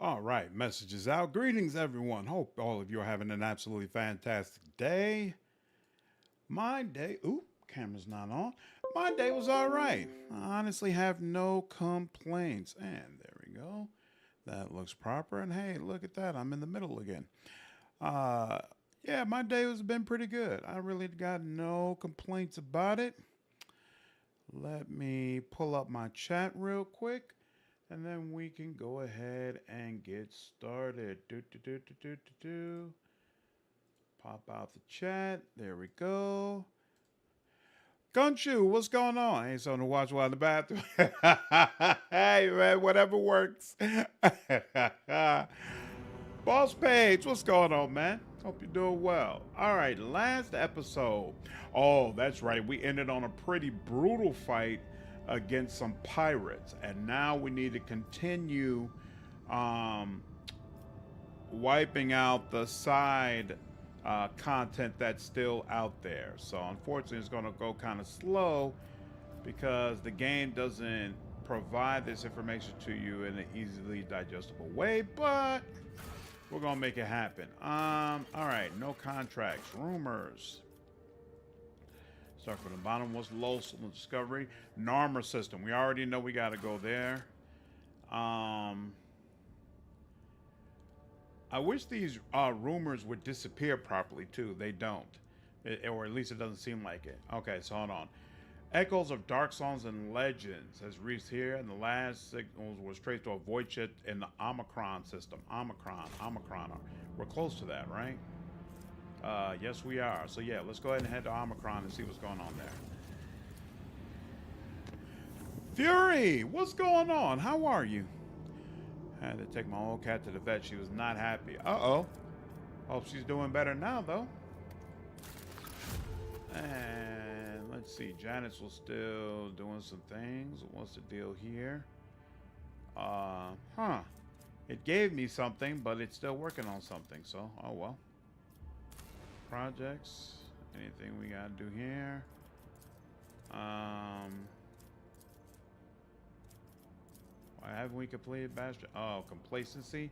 All right, messages out. Greetings, everyone. Hope all of you are having an absolutely fantastic day. My day, camera's not on. My day was all right. I honestly have no complaints. And there we go. That looks proper. And hey, look at that. I'm in the middle again. Uh, yeah, my day has been pretty good. I really got no complaints about it. Let me pull up my chat real quick. And then we can go ahead and get started. Pop out the chat. There we go. Gunshoe, what's going on? Ain't something to watch while in the bathroom. Hey, man, whatever works. Boss Page, what's going on, man? Hope you're doing well. All right, last episode. Oh, that's right. We ended on a pretty brutal fight against some pirates, and now we need to continue wiping out the side content that's still out there. So unfortunately it's going to go kind of slow because the game doesn't provide this information to you in an easily digestible way, but we're going to make it happen. All right, no contracts, rumors. Start from the bottom. What's Lowell Discovery? Narmer system. We already know we got to go there. I wish these rumors would disappear properly, too. They don't. Or at least it doesn't seem like it. Okay, so hold on. Echoes of Dark Songs and Legends has reached here, and the last signals was traced to a void chip in the Omicron system. Omicron. We're close to that, right? Yes, we are. So yeah, let's go ahead and head to Omicron and see what's going on there. Fury, what's going on? How are you? I had to take my old cat to the vet. She was not happy. Uh-oh. Hope she's doing better now, though. And let's see. Janice was still doing some things. What's the deal here? It gave me something, but it's still working on something. So, oh well. Projects. Anything we gotta do here? Why haven't we completed Bastion? Oh, complacency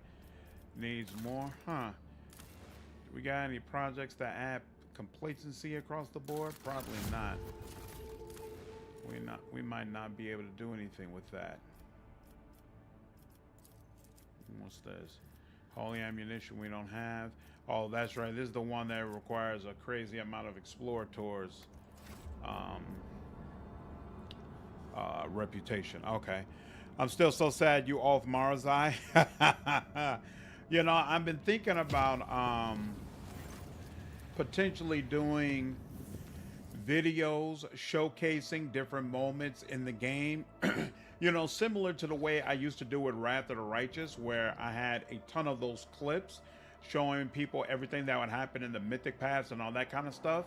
needs more. Do we got any projects that add complacency across the board? Probably not. We might not be able to do anything with that. What's this? Holy ammunition we don't have. Oh, that's right. This is the one that requires a crazy amount of explorators reputation. Okay. I'm still so sad you off Marazhai. You know, I've been thinking about potentially doing videos showcasing different moments in the game. You know, similar to the way I used to do with Wrath of the Righteous, where I had a ton of those clips showing people everything that would happen in the Mythic Pass and all that kind of stuff.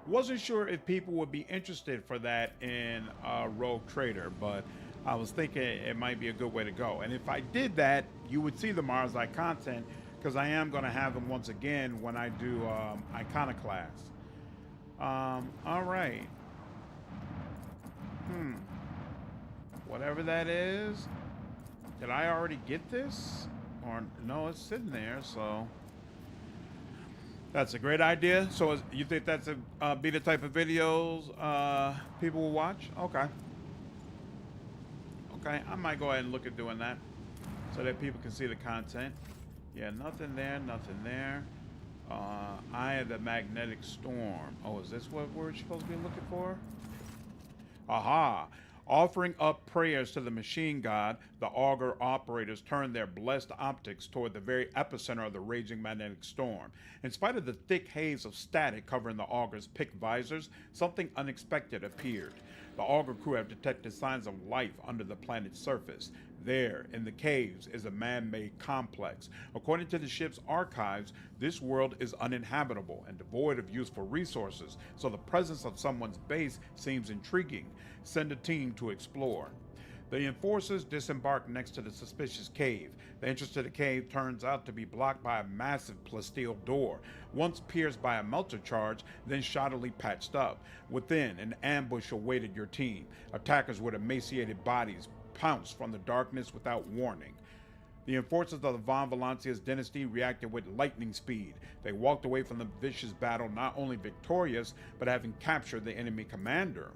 Wasn't sure if people would be interested for that in Rogue Trader, but I was thinking it might be a good way to go. And if I did that, you would see the Marazhai content, because I am going to have them once again when I do Iconoclast. All right. Whatever that is. Did I already get this? Or no, it's sitting there, so that's a great idea. So you think that's be the type of videos people will watch? Okay. Okay, I might go ahead and look at doing that so that people can see the content. Yeah, nothing there, nothing there. Eye of the Magnetic Storm. Oh, is this what we're supposed to be looking for? Aha! Offering up prayers to the machine god, the augur operators turned their blessed optics toward the very epicenter of the raging magnetic storm. In spite of the thick haze of static covering the augur's picked visors, something unexpected appeared. The augur crew have detected signs of life under the planet's surface. There, in the caves, is a man-made complex. According to the ship's archives, this world is uninhabitable and devoid of useful resources, so the presence of someone's base seems intriguing. Send a team to explore. The enforcers disembark next to the suspicious cave. The entrance to the cave turns out to be blocked by a massive plasteel door, once pierced by a melter charge, then shoddily patched up. Within, an ambush awaited your team. Attackers with emaciated bodies pounced from the darkness without warning. The enforcers of the Von Valancia's dynasty reacted with lightning speed. They walked away from the vicious battle not only victorious, but having captured the enemy commander.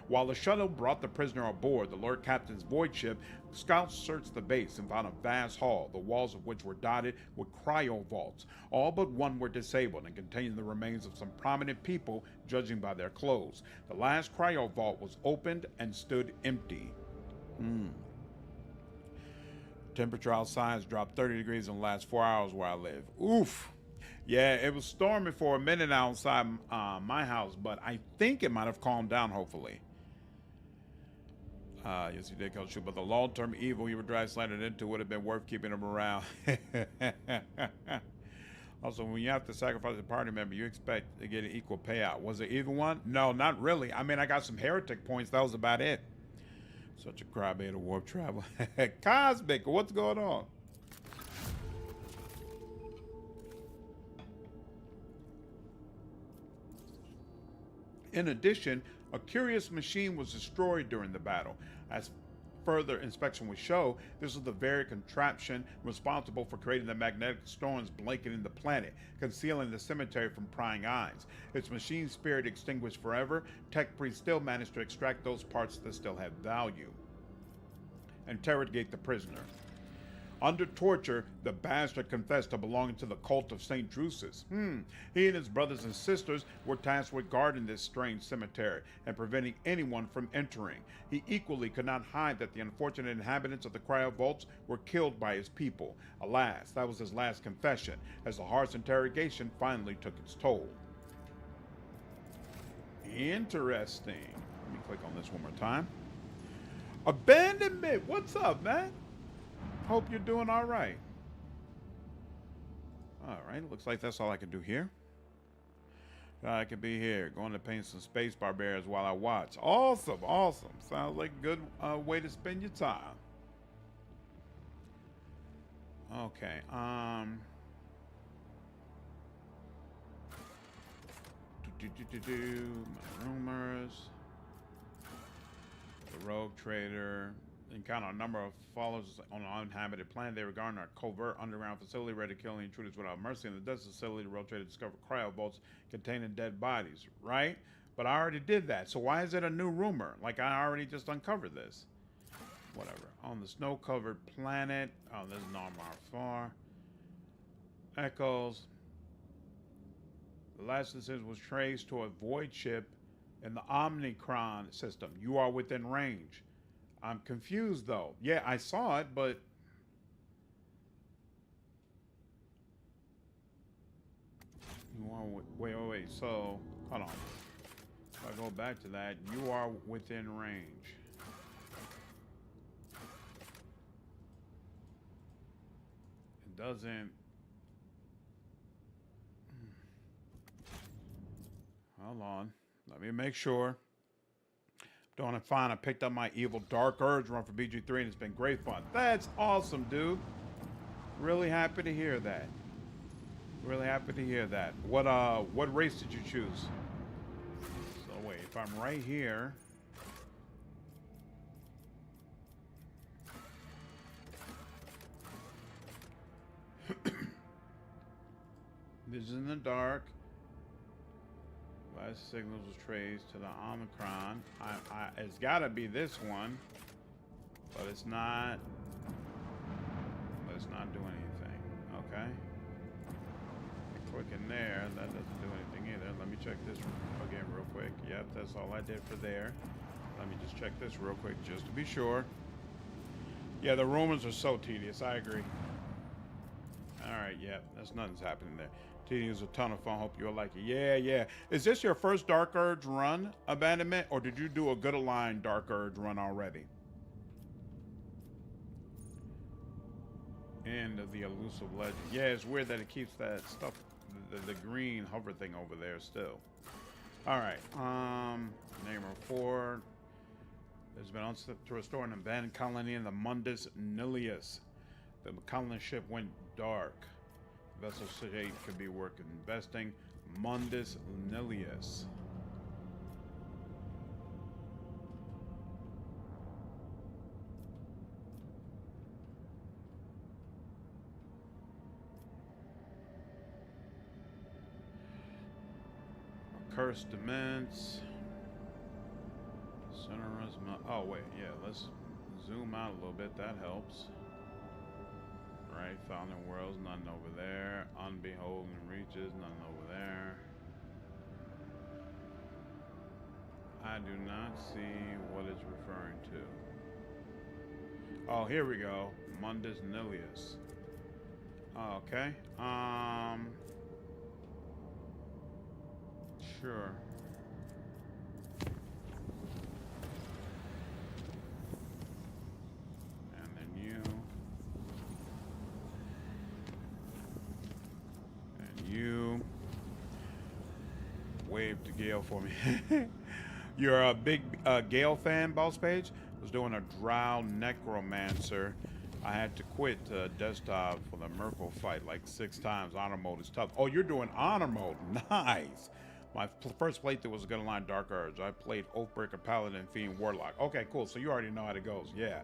While the shuttle brought the prisoner aboard the Lord Captain's void ship, scouts searched the base and found a vast hall, the walls of which were dotted with cryo vaults. All but one were disabled and contained the remains of some prominent people, judging by their clothes. The last cryo vault was opened and stood empty. Temperature outside has dropped 30 degrees in the last 4 hours where I live. Oof. Yeah, it was storming for a minute outside my house, but I think it might have calmed down, hopefully. Yes, he did, Coach Shoe, but the long-term evil he would drive slanted into would have been worth keeping him around. Also, when you have to sacrifice a party member, you expect to get an equal payout. Was it either one? No, not really. I mean, I got some heretic points. That was about it. Such a crybaby to warp travel. Cosmic, what's going on? In addition, a curious machine was destroyed during the battle. As further inspection would show, this was the very contraption responsible for creating the magnetic storms blanketing the planet, concealing the cemetery from prying eyes. Its machine spirit extinguished forever, tech priests still managed to extract those parts that still had value. Interrogate the prisoner. Under torture, the bastard confessed to belonging to the cult of St. Drusus. He and his brothers and sisters were tasked with guarding this strange cemetery and preventing anyone from entering. He equally could not hide that the unfortunate inhabitants of the cryo vaults were killed by his people. Alas, that was his last confession, as the harsh interrogation finally took its toll. Interesting. Let me click on this one more time. Abandonment! What's up, man? Hope you're doing all right. All right, looks like that's all I can do here. I could be here, going to paint some space barbarians while I watch. Awesome, awesome. Sounds like a good way to spend your time. Okay, my rumors. The rogue trader. Encounter a number of followers on an uninhabited planet. They regard our covert underground facility ready to kill any intruders without mercy. In the dust facility, the rogue trader discovered cryo vaults containing dead bodies, right? But I already did that, so why is it a new rumor? Like, I already just uncovered this. Whatever. On the snow-covered planet. Oh, this is Narmar Far. Echoes. The last decision was traced to a void ship in the Omnicron system. You are within range. I'm confused, though. Yeah, I saw it, but... Wait. So, hold on. If I go back to that, you are within range. It doesn't... Hold on. Let me make sure. Doing it fine. I picked up my Evil Dark Urge run for BG3 and it's been great fun. That's awesome, dude. Really happy to hear that. Really happy to hear that. What race did you choose? So wait, if I'm right here. This is in the dark. Last signals was traced to the Omicron. It's gotta be this one, but it's not. Let's not do anything. Okay. Click in there. That doesn't do anything either. Let me check this again real quick. Yep, that's all I did for there. Let me just check this real quick just to be sure. Yeah, the rumors are so tedious. I agree. All right. Yep, that's nothing's happening there. Is a ton of fun. Hope you'll like it. Yeah. Is this your first Dark Urge run, Abandonment, or did you do a good aligned Dark Urge run already? End of the elusive legend. Yeah, it's weird that it keeps that stuff, the green hover thing over there still. All right. Name 4. There's been unstuck to restore an abandoned colony in the Mundus Nilius. The colony ship went dark. Vessel shape could be worth investing. Mundus Nilius. Cursed Immense. Oh, wait, yeah, let's zoom out a little bit. That helps. Right, Fountain Worlds, nothing over there. Unbeholden Reaches, nothing over there. I do not see what it's referring to. Oh, here we go. Mundus Nilius. Oh, okay. Sure. And then you. And you. Wave to Gale for me. You're a big Gale fan, Boss Page? I was doing a Drow Necromancer. I had to quit desktop for the Merfolk fight like 6 times. Honor mode is tough. Oh, you're doing honor mode. Nice. My first playthrough was Gun Line Dark Urge. I played Oathbreaker, Paladin, Fiend, Warlock. Okay, cool. So you already know how it goes. Yeah.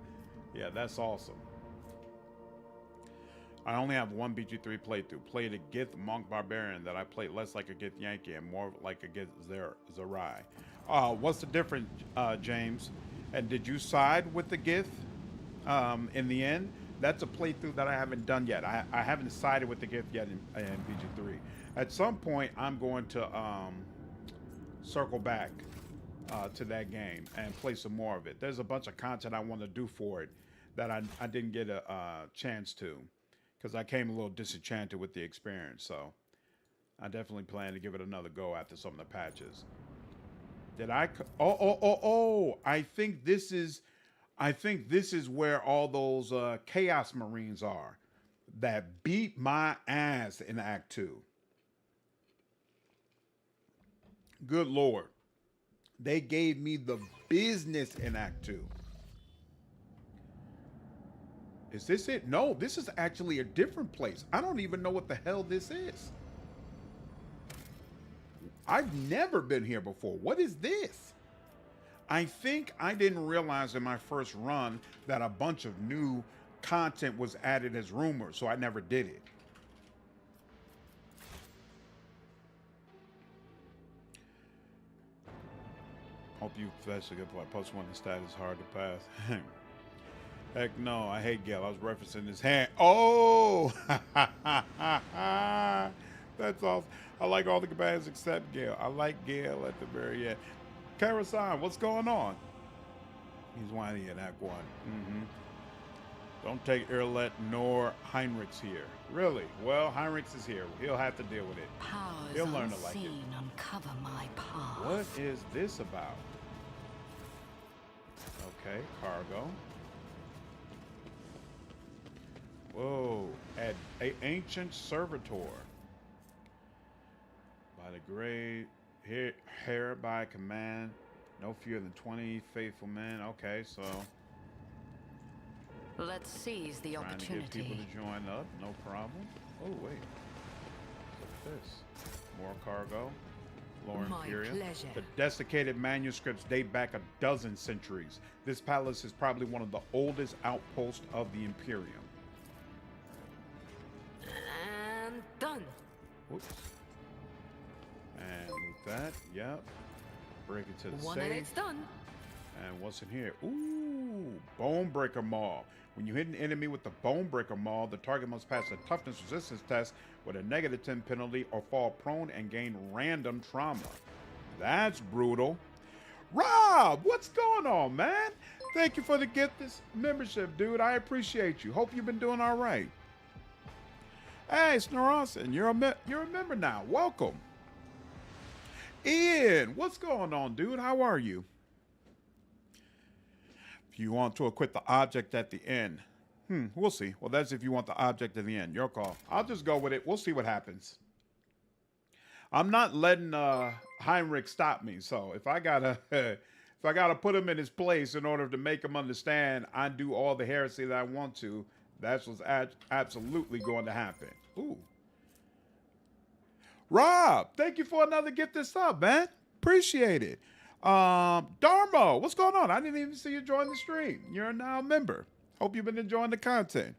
Yeah, that's awesome. I only have one BG3 playthrough. Played a Gith Monk Barbarian that I played less like a Gith Yankee and more like a Gith Zerai. What's the difference, James? And did you side with the Gith in the end? That's a playthrough that I haven't done yet. I haven't sided with the Gith yet in BG3. At some point, I'm going to circle back to that game and play some more of it. There's a bunch of content I want to do for it that I didn't get a chance to because I came a little disenchanted with the experience. So I definitely plan to give it another go after some of the patches. Did I? Oh! I think this is where all those Chaos Marines are that beat my ass in Act 2. Good Lord. They gave me the business in Act 2. Is this it? No, this is actually a different place. I don't even know what the hell this is. I've never been here before. What is this? I think I didn't realize in my first run that a bunch of new content was added as rumors, so I never did it. Hope you fetched a good point. Post one, the stat is hard to pass. Heck no, I hate Gale. I was referencing his hand. Oh! That's awesome. I like all the commands except Gale. I like Gale at the very end. Karasan, what's going on? He's whiny in Act 1. Don't take Yrilet nor Heinrix here. Really? Well, Heinrix is here. He'll have to deal with it. He'll learn to like it. Uncover my path. What is this about? Okay, cargo. Whoa, at ancient servitor. By the great hair by command, no fewer than 20 faithful men. Okay, so let's seize the opportunity. Trying to get people to join up, no problem. Oh wait, what's this? More cargo. Lore Imperium. The desiccated manuscripts date back a dozen centuries. This palace is probably one of the oldest outposts of the Imperium. And done. Whoops. And with that, yep. Break it to the One safe. and it's done. And what's in here? Ooh, Bonebreaker Maul. When you hit an enemy with the Bonebreaker Maul, the target must pass a toughness resistance test with a -10 penalty or fall prone and gain random trauma. That's brutal. Rob, what's going on, man? Thank you for the gift this membership, dude. I appreciate you. Hope you've been doing all right. Hey, Snoronson, you're a member now. Welcome. Ian, what's going on, dude? How are you? If you want to equip the object at the end. We'll see. Well, that's if you want the object at the end. Your call. I'll just go with it. We'll see what happens. I'm not letting Heinrix stop me. So if I gotta put him in his place in order to make him understand I do all the heresy that I want to, that's what's absolutely going to happen. Ooh. Rob, thank you for another gift this up, man. Appreciate it. Darmo, what's going on? I didn't even see you join the stream. You're now a member. Hope you've been enjoying the content.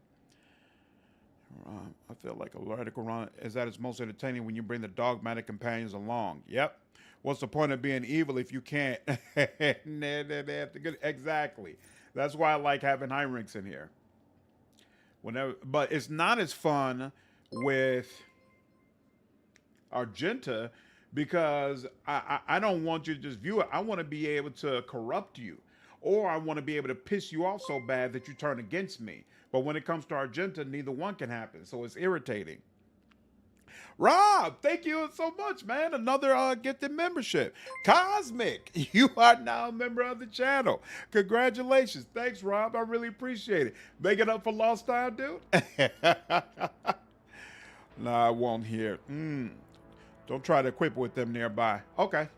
I feel like a radical run is at its most entertaining when you bring the dogmatic companions along. Yep. what's the point of being evil if you can't? Exactly. That's why I like having Heinrix in here. But it's not as fun with Argenta because I don't want you to just view it. I want to be able to corrupt you, or I want to be able to piss you off so bad that you turn against me. But when it comes to Argenta, neither one can happen, so it's irritating. Rob, thank you so much, man. Another gifted membership. Cosmic, you are now a member of the channel. Congratulations. Thanks, Rob. I really appreciate it. Make it up for lost time, dude. No, I won't hear. Don't try to equip with them nearby. Okay.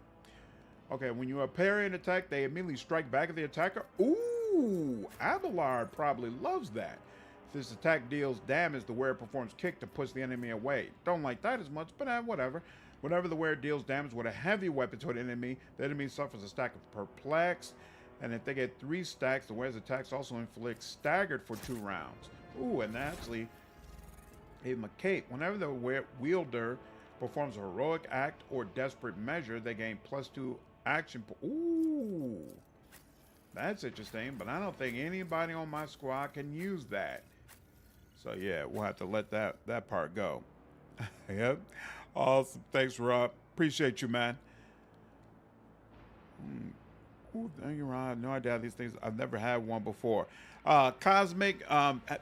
Okay, when you are parry an attack, they immediately strike back at the attacker. Ooh, Abelard probably loves that. If this attack deals damage, the wearer performs kick to push the enemy away. Don't like that as much, but whatever. Whenever the wearer deals damage with a heavy weapon to an enemy, the enemy suffers a stack of perplexed. And if they get 3 stacks, the wearer's attacks also inflict staggered for 2 rounds. Ooh, and actually, gave him a cape. Whenever the wielder performs a heroic act or desperate measure, they gain +2 action. Ooh, that's interesting, but I don't think anybody on my squad can use that. So yeah, we'll have to let that part go. Yep. Awesome. Thanks, Rob. Appreciate you, man. Ooh, thank you, Rob. No idea these things. I've never had one before. Cosmic,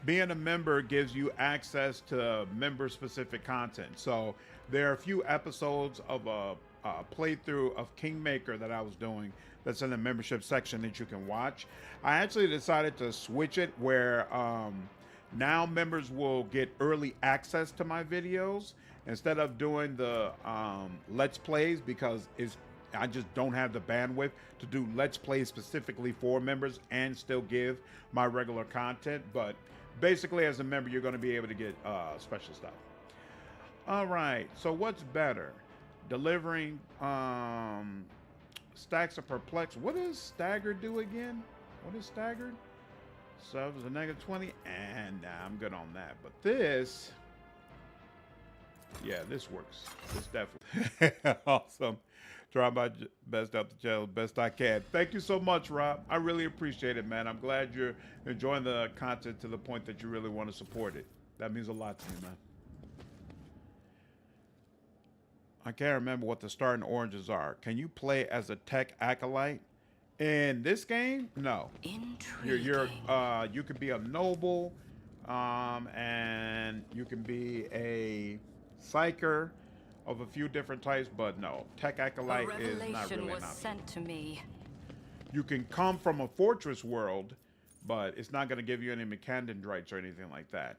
being a member gives you access to member-specific content. So there are a few episodes of a playthrough of Kingmaker that I was doing that's in the membership section that you can watch. I actually decided to switch it where now members will get early access to my videos instead of doing the Let's Plays, because I just don't have the bandwidth to do Let's Plays specifically for members and still give my regular content. But basically, as a member, you're going to be able to get special stuff. All right, so what's better? Delivering stacks of perplex. What does staggered do again? What is staggered? So it was a -20, and nah, I'm good on that. But this, yeah, this works. This definitely awesome. Try my best out the channel best I can. Thank you so much, Rob. I really appreciate it, man. I'm glad you're enjoying the content to the point that you really want to support it. That means a lot to me, man. I can't remember what the starting oranges are. Can you play as a tech acolyte? In this game, no. Intriguing. You could be a noble, and you can be a psyker of a few different types, but no, tech acolyte is not really an option. Sent to me. You can come from a fortress world, but it's not going to give you any mechanic or anything like that.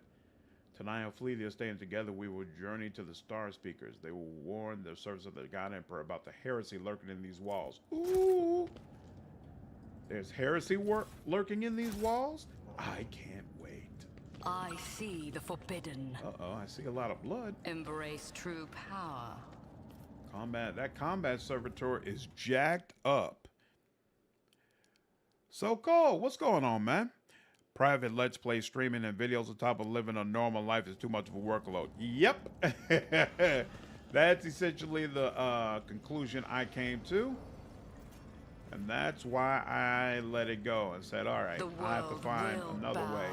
Tonight, our fleet is staying together. We will journey to the Star Speakers. They will warn the servants of the God Emperor about the heresy lurking in these walls. Ooh! There's heresy lurking in these walls? I can't wait. I see the forbidden. Uh-oh, I see a lot of blood. Embrace true power. That combat servitor is jacked up. So Cole, what's going on, man? Private Let's Play streaming and videos on top of living a normal life is too much of a workload. Yep. That's essentially the conclusion I came to. And that's why I let it go and said, all right, I have to find another way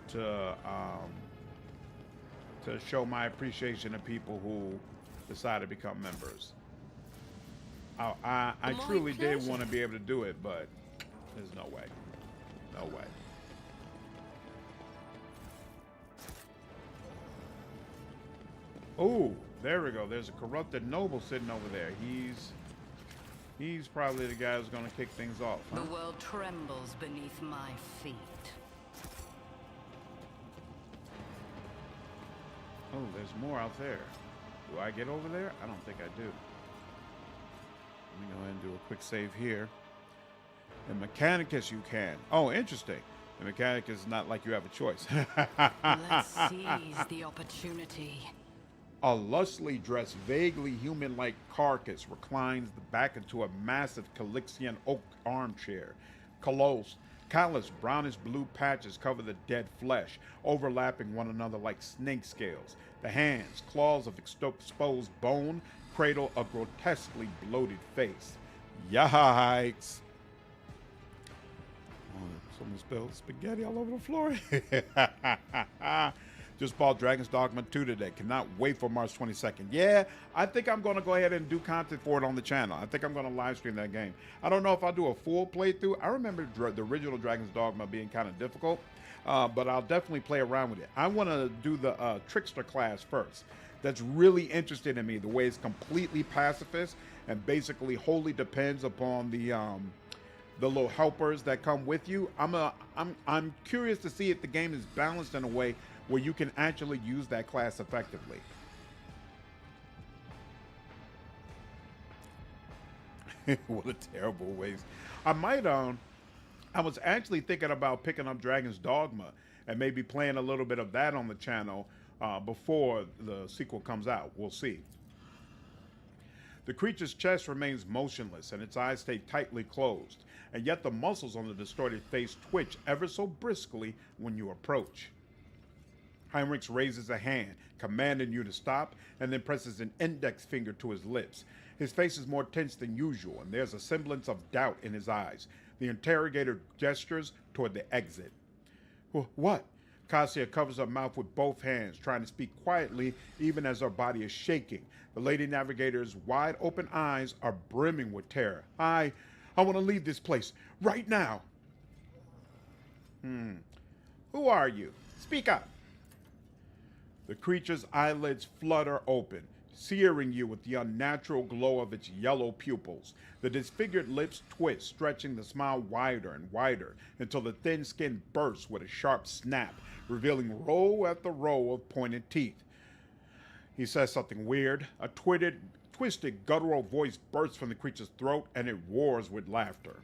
to show my appreciation to people who decide to become members. I truly did want to be able to do it, but there's no way. No way. Oh, there we go. There's a corrupted noble sitting over there. He's probably the guy who's going to kick things off. Huh? The world trembles beneath my feet. Oh, there's more out there. Do I get over there? I don't think I do. Let me go ahead and do a quick save here. In Mechanicus you can. Oh, interesting. The Mechanicus is not like you have a choice. Let's seize the opportunity. A lustily dressed, vaguely human-like carcass reclines back into a massive Calixian oak armchair. Countless brownish-blue patches cover the dead flesh, overlapping one another like snake scales. The hands, claws of exposed bone, cradle a grotesquely bloated face. Yikes! Oh, someone spilled spaghetti all over the floor. Just bought Dragon's Dogma 2 today. Cannot wait for March 22nd. Yeah, I think I'm going to go ahead and do content for it on the channel. I think I'm going to live stream that game. I don't know if I'll do a full playthrough. I remember the original Dragon's Dogma being kind of difficult, but I'll definitely play around with it. I want to do the Trickster class first. That's really interested in me, the way it's completely pacifist and basically wholly depends upon the little helpers that come with you. I'm curious to see if the game is balanced in a way where you can actually use that class effectively. What a terrible waste. I was actually thinking about picking up Dragon's Dogma and maybe playing a little bit of that on the channel before the sequel comes out. We'll see. The creature's chest remains motionless and its eyes stay tightly closed, and yet the muscles on the distorted face twitch ever so briskly when you approach. Heinrix raises a hand, commanding you to stop, and then presses an index finger to his lips. His face is more tense than usual, and there's a semblance of doubt in his eyes. The interrogator gestures toward the exit. What? Cassia covers her mouth with both hands, trying to speak quietly even as her body is shaking. The lady navigator's wide open eyes are brimming with terror. I want to leave this place right now. Who are you? Speak up. The creature's eyelids flutter open, searing you with the unnatural glow of its yellow pupils. The disfigured lips twist, stretching the smile wider and wider until the thin skin bursts with a sharp snap, revealing row after row of pointed teeth. He says something weird. A twisted, guttural voice bursts from the creature's throat, and it roars with laughter.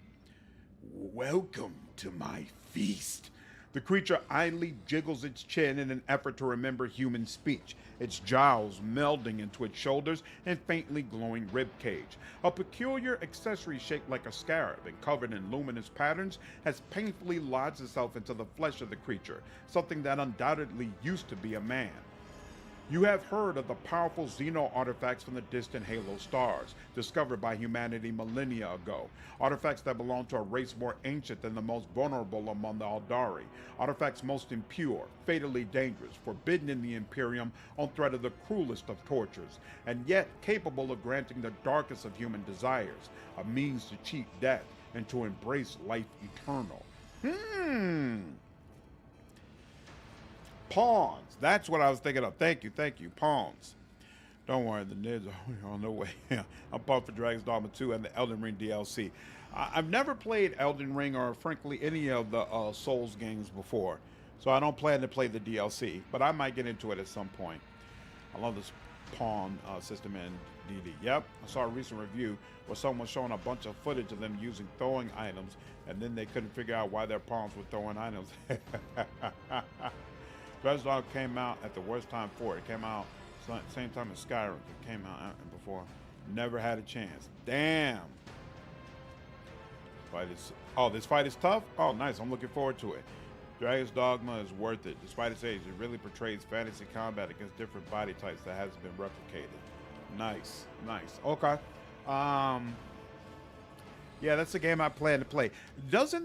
Welcome to my feast. The creature idly jiggles its chin in an effort to remember human speech, its jowls melding into its shoulders and faintly glowing ribcage. A peculiar accessory shaped like a scarab and covered in luminous patterns has painfully lodged itself into the flesh of the creature, something that undoubtedly used to be a man. You have heard of the powerful Xeno artifacts from the distant Halo stars, discovered by humanity millennia ago. Artifacts that belong to a race more ancient than the most vulnerable among the Aldari. Artifacts most impure, fatally dangerous, forbidden in the Imperium on threat of the cruelest of tortures, and yet capable of granting the darkest of human desires, a means to cheat death and to embrace life eternal. Pawns. That's what I was thinking of. Thank you. Pawns. Don't worry, the Nids are on their way. I'm pumped for Dragon's Dogma 2 and the Elden Ring DLC. I've never played Elden Ring or, frankly, any of the Souls games before, so I don't plan to play the DLC, but I might get into it at some point. I love this pawn system in DD. Yep, I saw a recent review where someone was showing a bunch of footage of them using throwing items, and then they couldn't figure out why their pawns were throwing items. Dragon's Dogma came out at the worst time for it. It came out same time as Skyrim. It came out before. Never had a chance. Damn. This fight is tough? Oh, nice. I'm looking forward to it. Dragon's Dogma is worth it. Despite its age, it really portrays fantasy combat against different body types that hasn't been replicated. Nice. Okay. Yeah, that's the game I plan to play. Does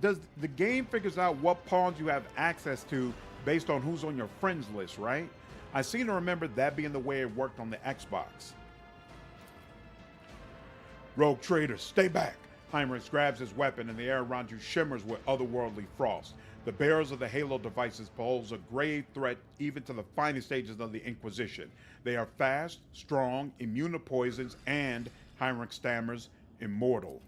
the game figures out what pawns you have access to based on who's on your friends list, right? I seem to remember that being the way it worked on the Xbox. Rogue traitor, stay back. Heinrix grabs his weapon and the air around you shimmers with otherworldly frost. The bearers of the Halo devices pose a grave threat even to the finest agents of the Inquisition. They are fast, strong, immune to poisons, and, Heinrix stammers, immortal.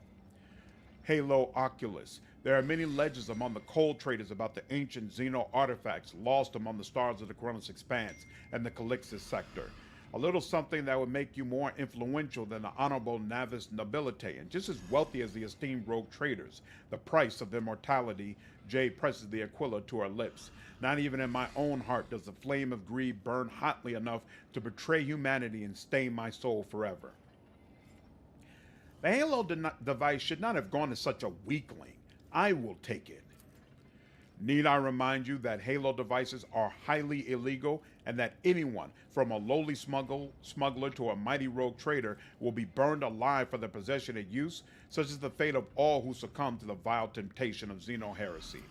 Halo Oculus. There are many legends among the cold traders about the ancient Xeno artifacts lost among the stars of the Cronus Expanse and the Calixis sector. A little something that would make you more influential than the honorable navis nobility and just as wealthy as the esteemed rogue traders. The price of immortality. Jade presses the Aquila to her lips. Not even in my own heart does the flame of greed burn hotly enough to betray humanity and stain my soul forever. The Halo device should not have gone to such a weakling. I will take it. Need I remind you that Halo devices are highly illegal and that anyone, from a lowly smuggler to a mighty rogue trader, will be burned alive for their possession and use, such is the fate of all who succumb to the vile temptation of Xeno heresy.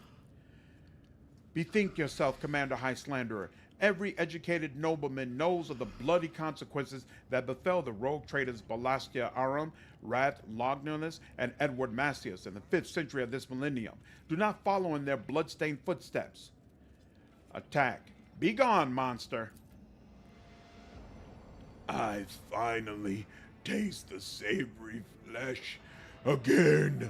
Bethink yourself, Commander High Slanderer. Every educated nobleman knows of the bloody consequences that befell the rogue traders Balastia Aram, Rat Lognus, and Edward Macius in the 5th century of this millennium. Do not follow in their bloodstained footsteps. Attack. Be gone, monster. I finally taste the savory flesh again.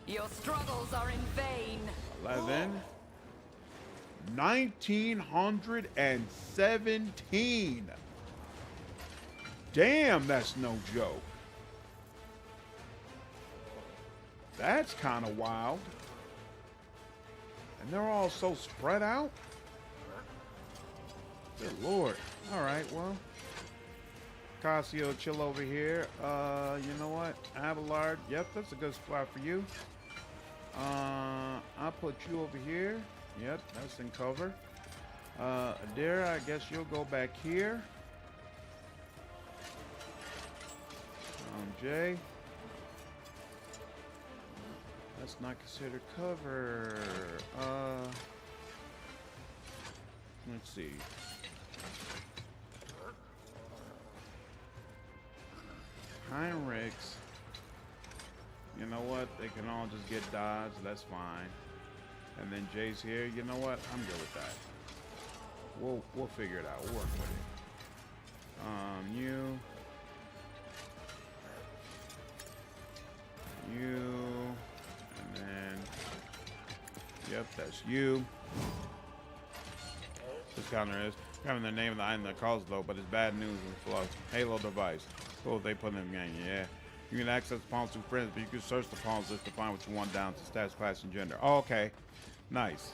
Your struggles are in vain. 11. 1917. Damn, that's no joke. That's kind of wild. And they're all so spread out. Good Lord. All right, well. Cassia, chill over here. You know what? Abelard. Yep, that's a good spot for you. I'll put you over here. Yep, that's in cover. Idira, I guess you'll go back here. Jay. That's not considered cover. Let's see. Heinrix. You know what? They can all just get dodged. That's fine. And then Jay's here. You know what? I'm good with that. We'll figure it out. We'll work with it. You, and then, yep, that's you. This counter is kind of the name of the item that calls though, but it's bad news and fluff. Halo device. Cool, they put in the game. Yeah. You can access the pawns through friends, but you can search the pawns list to find what you want down to stats, class, and gender. Oh, okay. Nice.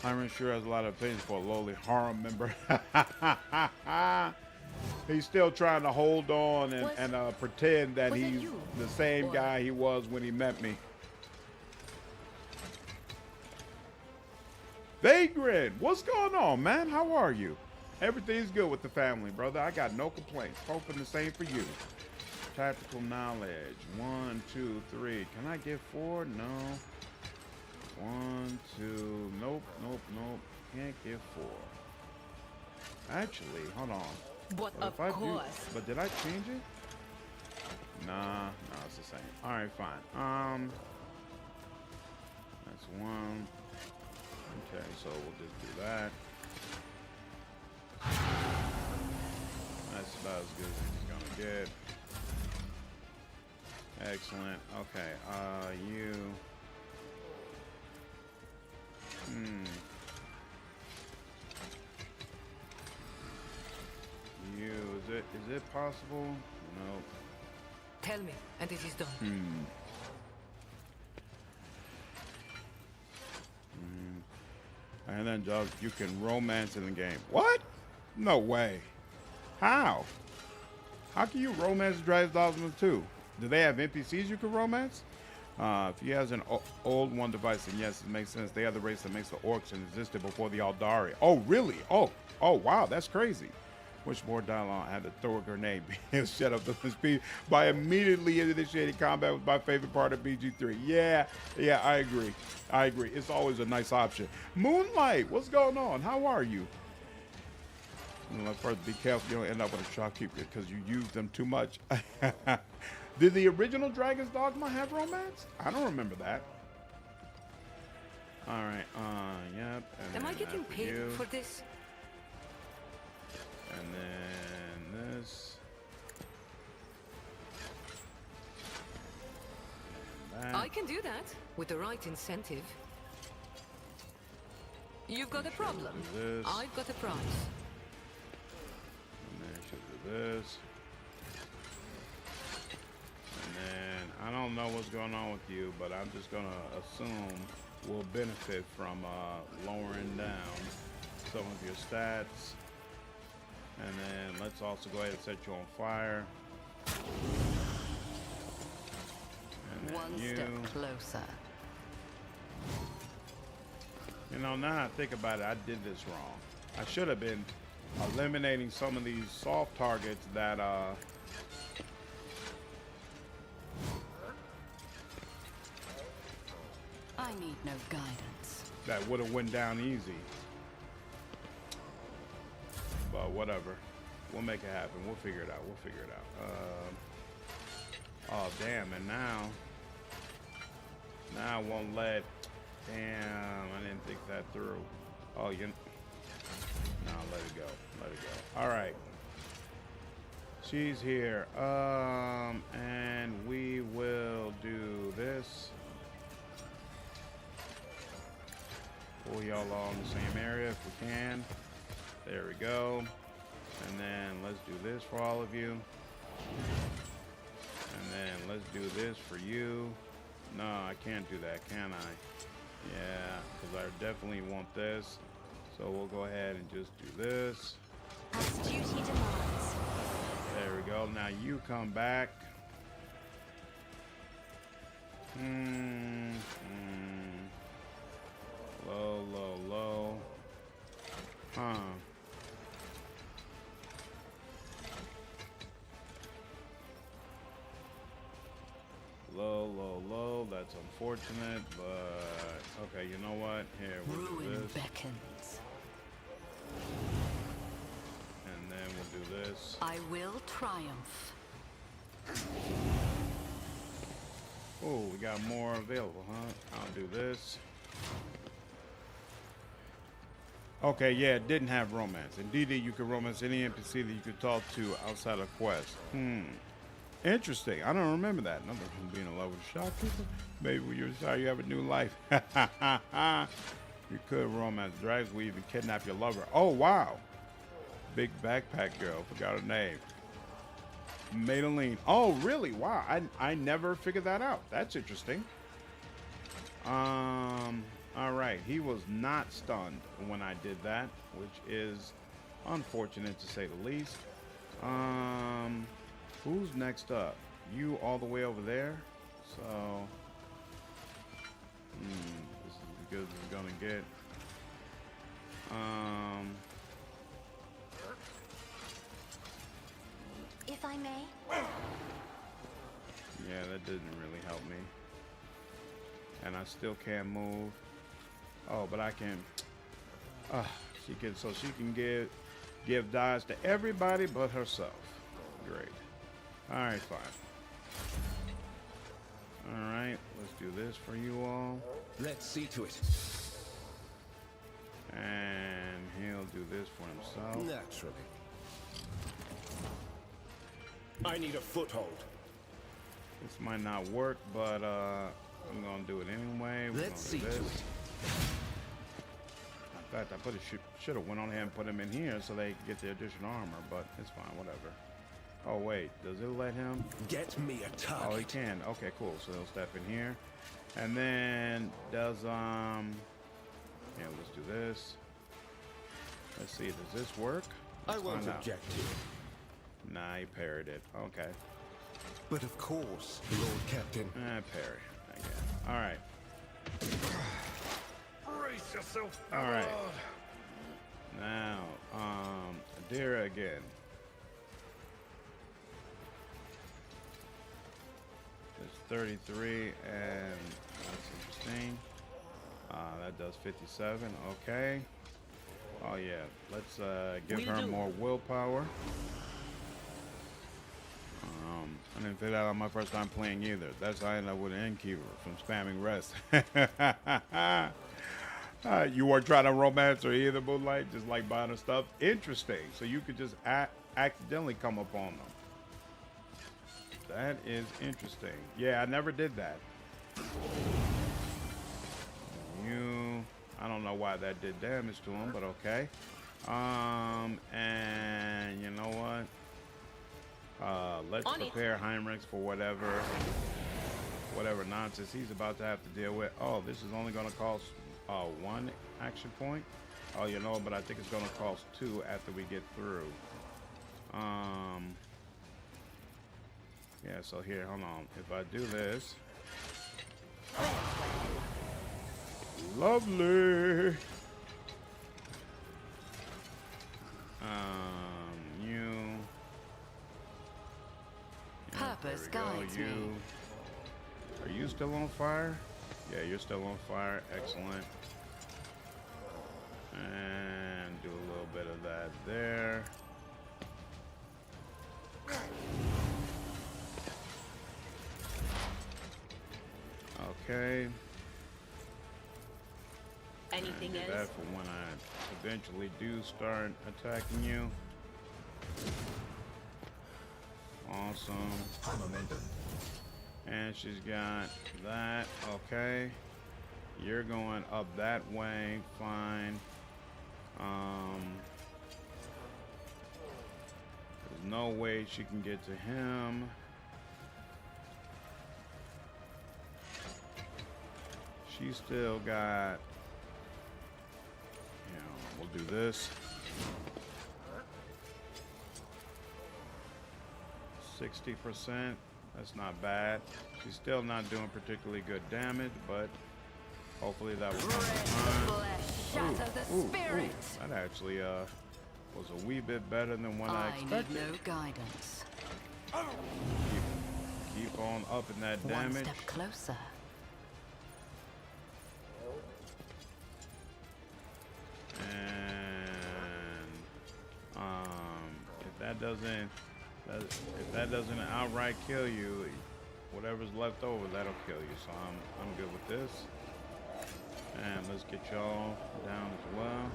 Heinrix sure has a lot of opinions for a lowly harem member. He's still trying to hold on and pretend that he's the same guy he was when he met me. Vagrant, what's going on, man? How are you? Everything's good with the family, brother. I got no complaints. Hoping the same for you. Tactical knowledge. 1, 2, 3. Can I get 4? No. 1, 2. Nope. Can't get 4. Actually, hold on. But of course. But did I change it? Nah, it's the same. All right, fine. That's 1. Okay, so we'll just do that. That's about as good as he's gonna get. Excellent. Okay, you. You, is it possible? No. Tell me, and it is done. And then you can romance in the game. What? No way. How? How can you romance Dragon's Dogma 2? Do they have NPCs you can romance? If he has an old one device, then yes, it makes sense. They are the race that makes the orcs and existed before the Aldari. Oh, really? Oh, wow, that's crazy. Which more dialogue had to throw a grenade being set up to the speed by immediately initiating combat was my favorite part of BG3. Yeah, I agree. It's always a nice option. Moonlight, what's going on? How are you? First, be careful you don't end up with a shopkeeper because you use them too much. Did the original Dragon's Dogma have romance? I don't remember that. All right, yep. Am I getting paid for this? And then this. And that. I can do that with the right incentive. You've got a problem. I've got a prize. And then should do this. And then I don't know what's going on with you, but I'm just gonna assume we'll benefit from lowering down some of your stats. And then let's also go ahead and set you on fire. One step closer. You know, now I think about it, I did this wrong. I should have been eliminating some of these soft targets that I need no guidance. that would have went down easy. But whatever. We'll make it happen. We'll figure it out. We'll figure it out. Oh, damn. And now I won't let... Damn, I didn't think that through. Oh, you... No, let it go. Let it go. All right. She's here. And we will do this. Pull y'all all in the same area if we can. There we go. And then let's do this for all of you. And then let's do this for you. No, I can't do that, can I? Yeah, because I definitely want this. So we'll go ahead and just do this. As duty demands. There we go. Now you come back. Low, low, low. Huh. Low, low, low. That's unfortunate, but okay. You know what? Here, we'll do Ruin this, beckons. and then we'll do this. I will triumph. Oh, we got more available, huh? I'll do this. Okay, yeah, it didn't have romance. Indeed, you could romance any NPC that you could talk to outside of quest. Interesting. I don't remember that. Nothing from being in love with a shopkeeper. Maybe when you're sorry you have a new life. You could romance drags. We even kidnap your lover. Oh, wow. Big backpack girl. Forgot her name. Madeline. Oh, really? Wow. I never figured that out. That's interesting. All right. He was not stunned when I did that, which is unfortunate to say the least. Who's next up? You all the way over there. So, this is as good as it's gonna get. If I may. Yeah, that didn't really help me. And I still can't move. Oh, but I can. She can give dies to everybody but herself. Great. All right, fine. All right, let's do this for you all. Let's see to it. And he'll do this for himself. Naturally. I need a foothold. This might not work, but I'm gonna do it anyway. Let's see to it. In fact, I should have went on ahead and put him in here so they could get the additional armor, but it's fine, whatever. Oh wait, does it let him? Get me a target. Oh, he can. Okay, cool. So he'll step in here, and then does yeah, let's do this. Let's see, does this work? I Let's won't find out. object to it. Nah, he parried it. Okay. But of course, Lord Captain. Parry. I guess. All right. Brace yourself. All right. Now, Idira again. It's 33, and that's interesting. That does 57. Okay. Oh yeah. Let's give her more willpower. I didn't figure that out my first time playing either. That's how I ended up with an innkeeper from spamming rest. You weren't trying to romance her either, Moonlight, just like buying her stuff. Interesting. So you could just accidentally come upon them. That is interesting. Yeah, I never did that. I don't know why that did damage to him, but okay. And you know what? Let's prepare Heinrix for whatever nonsense he's about to have to deal with. Oh, this is only going to cost 1 action point. Oh, you know, but I think it's going to cost 2 after we get through. Yeah, so here, hold on. If I do this, Lovely. You. Purpose There we go. guides me. Are you still on fire? Yeah, you're still on fire. Excellent. And do a little bit of that there. Okay. Anything Do else? that for when I eventually do start attacking you. Awesome. And she's got that. Okay. You're going up that way. Fine. There's no way she can get to him. She's still got, you know, we'll do this. 60%. That's not bad. She's still not doing particularly good damage, but hopefully that will come fine. Shatter the spirit. That actually was a wee bit better than what I I expected. need no guidance. Keep on upping that One damage. step closer. And if that doesn't outright kill you, whatever's left over, that'll kill you. So I'm good with this. And let's get y'all down as well.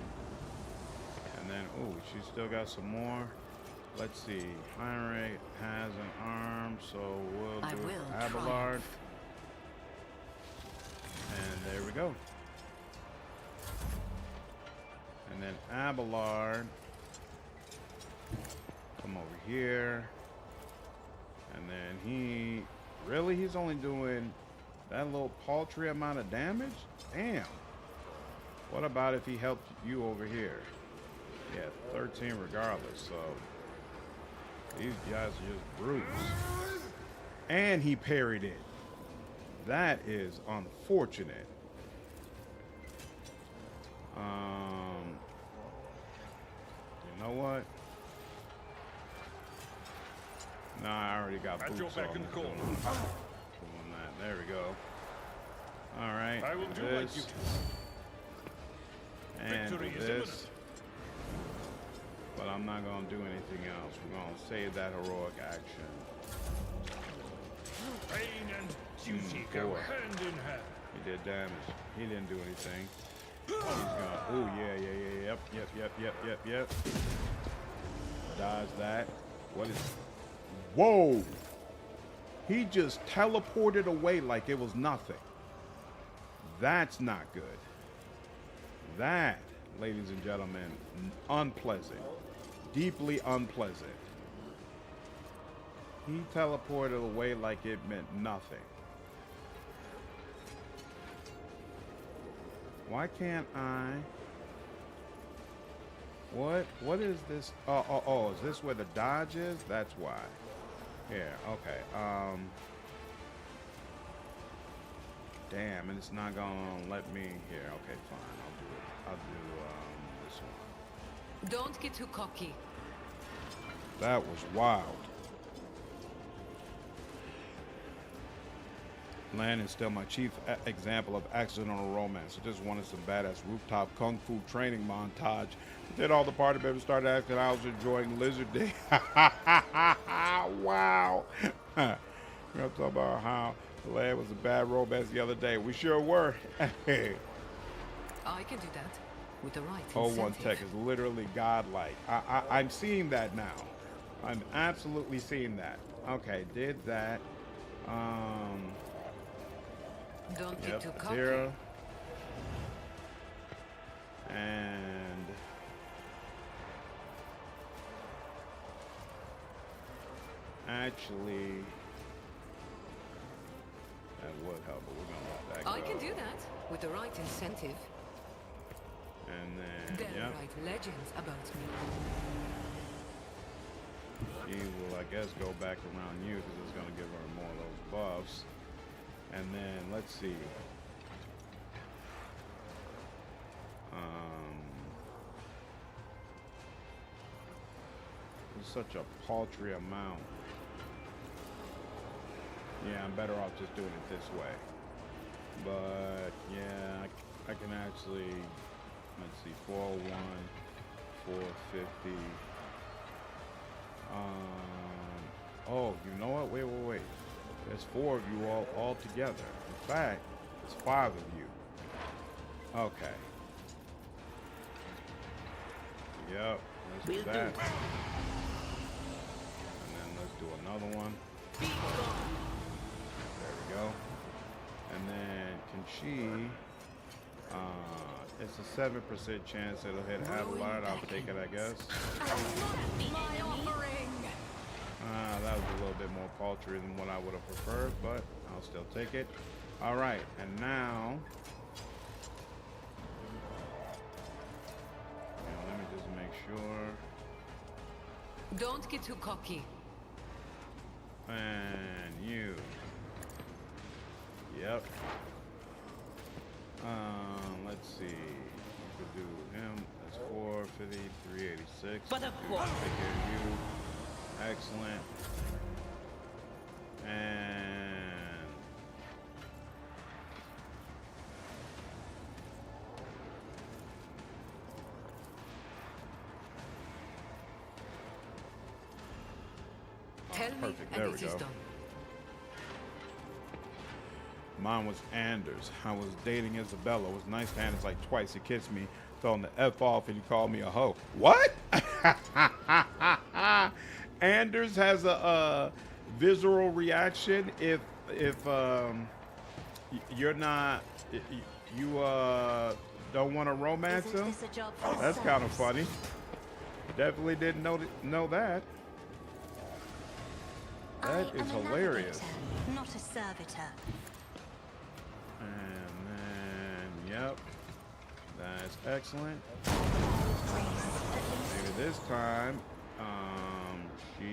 And then, ooh, she's still got some more. Let's see. Heinrix has an arm, so we'll do Abelard. Triumph. And there we go. And then Abelard, come over here. And then he's only doing that little paltry amount of damage? Damn. What about if he helped you over here? Yeah, 13 regardless, so these guys are just brutes. And he parried it. That is unfortunate. You know what? Nah, I already got boots on. Doing that. There we go. All right. I will do like you. And Victory is this. imminent. But I'm not going to do anything else. We're going to save that heroic action. Pain and duty go 4. hand in hand. He did damage. He didn't do anything. He's gonna. Oh yeah. Yep. Dodge that. What is? Whoa! He just teleported away like it was nothing. That's not good. That, ladies and gentlemen, unpleasant. Deeply unpleasant. He teleported away like it meant nothing. Why can't I? What is this? Oh, is this where the dodge is? That's why. Here, okay. Damn, and it's not gonna let me here. Okay, fine. I'll do this one. Don't get too cocky. That was wild. Lan is still my chief example of accidental romance. I just wanted some badass rooftop kung fu training montage. Did all the party members started asking I was enjoying Lizard Day. Wow. We're gonna talk about how Lan was a bad romance the other day. We sure were. I can do that with the right incentive. O1 Tech is literally godlike. I'm seeing that now. I'm absolutely seeing that. Okay, did that. Don't get too cocky. Idira. And actually, that would help, but we're gonna let that go. I can do that with the right incentive. And then, They'll yep, write legends about me. she will, I guess, go back around you because it's gonna give her more of those buffs. And then let's see. It's such a paltry amount. Yeah, I'm better off just doing it this way. But yeah, I can actually, let's see, 401, 450. Oh, you know what? Wait. There's 4 of you all together. In fact, it's 5 of you. Okay. Yep. Let's do that. And then let's do another one. There we go. And then can she? It's a 7% chance it'll hit Adelaide. I'll take it, I guess. My offering. That was a little bit more paltry than what I would have preferred, but I'll still take it. All right, and now, let me just make sure. Don't get too cocky. And you. Yep. Let's see. We could do him. That's 450, 386. But of course. Take care of you. Excellent. And Tell me, perfect. There and we it is go. done. Mine was Anders. I was dating Isabella. It was nice to Anders like twice. He kissed me, throwing the F off, and he called me a hoe. What? Anders has a visceral reaction if you're not you don't want to romance Isn't him. this a job for the That's kind of serfs? funny. Definitely didn't know that. That I is am a hilarious. navigator, not a servitor. And then, yep, that's excellent. Maybe this time, she.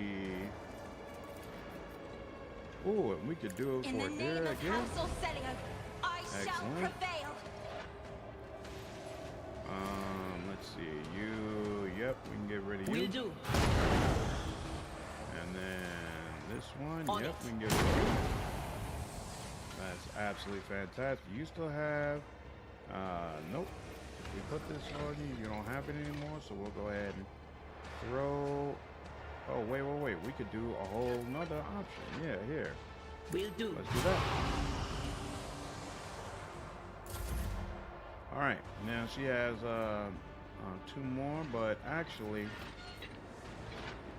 Ooh, and we could do it In for the name Idira of again. House Orselio, I shall Excellent. prevail. Let's see, you. Yep, we can get rid of you. Will do. And then this one, On yep, it. we can get rid of you. That's absolutely fantastic. You still have, nope. If we put this on you, you don't have it anymore, so we'll go ahead and throw, oh, wait. We could do a whole nother option. Yeah, here. Will do. Let's do that. All right, now she has 2 more, but actually,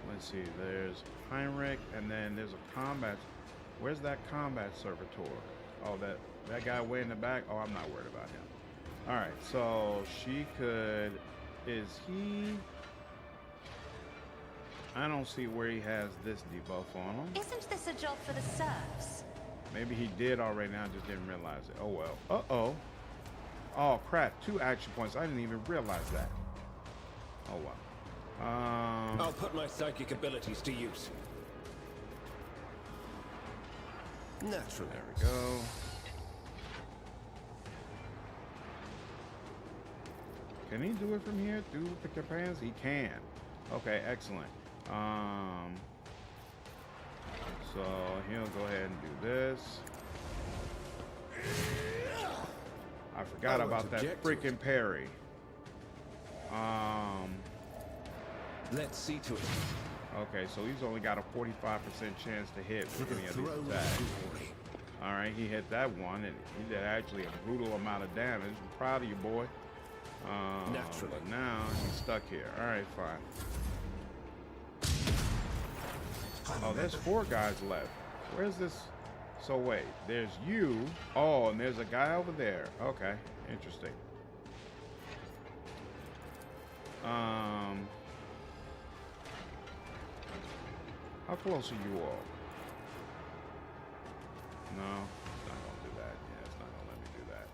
let's see, there's Heinrix, and then there's a combat. Where's that combat servitor? Oh, that guy way in the back? Oh, I'm not worried about him. All right, so she could, is he, I don't see where he has this debuff on him. Isn't this a job for the serfs? Maybe he did already, now I just didn't realize it. Oh, well. Uh-oh. Oh, crap. 2 action points. I didn't even realize that. Oh, well. I'll put my psychic abilities to use. Naturally. There we go. Can he do it from here through the companions? He can. Okay, excellent. So he'll go ahead and do this. I forgot about that freaking parry. Let's see to it. Okay, so he's only got a 45% chance to hit with any of these attacks. All right, he hit that one, and he did actually a brutal amount of damage. I'm proud of you, boy. Naturally. But now he's stuck here. All right, fine. Oh, there's 4 guys left. Where's this? So wait, there's you. Oh, and there's a guy over there. Okay, interesting. How close are you all? No, it's not gonna do that. Yeah, it's not gonna let me do that.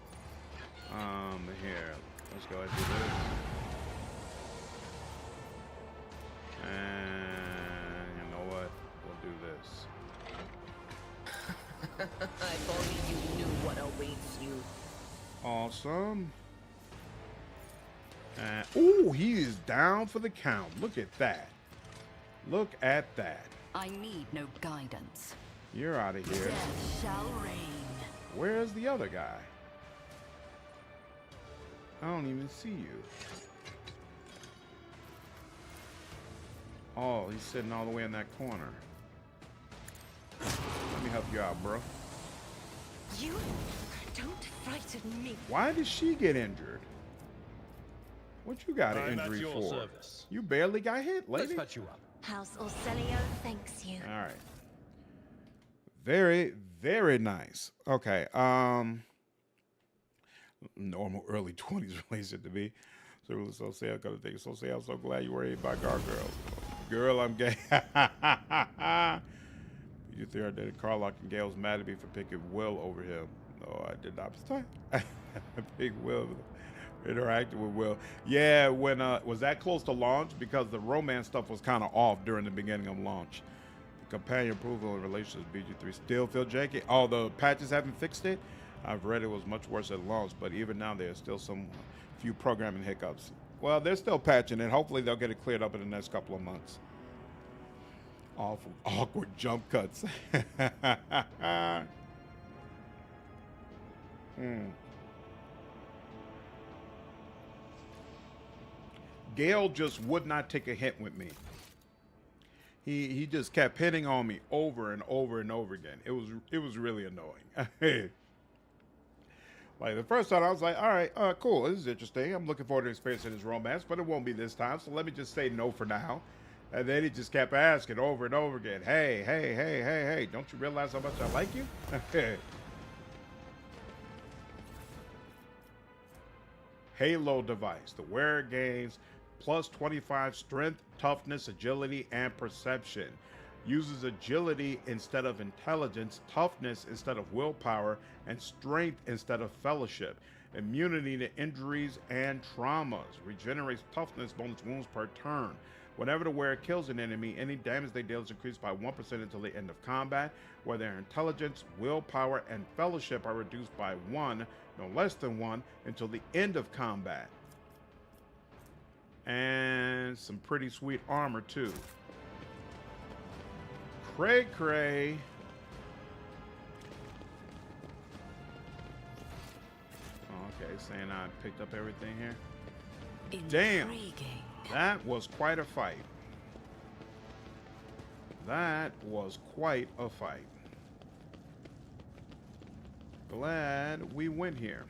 Here, let's go ahead and do this. And you know what? We'll do this. If only you knew what awaits you. Awesome. Ooh, he is down for the count. Look at that. Look at that. I need no guidance. You're out of here. Death shall reign. Where's the other guy? I don't even see you. Oh, he's sitting all the way in that corner. Let me help you out, bro. You don't frighten me. Why did she get injured? What you got an I'm at injury your for? service. You barely got hit, Let's lady. patch you up. House Orselio thanks you. All right. Very, very nice. Okay. Normal early 20s relationship to me. So say I gotta think. So say I'm so glad you were able by gargoyles. Girl, I'm gay. You think I did Carlock and Gale's mad at me for picking Will over him. No, I did not. I picked Will. Interacted with Will. Yeah, when was that close to launch? Because the romance stuff was kind of off during the beginning of launch. The companion approval in relationships BG3 still feel janky. Oh, the patches haven't fixed it. I've read it was much worse at launch, but even now there's still some few programming hiccups. Well, they're still patching it. Hopefully they'll get it cleared up in the next couple of months. Awful, awkward jump cuts. Gale just would not take a hit with me. He just kept hitting on me over and over and over again. It was really annoying. Like the first time I was like, all right, cool, this is interesting. I'm looking forward to experiencing this romance, but it won't be this time, so let me just say no for now. And then he just kept asking over and over again, hey, don't you realize how much I like you? Halo device. The wearer gains plus 25 strength, toughness, agility, and perception. Uses agility instead of intelligence, toughness instead of willpower, and strength instead of fellowship. Immunity to injuries and traumas. Regenerates toughness bonus wounds per turn. Whenever the wearer kills an enemy, any damage they deal is increased by 1% until the end of combat, where their intelligence, willpower, and fellowship are reduced by 1, no less than 1, until the end of combat. And some pretty sweet armor, too. Cray. Okay, saying I picked up everything here. Damn. Intriguing. That was quite a fight. That was quite a fight. Glad we went here.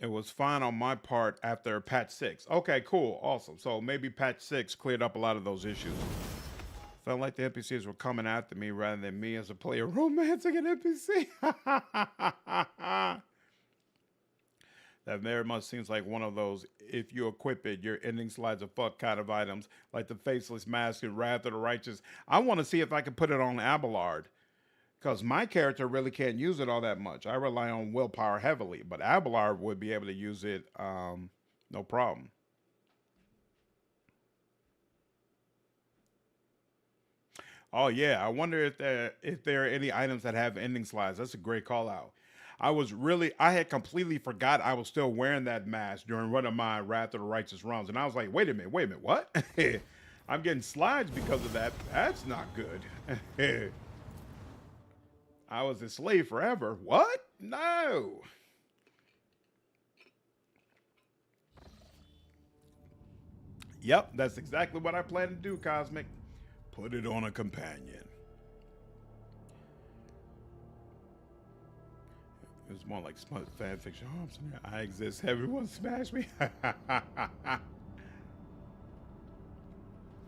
It was fine on my part after patch 6. Okay, cool, awesome. So maybe patch 6 cleared up a lot of those issues. Felt like the NPCs were coming after me rather than me as a player romancing an NPC. That very much seems like one of those, if you equip it, your ending slides a fuck kind of items, like the Faceless Mask and Wrath of the Righteous. I want to see if I can put it on Abelard, because my character really can't use it all that much. I rely on willpower heavily, but Abelard would be able to use it no problem. Oh yeah, I wonder if there are any items that have ending slides. That's a great call out. I had completely forgot I was still wearing that mask during one of my Wrath of the Righteous runs. And I was like, wait a minute, what? I'm getting slides because of that. That's not good. I was a slave forever. What? No. Yep, that's exactly what I plan to do, Cosmic. Put it on a companion. It was more like fan fiction. Oh, I'm sorry. I exist. Everyone smash me.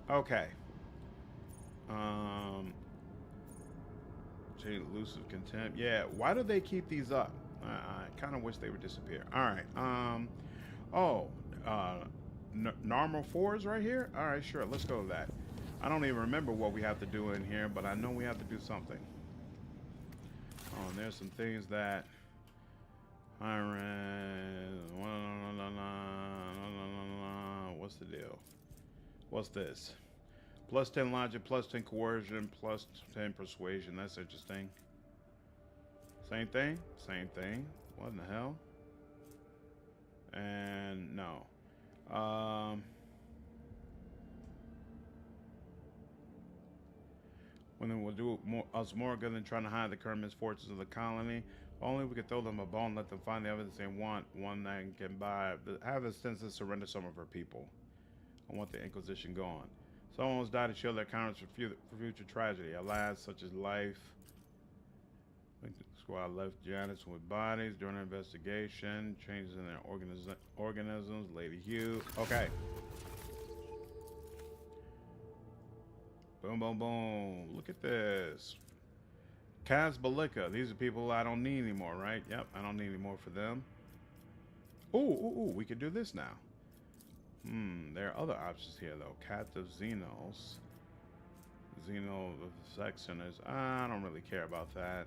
Okay. Elusive contempt. Yeah. Why do they keep these up? I kind of wish they would disappear. All right. Normal 4s right here. All right. Sure. Let's go to that. I don't even remember what we have to do in here, but I know we have to do something. Oh, and there's some things that. What's the deal? What's this? Plus 10 logic, plus 10 coercion, plus 10 persuasion. That's interesting. Same thing? Same thing. What in the hell? And no. When then we'll do more good than trying to hide the current misfortunes of the colony. Only we could throw them a bone, let them find the evidence they want, one that can buy. Have a sense to surrender some of her people. I want the Inquisition gone. Someone must die to show their countenance for future tragedy. Alas, such is life. The squad left Janus with bodies during an investigation. Changes in their organisms. Lady Hugh. Okay. Boom, boom, boom. Look at this. Kazbalika. These are people I don't need anymore, right? Yep, I don't need any more for them. Ooh, we can do this now. There are other options here, though. Captive Xenos. Xeno Sectioners. I don't really care about that.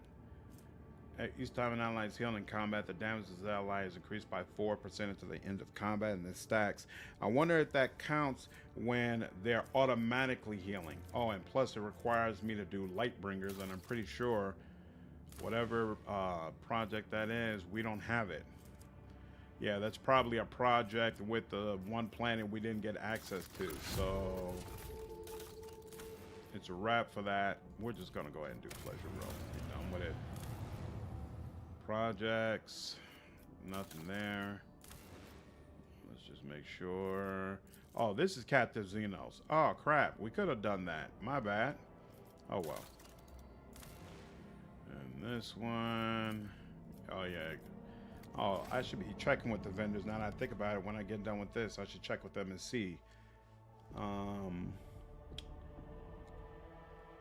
Each time an ally is healed in combat, the damage to the ally is increased by 4% until the end of combat, and this stacks. I wonder if that counts when they're automatically healing. Oh, and plus it requires me to do Lightbringers, and I'm pretty sure whatever project that is, we don't have it. Yeah, that's probably a project with the one planet we didn't get access to, so it's a wrap for that. We're just gonna go ahead and do Pleasure Row. Be done with it. Projects, nothing there. Let's just make sure. Oh, this is Captive Xenos. Oh crap, we could have done that. My bad. Oh well. And this one. Oh yeah. Oh, I should be checking with the vendors now that I think about it. When I get done with this, I should check with them and see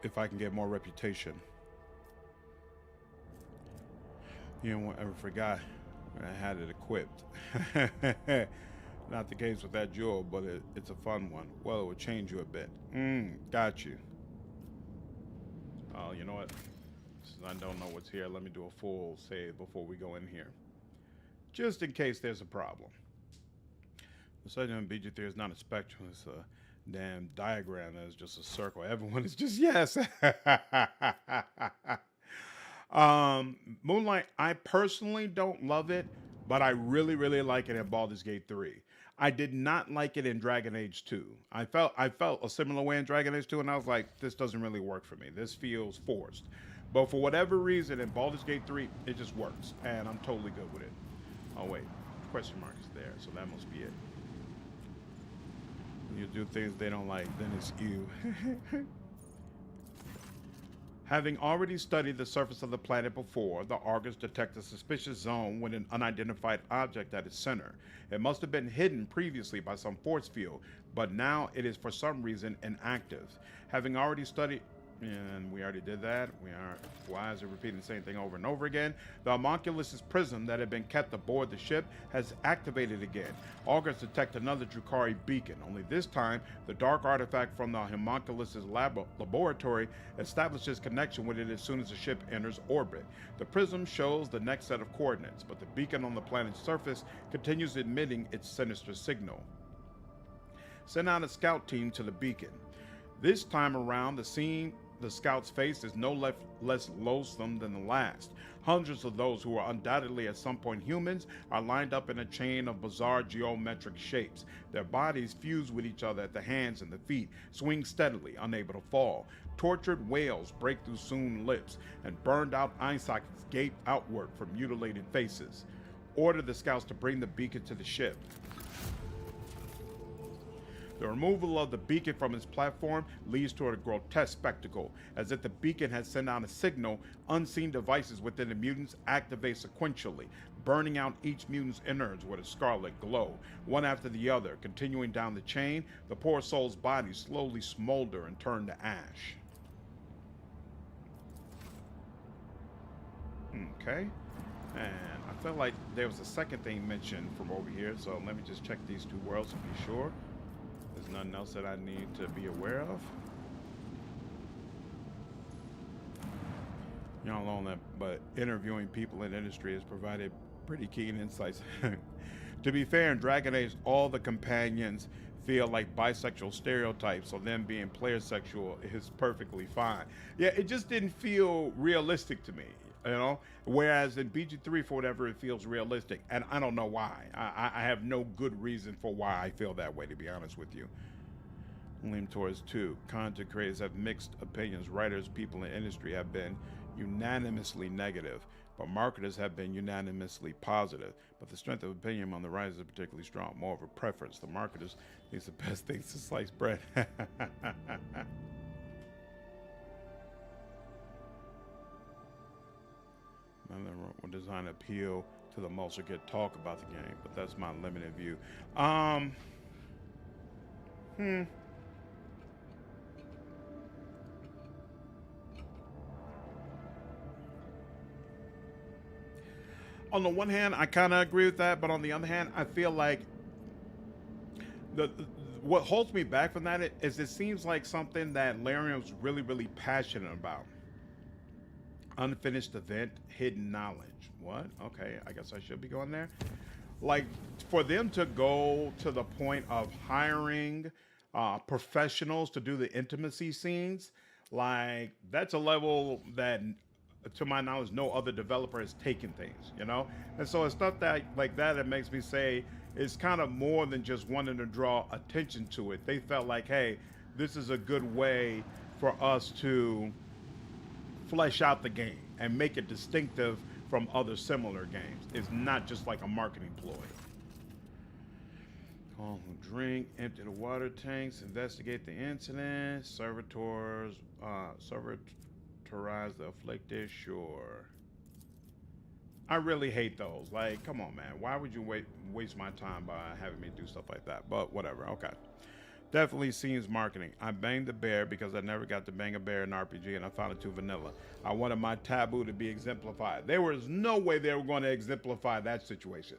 if I can get more reputation. You know, I forgot when I had it equipped. Not the case with that jewel, but it's a fun one. Well, it would change you a bit. Got you. Oh, you know what? Since I don't know what's here, let me do a full save before we go in here. Just in case there's a problem. The subject of BG3 is not a spectrum, it's a damn diagram that is just a circle. Everyone is just yes. Moonlight, I personally don't love it, but I really, really like it in Baldur's Gate 3. I did not like it in Dragon Age 2. I felt a similar way in Dragon Age 2, and I was like, this doesn't really work for me. This feels forced. But for whatever reason, in Baldur's Gate 3, it just works, and I'm totally good with it. Oh, wait. Question mark is there, so that must be it. When you do things they don't like, then it's you. Having already studied the surface of the planet before, the Argus detect a suspicious zone with an unidentified object at its center. It must have been hidden previously by some force field, but now it is for some reason inactive. Having already studied... And we already did that. Why is it repeating the same thing over and over again? The homunculus' prism that had been kept aboard the ship has activated again. Augurs detect another Drukhari beacon. Only this time, the dark artifact from the homunculus' laboratory establishes connection with it as soon as the ship enters orbit. The prism shows the next set of coordinates, but the beacon on the planet's surface continues emitting its sinister signal. Send out a scout team to the beacon. This time around, the scout's face is no less loathsome than the last. Hundreds of those who are undoubtedly at some point humans are lined up in a chain of bizarre geometric shapes. Their bodies fuse with each other at the hands and the feet, swing steadily, unable to fall. Tortured wails break through sewn lips, and burned out eye sockets gape outward from mutilated faces. Order the scouts to bring the beacon to the ship. The removal of the beacon from its platform leads to a grotesque spectacle. As if the beacon has sent out a signal, unseen devices within the mutants activate sequentially, burning out each mutant's innards with a scarlet glow. One after the other, continuing down the chain, the poor soul's bodies slowly smolder and turn to ash. Okay. And I felt like there was a second thing mentioned from over here, so let me just check these two worlds to be sure. There's nothing else that I need to be aware of. You know, alone that, but interviewing people in the industry has provided pretty keen insights. To be fair, in Dragon Age, all the companions feel like bisexual stereotypes, so them being player sexual is perfectly fine. Yeah, it just didn't feel realistic to me. you know. Whereas in BG3, for whatever, it feels realistic, and I don't know why. I have no good reason for why I feel that way, to be honest with you. Lean towards 2. Content creators have mixed opinions. Writers, people in industry have been unanimously negative, but marketers have been unanimously positive. But the strength of opinion on the writers is particularly strong. More of a preference. The marketers think the best things to slice bread. Will design appeal to the most or get talk about the game, but that's my limited view. On the one hand, I kind of agree with that, but on the other hand, I feel like what holds me back from that is it seems like something that Larian was really, really passionate about. Unfinished event, hidden knowledge. What? Okay, I guess I should be going there. Like, for them to go to the point of hiring professionals to do the intimacy scenes, like, that's a level that, to my knowledge, no other developer has taken things, you know? And so it's stuff that like that makes me say it's kind of more than just wanting to draw attention to it. They felt like, hey, this is a good way for us to flesh out the game and make it distinctive from other similar games. It's not just like a marketing ploy. Call who drink, empty the water tanks, investigate the incident, servitors, servitorize the afflicted, sure. I really hate those. Like, come on, man. Why would you waste my time by having me do stuff like that? But whatever, okay. Definitely seems marketing. I banged the bear because I never got to bang a bear in RPG and I found it too vanilla. I wanted my taboo to be exemplified. There was no way they were going to exemplify that situation.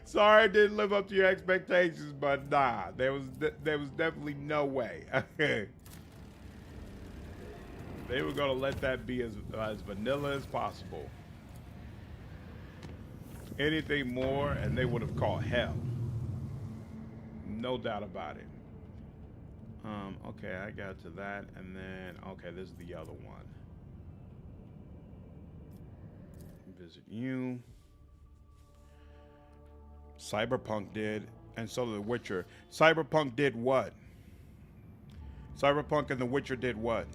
Sorry I didn't live up to your expectations, but nah, there was definitely no way. They were going to let that be as vanilla as possible. Anything more and they would have caught hell. No doubt about it. Okay, I got to that, and then, okay, this is the other one. Visit you. Cyberpunk did, and so did The Witcher. Cyberpunk did what? Cyberpunk and The Witcher did what?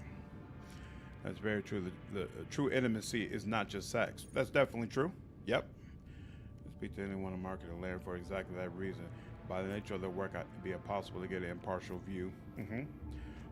That's very true. The true intimacy is not just sex. That's definitely true. Yep. Speak to anyone in market and layer for exactly that reason. By the nature of their work, it'd be impossible to get an impartial view.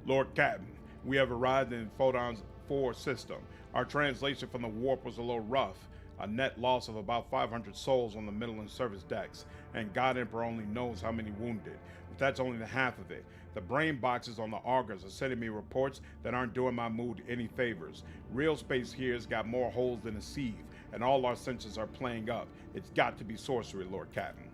Lord Captain, we have arrived in Photon's 4 system. Our translation from the warp was a little rough. A net loss of about 500 souls on the middle and service decks, and God Emperor only knows how many wounded. But that's only the half of it. The brain boxes on the augers are sending me reports that aren't doing my mood any favors. Real space here's got more holes than a sieve, and all our senses are playing up. It's got to be sorcery, Lord Captain.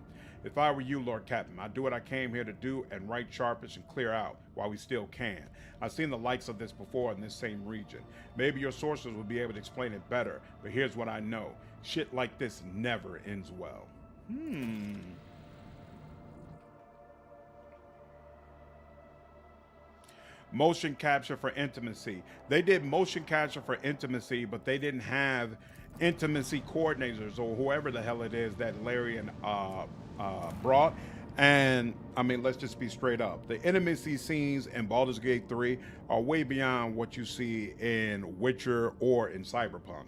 If I were you, Lord Captain, I'd do what I came here to do and right sharpish and clear out while we still can. I've seen the likes of this before in this same region. Maybe your sources will be able to explain it better, but here's what I know. Shit like this never ends well. Motion capture for intimacy. They did motion capture for intimacy, but they didn't have intimacy coordinators or whoever the hell it is that Larian brought. And I mean, let's just be straight up. The intimacy scenes in Baldur's Gate 3 are way beyond what you see in Witcher or in Cyberpunk.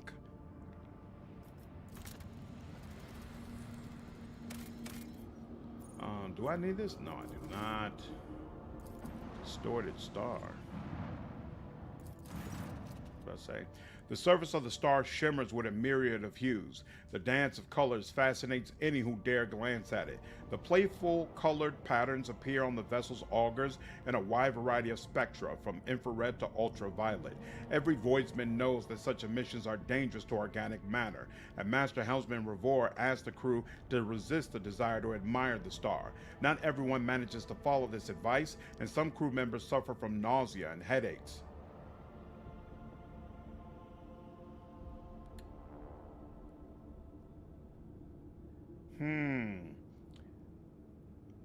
Do I need this? No, I do not. Distorted star. What did I say? The surface of the star shimmers with a myriad of hues. The dance of colors fascinates any who dare glance at it. The playful colored patterns appear on the vessel's augers in a wide variety of spectra, from infrared to ultraviolet. Every voidsman knows that such emissions are dangerous to organic matter, and Master Helmsman Revor asked the crew to resist the desire to admire the star. Not everyone manages to follow this advice, and some crew members suffer from nausea and headaches.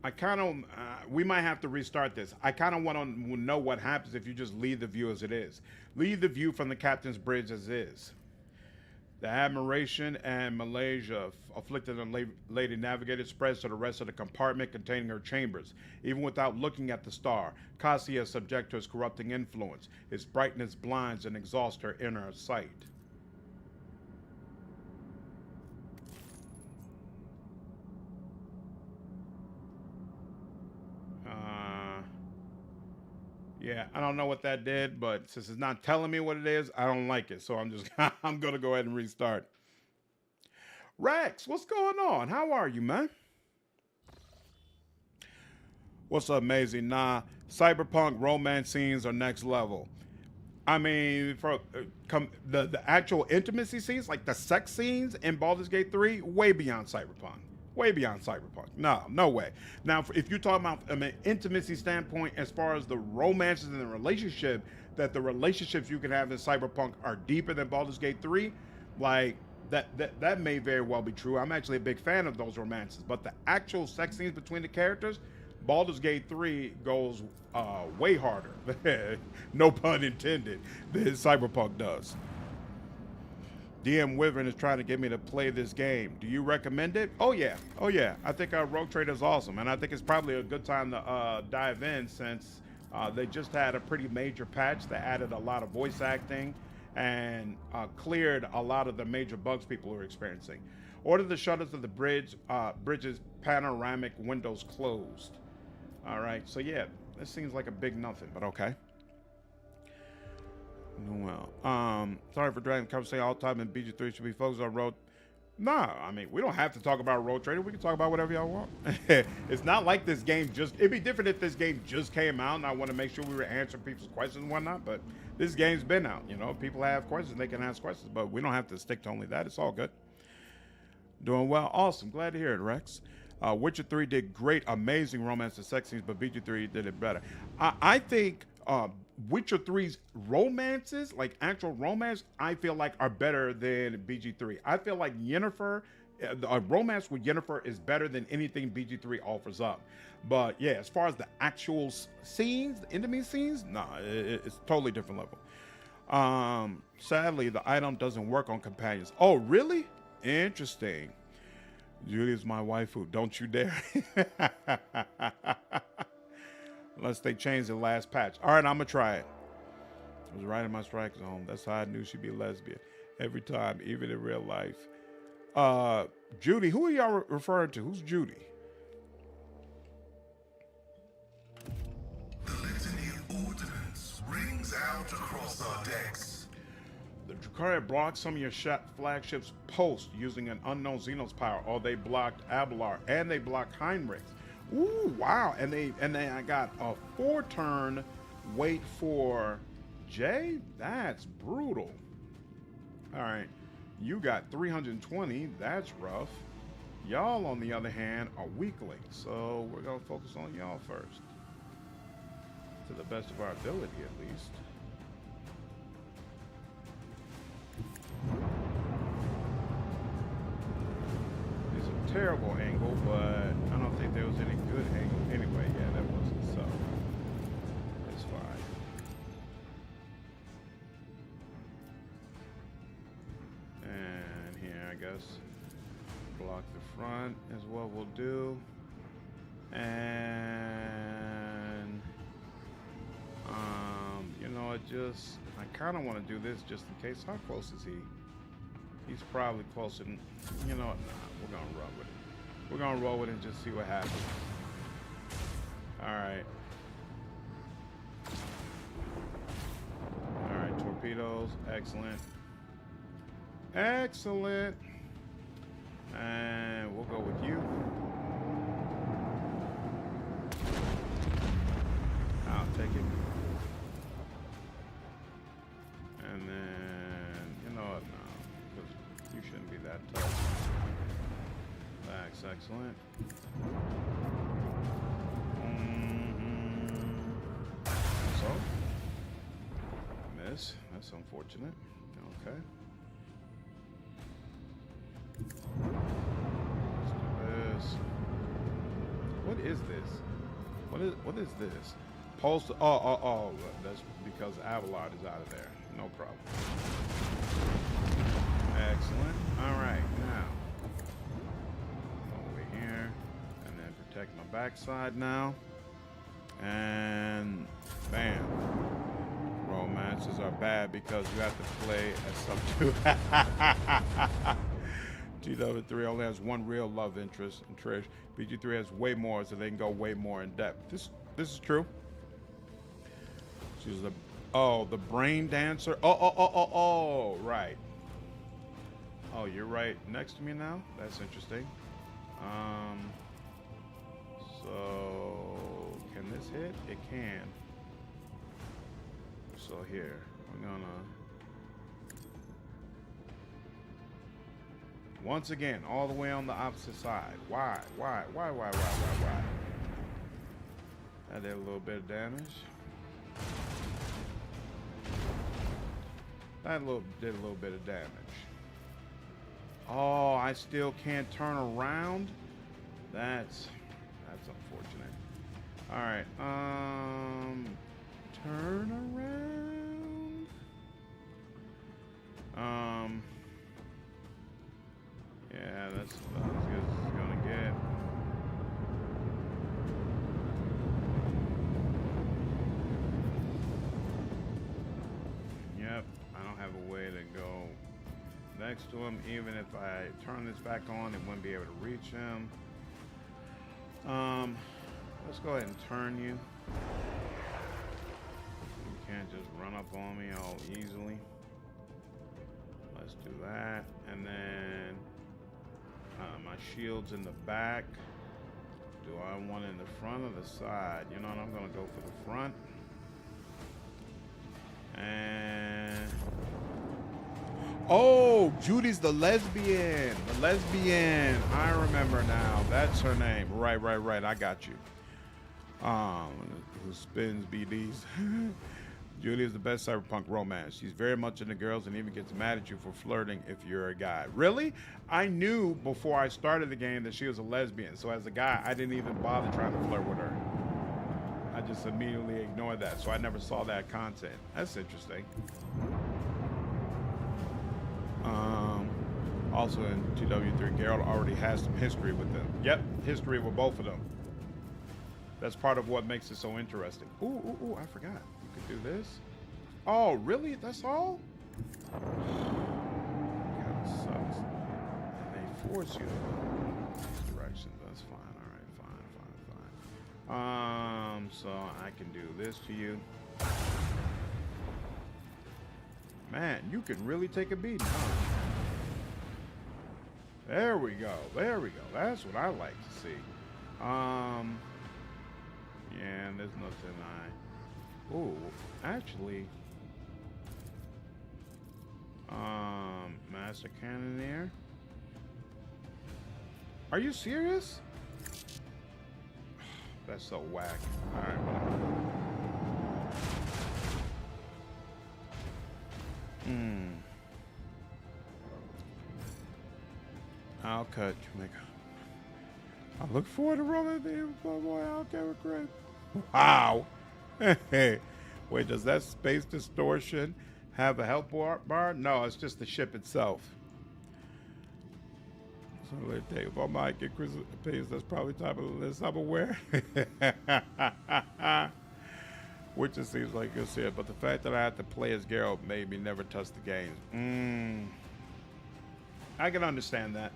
I kind of, we might have to restart this. I kind of want to know what happens if you just leave the view as it is. Leave the view from the captain's bridge as is. The admiration and Malaysia afflicted on Lady Navigator spreads to the rest of the compartment containing her chambers. Even without looking at the star, Cassia is subject to his corrupting influence. Its brightness blinds and exhausts her inner sight. Yeah, I don't know what that did, but since it's not telling me what it is, I don't like it. So I'm just, I'm going to go ahead and restart. Rex, what's going on? How are you, man? What's up, amazing? Nah, cyberpunk romance scenes are next level. I mean, for the actual intimacy scenes, like the sex scenes in Baldur's Gate 3, way beyond cyberpunk. Way beyond cyberpunk. No way. Now, if you're talking about from an intimacy standpoint, as far as the romances and the relationship, that the relationships you can have in cyberpunk are deeper than Baldur's Gate 3, like that may very well be true. I'm actually a big fan of those romances, but the actual sex scenes between the characters, Baldur's Gate 3 goes way harder. No pun intended. Than cyberpunk does. DM Wyvern is trying to get me to play this game. Do you recommend it? Oh yeah. I think Rogue Trader is awesome, and I think it's probably a good time to dive in since they just had a pretty major patch that added a lot of voice acting and cleared a lot of the major bugs people were experiencing. Order the shutters of the bridge's panoramic windows closed. All right, so yeah, this seems like a big nothing, but okay. Well, sorry for dragging the conversation all the time, and BG3 should be focused on road. Nah, I mean, we don't have to talk about Road Trader. We can talk about whatever y'all want. It's not like this game it'd be different if this game just came out and I want to make sure we were answering people's questions and whatnot, but this game's been out, you know. People have questions, they can ask questions, but we don't have to stick to only that. It's all good. Doing well. Awesome. Glad to hear it, Rex. Witcher 3 did great, amazing romance and sex scenes, but BG3 did it better. I think Witcher 3's romances, like actual romance, I feel like are better than BG3. I feel like Yennefer, a romance with Yennefer is better than anything BG3 offers up. But yeah, as far as the actual scenes, the intimate scenes, nah, it's totally different level. Sadly, the item doesn't work on companions. Oh, really? Interesting. Judy's my waifu. Don't you dare. Unless they change the last patch. All right, I'm gonna try it. I was right in my strike zone. That's how I knew she'd be lesbian every time, even in real life. Judy, who are y'all referring to? Who's Judy? The litany of ordnance rings out across our decks. The Dracaria blocked some of your flagship's posts using an unknown Xenos power, or they blocked Abelard, and they blocked Heinrix. Ooh, wow. And then I got a 4-turn wait for Jay. That's brutal. All right. You got 320. That's rough. Y'all, on the other hand, are weaklings. So we're going to focus on y'all first. To the best of our ability, at least. Terrible angle, but I don't think there was any good angle anyway. Yeah, that wasn't, so it's fine. And here, I guess, block the front is what we'll do. And you know, I kind of want to do this just in case. How close is he? He's probably closer than, you know what, nah, we're going to run with it. We're going to roll with it and just see what happens. All right. All right, torpedoes, excellent. Excellent. And we'll go with you. I'll take it. And then, you know what, no. You shouldn't be that tough. That's excellent. So, miss. That's unfortunate. Okay. Let's do this. What is this? What is this? Pulse. Oh. That's because Avalon is out of there. No problem. Excellent. All right, now over here, and then protect my backside now, and bam. Romances are bad because you have to play as some two. GW3 only has one real love interest, and Trish. BG3 has way more, so they can go way more in depth. This is true. She's the brain dancer. Oh, right. Oh, you're right next to me now? That's interesting. So can this hit? It can. So here, we're gonna once again all the way on the opposite side. Why? That did a little bit of damage. That did a little bit of damage. Oh, I still can't turn around? That's unfortunate. All right, turn around. Yeah, that's about as good as it's gonna get. Yep, I don't have a way to go next to him. Even if I turn this back on, it wouldn't be able to reach him. Let's go ahead and turn you. You can't just run up on me all easily. Let's do that. And then my shield's in the back. Do I want it in the front or the side? You know what? I'm gonna go for the front. And oh, Judy's the lesbian. The lesbian. I remember now. That's her name. Right. I got you. Who spins BDs? Judy is the best cyberpunk romance. She's very much into girls and even gets mad at you for flirting if you're a guy. Really? I knew before I started the game that she was a lesbian. So as a guy, I didn't even bother trying to flirt with her. I just immediately ignored that. So I never saw that content. That's interesting. Also in GW3, Geralt already has some history with them. Yep, history with both of them. That's part of what makes it so interesting. Ooh, I forgot. You could do this. Oh, really? That's all? Kind of sucks. And they force you to go these directions. That's fine. All right, fine. So I can do this to you. Man, you can really take a beating, huh? There we go. That's what I like to see. Yeah, and there's nothing ooh, actually, Master Cannoneer. Are you serious? That's so whack. All right, whatever. I'll cut Jamaica. I look forward to rolling the boy out there with Chris. Wow. Wait, does that space distortion have a health bar? No, it's just the ship itself. So if I might get Chris' opinions, that's probably top of the list. I'm aware. Which it seems like you'll see it. But the fact that I had to play as Geralt made me never touch the games. I can understand that.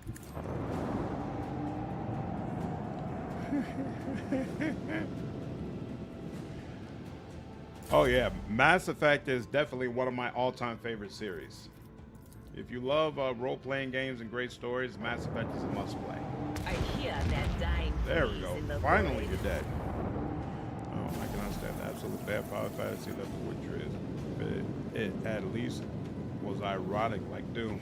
Oh yeah, Mass Effect is definitely one of my all-time favorite series. If you love role-playing games and great stories, Mass Effect is a must-play. I hear that dying. There we go. Finally, you're dead. Oh, I can understand the absolute bad Final Fantasy level, which is, it at least was ironic like Doom.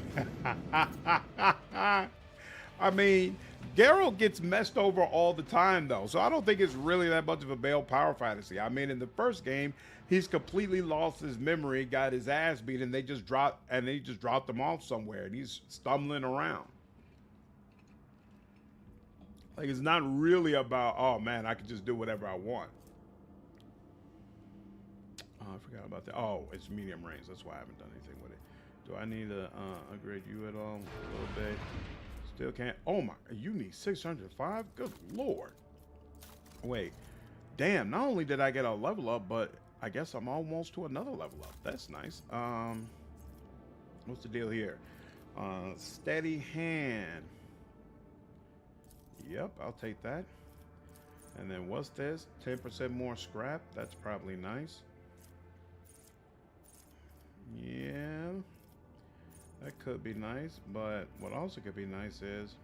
I mean, Geralt gets messed over all the time, though, so I don't think it's really that much of a male power fantasy. I mean, in the first game, he's completely lost his memory, got his ass beat, and they just dropped him off somewhere, and he's stumbling around. Like, it's not really about, oh man, I can just do whatever I want. I forgot about that. Oh, it's medium range. That's why I haven't done anything with it. Do I need to upgrade you at all? A little bit. Still can't. Oh my, you need 605? Good lord. Wait, damn, not only did I get a level up, but I guess I'm almost to another level up. That's nice. What's the deal here? Steady hand. Yep, I'll take that. And then what's this? 10% more scrap. That's probably nice. Yeah, that could be nice, but what also could be nice is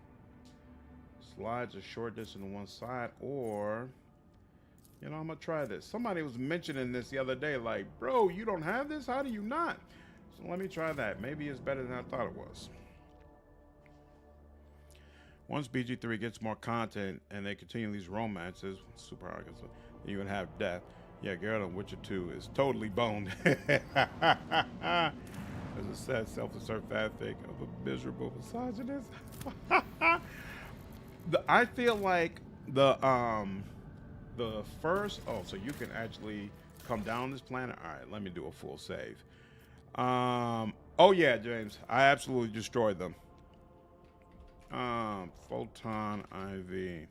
slides a short distance to one side, or, you know, I'm gonna try this. Somebody was mentioning this the other day, like, bro, you don't have this? How do you not? So let me try that. Maybe it's better than I thought it was. Once BG3 gets more content and they continue these romances, super hard, you can have death. Yeah, Geralt of Witcher 2 is totally boned. As a sad, self-assert fanfic of a miserable misogynist. I feel like the first, oh, so you can actually come down this planet. All right, let me do a full save. Oh yeah, James, I absolutely destroyed them. Photon IV.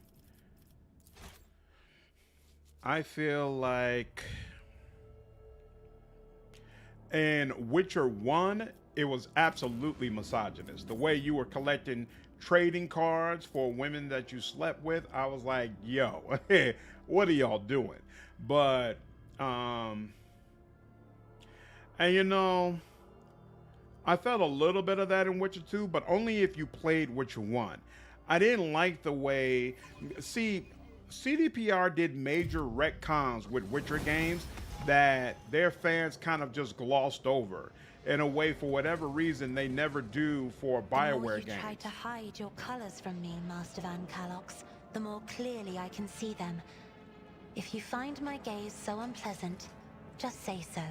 I feel like in Witcher 1, it was absolutely misogynist. The way you were collecting trading cards for women that you slept with, I was like, yo, what are y'all doing? But, and you know, I felt a little bit of that in Witcher 2, but only if you played Witcher 1. I didn't like the way, see, CDPR did major retcons with Witcher games that their fans kind of just glossed over in a way, for whatever reason, they never do for BioWare games. The more you try to hide your colors from me, Master Van Kalox, the more clearly I can see them. If you find my gaze so unpleasant, just say so.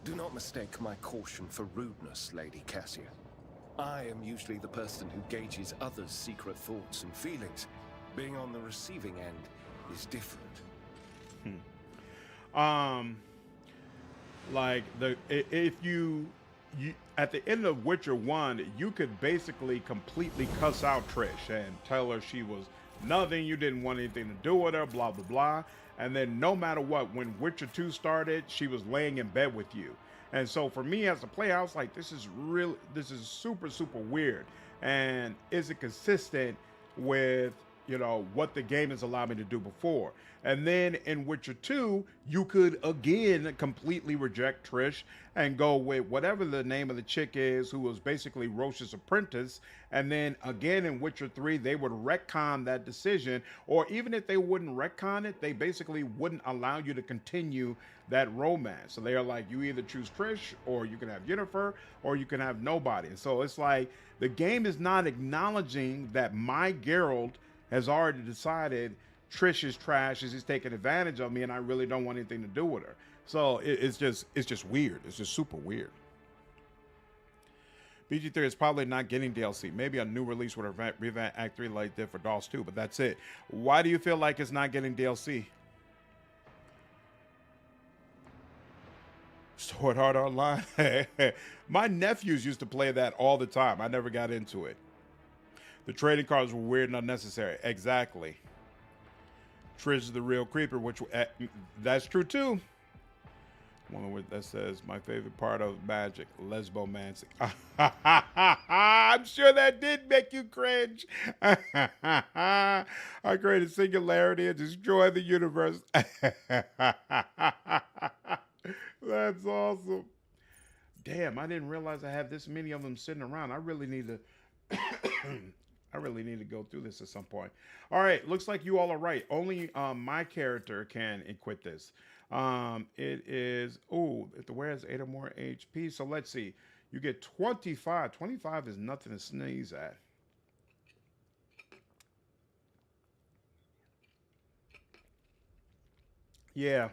Do not mistake my caution for rudeness, Lady Cassia. I am usually the person who gauges others' secret thoughts and feelings. Being on the receiving end is different. Like if you at the end of Witcher 1, you could basically completely cuss out Trish and tell her she was nothing, you didn't want anything to do with her, blah blah blah. And then no matter what, when Witcher 2 started, she was laying in bed with you. And so for me as a player, I was like, this is super weird. And is it consistent with, you know, what the game has allowed me to do before? And then in Witcher 2, you could again completely reject Trish and go with whatever the name of the chick is, who was basically Roche's apprentice. And then again in Witcher 3, they would retcon that decision, or even if they wouldn't retcon it, they basically wouldn't allow you to continue that romance. So they are like, you either choose Trish, or you can have Yennefer, or you can have nobody. And so it's like the game is not acknowledging that my Geralt has already decided Trish is trash, she's taking advantage of me, and I really don't want anything to do with her. So it's just weird. It's just super weird. BG3 is probably not getting DLC. Maybe a new release with a revamp Act 3 like did for DOS 2, but that's it. Why do you feel like it's not getting DLC? Sword Art Online. My nephews used to play that all the time. I never got into it. The trading cards were weird and unnecessary. Exactly. Trish is the real creeper, which that's true too. One that says my favorite part of magic, lesbomancy. I'm sure that did make you cringe. I created singularity and destroy the universe. That's awesome. Damn, I didn't realize I had this many of them sitting around. I really need to I really need to go through this at some point. All right, looks like you all are right. Only my character can equip this. It is, oh, it wears 8 or more HP. So let's see. You get 25. 25 is nothing to sneeze at. Yeah.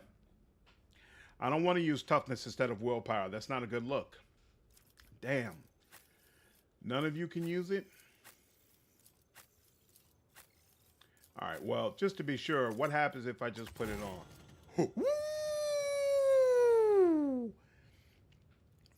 I don't want to use toughness instead of willpower. That's not a good look. Damn. None of you can use it? All right, well, just to be sure, what happens if I just put it on? Woo!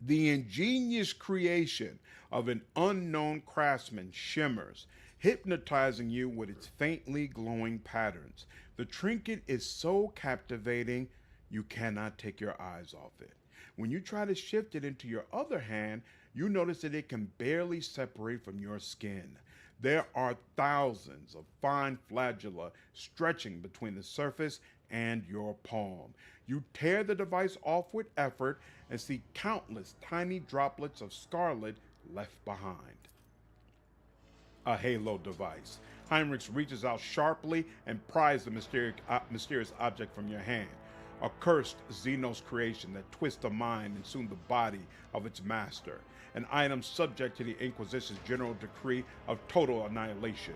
The ingenious creation of an unknown craftsman shimmers, hypnotizing you with its faintly glowing patterns. The trinket is so captivating, you cannot take your eyes off it. When you try to shift it into your other hand, you notice that it can barely separate from your skin. There are thousands of fine flagella stretching between the surface and your palm. You tear the device off with effort and see countless tiny droplets of scarlet left behind. A halo device. Heinrix reaches out sharply and pries the mysterious object from your hand. A cursed Xenos creation that twists the mind and soon the body of its master. An item subject to the Inquisition's general decree of total annihilation.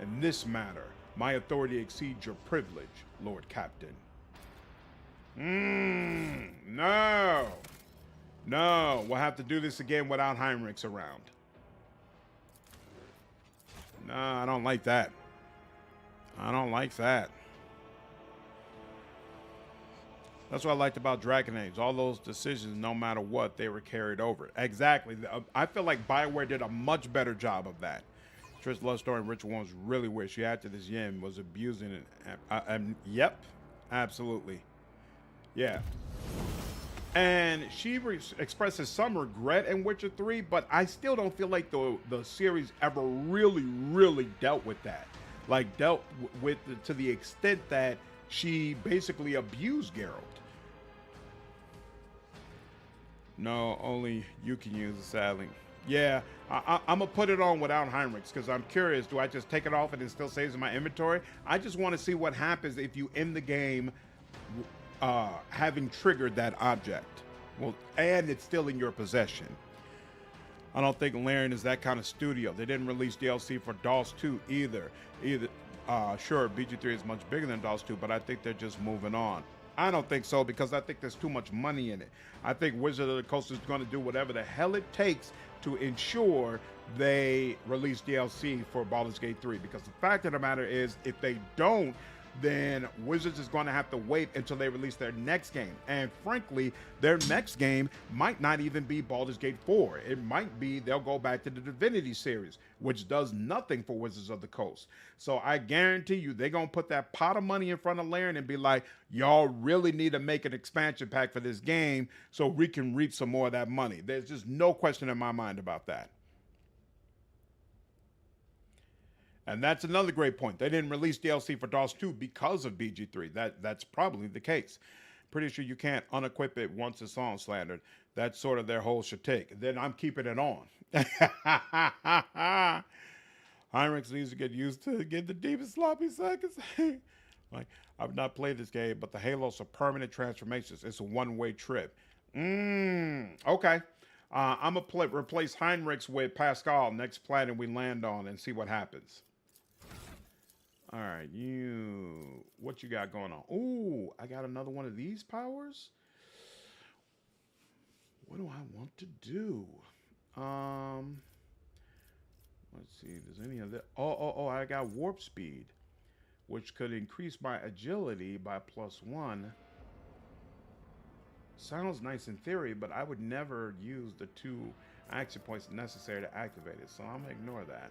In this matter, my authority exceeds your privilege, Lord Captain. No. No, we'll have to do this again without Heinrix around. No, I don't like that. I don't like that. That's what I liked about Dragon Age. All those decisions, no matter what, they were carried over. Exactly. I feel like BioWare did a much better job of that. Trish love story in Ritual 1 was really weird. She acted this Yin was abusing it. Yep, absolutely. Yeah. And she expresses some regret in Witcher 3, but I still don't feel like the series ever really dealt with that. Like, dealt with to the extent that she basically abused Geralt. No, only you can use the saddling. Yeah, I'm going to put it on without Heinrix because I'm curious. Do I just take it off and it still saves in my inventory? I just want to see what happens if you end the game having triggered that object. Well, and it's still in your possession. I don't think Larian is that kind of studio. They didn't release DLC for DOS 2 either. Sure, BG3 is much bigger than DOS 2, but I think they're just moving on. I don't think so because I think there's too much money in it. I think Wizard of the Coast is going to do whatever the hell it takes to ensure they release DLC for Baldur's Gate 3 because the fact of the matter is if they don't, then Wizards is going to have to wait until they release their next game. And frankly, their next game might not even be Baldur's Gate 4. It might be they'll go back to the Divinity series, which does nothing for Wizards of the Coast. So I guarantee you they're going to put that pot of money in front of Larian and be like, y'all really need to make an expansion pack for this game so we can reap some more of that money. There's just no question in my mind about that. And that's another great point. They didn't release DLC for DOS 2 because of BG3. That's probably the case. Pretty sure you can't unequip it once it's on slandered. That's sort of their whole shtick. Then I'm keeping it on. Heinrix needs to get used to get the deepest sloppy seconds. Like, I've not played this game, but the Halos are permanent transformations. It's a one-way trip. Okay. I'm going to replace Heinrix with Pasqal next planet we land on and see what happens. All right, what you got going on? Ooh, I got another one of these powers. What do I want to do? Let's see, if there's any of that. Oh, I got warp speed, which could increase my agility by +1. Sounds nice in theory, but I would never use the 2 action points necessary to activate it, so I'm gonna ignore that.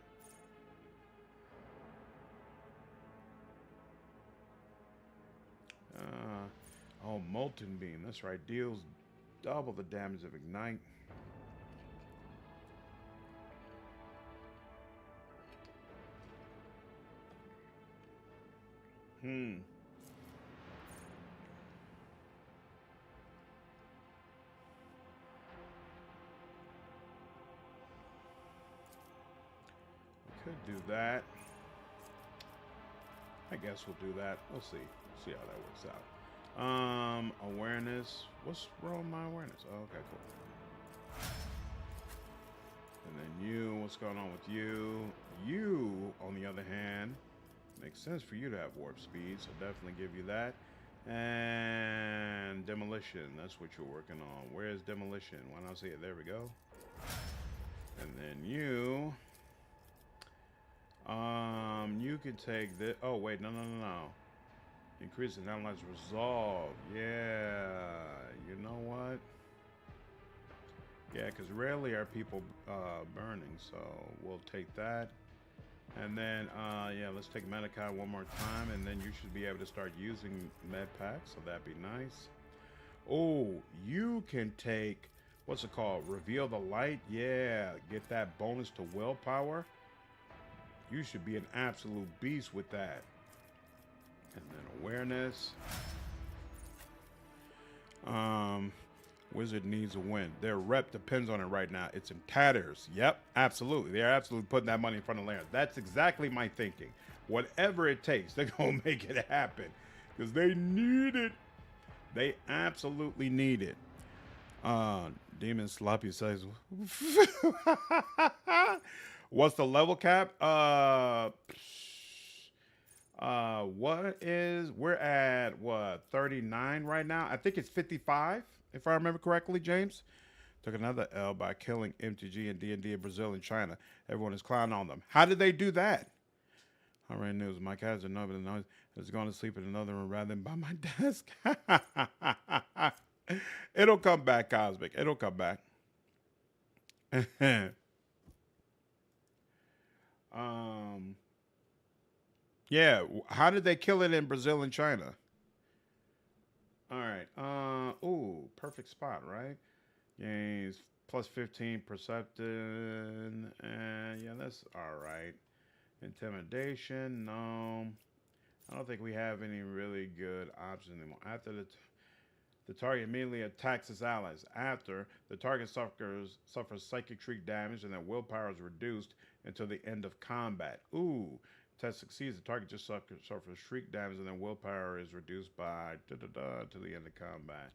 Oh, Molten Beam. That's right. Deals double the damage of Ignite. We could do that. I guess we'll do that. We'll see. See how that works out. Awareness. What's wrong with my awareness? Oh, okay, cool. And then you, what's going on with you? You, on the other hand, makes sense for you to have warp speed, so definitely give you that. And demolition, that's what you're working on. Where's demolition? Why not see it? There we go. And then you, You can take this. Oh wait, no. Increase and analyze resolve. Yeah, you know what? Yeah, because rarely are people burning, so we'll take that. And then, yeah, let's take Medicaid one more time, and then you should be able to start using med packs, so that'd be nice. Oh, you can take, what's it called? Reveal the light? Yeah, get that bonus to willpower. You should be an absolute beast with that. And then awareness. Wizard needs a win. Their rep depends on it right now. It's in tatters. Yep, absolutely. They're absolutely putting that money in front of Lenhart. That's exactly my thinking. Whatever it takes, they're going to make it happen. Because they need it. They absolutely need it. Demon Sloppy says, what's the level cap? We're at what, 39 right now? I think it's 55, if I remember correctly, James. Took another L by killing MTG and D&D in Brazil and China. Everyone is clowning on them. How did they do that? I read news. My cats are numb and noise. Is going to sleep in another room rather than by my desk. It'll come back, Cosmic. It'll come back. Yeah, how did they kill it in Brazil and China? All right. Ooh, perfect spot, right? Gains plus 15 perception. And yeah, that's all right. Intimidation, no. I don't think we have any really good options anymore. After the target immediately attacks his allies. After, the target suffers psychic shriek damage and their willpower is reduced until the end of combat. Ooh. Test succeeds, the target just suffers shriek damage and then willpower is reduced by to the end of combat.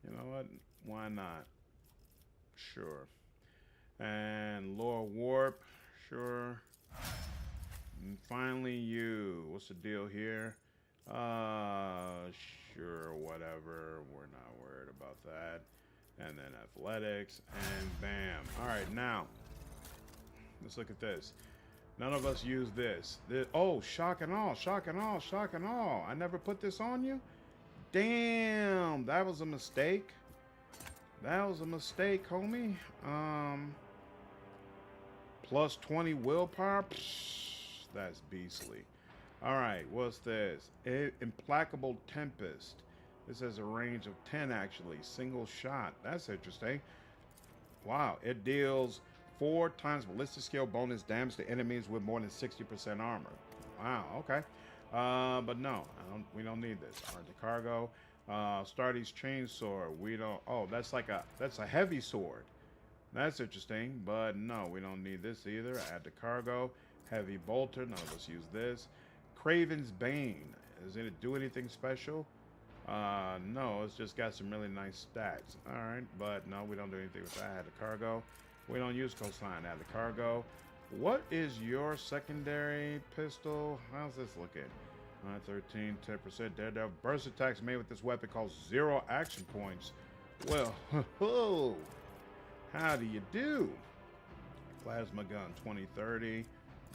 You know what? Why not? Sure. And Lore Warp, sure. And finally you. What's the deal here? Sure, whatever. We're not worried about that. And then athletics and bam. Alright, now let's look at this. None of us use this. Oh, shock and all, shock and all, shock and all. I never put this on you? Damn, that was a mistake. That was a mistake, homie. Plus 20 willpower. Psh, that's beastly. All right, what's this? Implacable Tempest. This has a range of 10, actually. Single shot. That's interesting. Wow, it deals 4 times ballistic skill bonus damage to enemies with more than 60% armor. Wow, okay. But no, we don't need this. Aren't the cargo? Stardy's chainsaw. We don't. Oh, that's a heavy sword. That's interesting, but no, we don't need this either. Add to cargo. Heavy bolter. None of us use this. Craven's Bane. Does it do anything special? No, it's just got some really nice stats. All right, but no, we don't do anything with that. Add to cargo. We don't use coastline. Add the cargo. What is your secondary pistol? How's this looking? 13, 10% daredevil. Burst attacks made with this weapon cost 0 action points. Well, how do you do? Plasma gun 2030.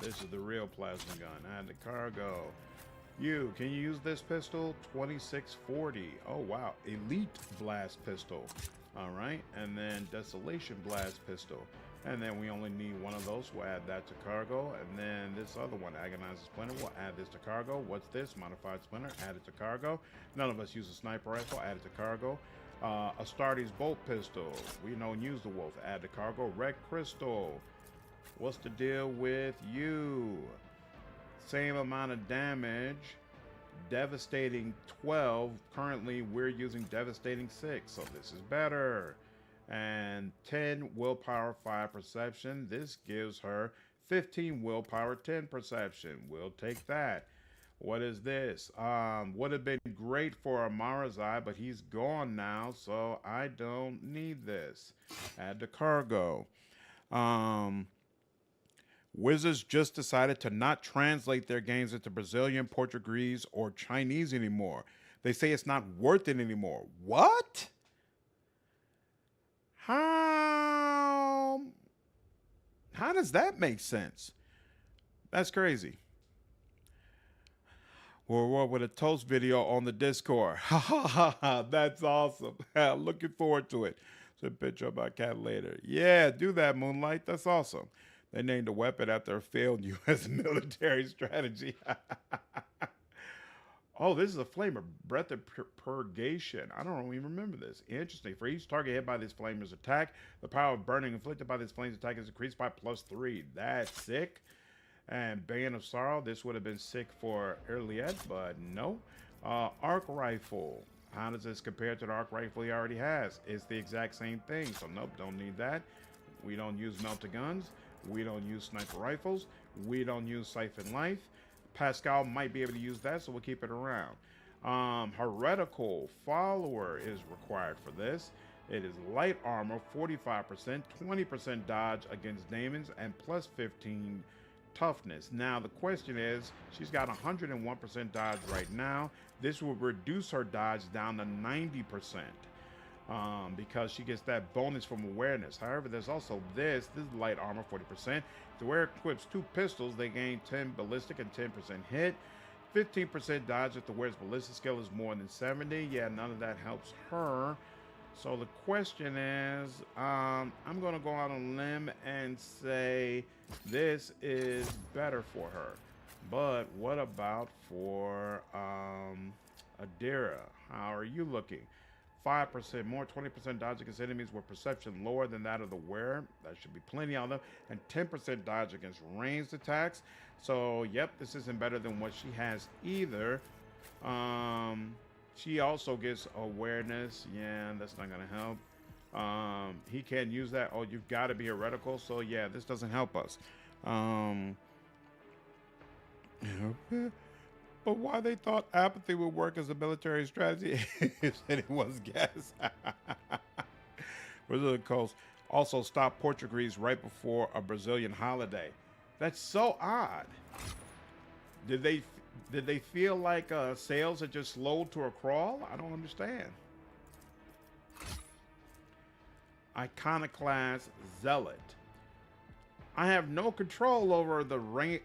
This is the real plasma gun. Add the cargo. Can you use this pistol? 2640. Oh wow. Elite blast pistol. All right, and then Desolation Blast Pistol. And then we only need one of those. We'll add that to cargo. And then this other one, Agonizing Splinter, we'll add this to cargo. What's this? Modified Splinter, add it to cargo. None of us use a sniper rifle, add it to cargo. Astartes Bolt Pistol, we don't use the wolf, add to cargo. Red Crystal, what's the deal with you? Same amount of damage. Devastating 12. Currently, we're using Devastating 6, so this is better. And 10 willpower, 5 perception. This gives her 15 willpower, 10 perception. We'll take that. What is this? Would have been great for a Marazhai, but he's gone now, so I don't need this. Add to cargo. Wizards just decided to not translate their games into Brazilian, Portuguese, or Chinese anymore. They say it's not worth it anymore. What? How does that make sense? That's crazy. We're with a toast video on the Discord. Ha ha ha ha. That's awesome. Looking forward to it. So a picture of my cat later. Yeah, do that, Moonlight. That's awesome. They named a weapon after a failed U.S. military strategy. Oh, this is a flame of breath of purgation. I don't even remember this. Interesting. For each target hit by this flamer's attack, the power of burning inflicted by this flame's attack is increased by +3. That's sick. And Bane of Sorrow. This would have been sick for Yrilet, but no. Arc rifle. How does this compare to the arc rifle he already has? It's the exact same thing. So nope, don't need that. We don't use melter guns. We don't use sniper rifles. We don't use siphon life. Pasqal might be able to use that, so we'll keep it around. Heretical follower is required for this. It is light armor, 45%, 20% dodge against demons, and +15 toughness. Now the question is, she's got 101% dodge right now. This will reduce her dodge down to 90%. Because she gets that bonus from awareness. However, there's also this is light armor, 40%. If the wearer equips 2 pistols, they gain 10 ballistic and 10% hit. 15% dodge if the wearer's ballistic skill is more than 70. Yeah, none of that helps her. So the question is, I'm going to go out on a limb and say this is better for her. But what about for Idira? How are you looking? 5% more, 20% dodge against enemies with perception lower than that of the wearer. That should be plenty on them. And 10% dodge against ranged attacks. So, yep, this isn't better than what she has either. She also gets awareness. Yeah, that's not going to help. He can't use that. Oh, you've got to be heretical. So, yeah, this doesn't help us. But why they thought apathy would work as a military strategy is that it was gas. Brazilian coast also stopped Portuguese right before a Brazilian holiday. That's so odd. Did they feel like sales had just slowed to a crawl? I don't understand. Iconoclast Zealot. I have no control over the rate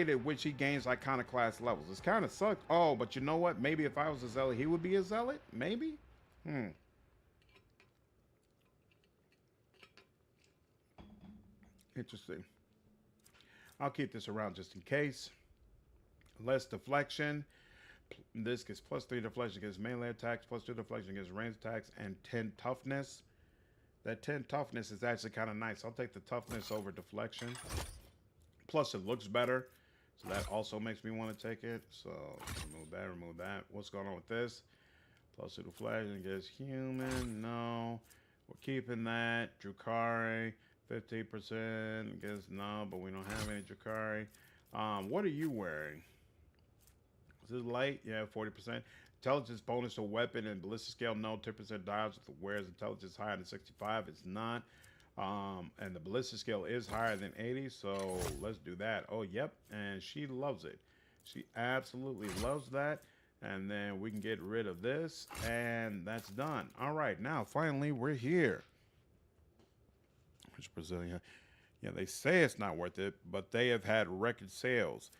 at which he gains iconoclast levels. It's kind of sucked. Oh, but you know what? Maybe if I was a zealot, he would be a zealot? Maybe? Interesting. I'll keep this around just in case. Less deflection. This gets +3 deflection against melee attacks, +2 deflection against ranged attacks, and 10 toughness. That 10 toughness is actually kind of nice. I'll take the toughness over deflection. Plus, it looks better. So that also makes me want to take it. So remove that, remove that. What's going on with this? +2 deflection against human. No. We're keeping that. Drukhari. 15% against no, but we don't have any Drukhari. What are you wearing? Is this light? Yeah, 40%. Intelligence bonus to weapon and ballistic scale, no. 10% dodge if the wearer's intelligence higher than 65. It's not. And the ballistic scale is higher than 80, so let's do that. Oh, yep. And she loves it. She absolutely loves that. And then we can get rid of this, and that's done. All right, now finally we're here. Which Brazilian? Yeah, they say it's not worth it, but they have had record sales.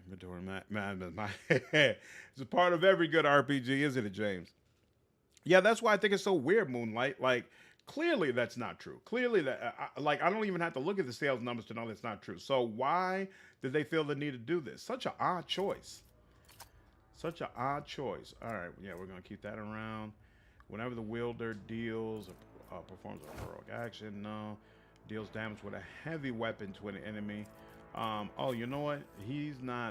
Inventory it's a part of every good RPG, isn't it, James? Yeah, that's why I think it's so weird, Moonlight. Like, clearly that's not true. Clearly that, I don't even have to look at the sales numbers to know that's not true. So why did they feel the need to do this? Such an odd choice. Such an odd choice. All right, yeah, we're gonna keep that around. Whenever the wielder deals or performs a heroic action, no. Deals damage with a heavy weapon to an enemy. Oh, you know what?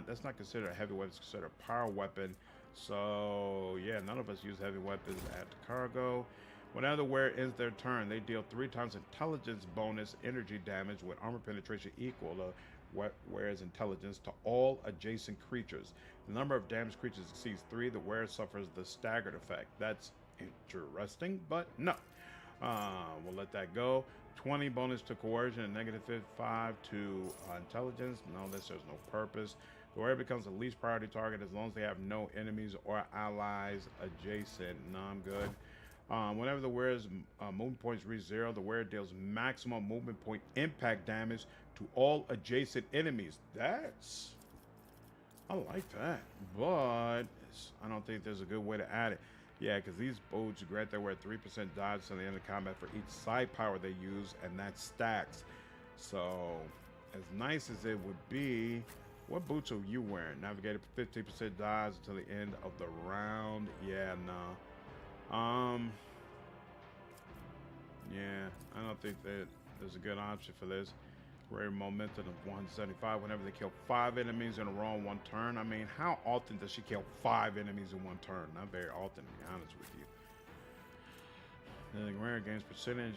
That's not considered a heavy weapon. It's considered a power weapon. So, yeah, none of us use heavy weapons at the cargo. Whenever the wearer ends their turn, they deal 3 times intelligence bonus energy damage with armor penetration equal to wearer's intelligence to all adjacent creatures. The number of damaged creatures exceeds 3. The wearer suffers the staggered effect. That's interesting, but no. We'll let that go. 20 bonus to coercion and -5 to intelligence. No, this serves no purpose. The wearer becomes the least priority target as long as they have no enemies or allies adjacent. No, I'm good. Whenever the wearer's movement points reach 0, the wearer deals maximum movement point impact damage to all adjacent enemies. I like that, but I don't think there's a good way to add it. Yeah, because these boots grant their wear 3% dodge to the end of combat for each side power they use, and that stacks. So, as nice as it would be, what boots are you wearing? Navigator 15% dodge until the end of the round. Yeah, no. Yeah, I don't think that there's a good option for this. Rare momentum of 175 whenever they kill 5 enemies in a row in one turn. I mean, how often does she kill 5 enemies in one turn? Not very often, to be honest with you. The rare gains perception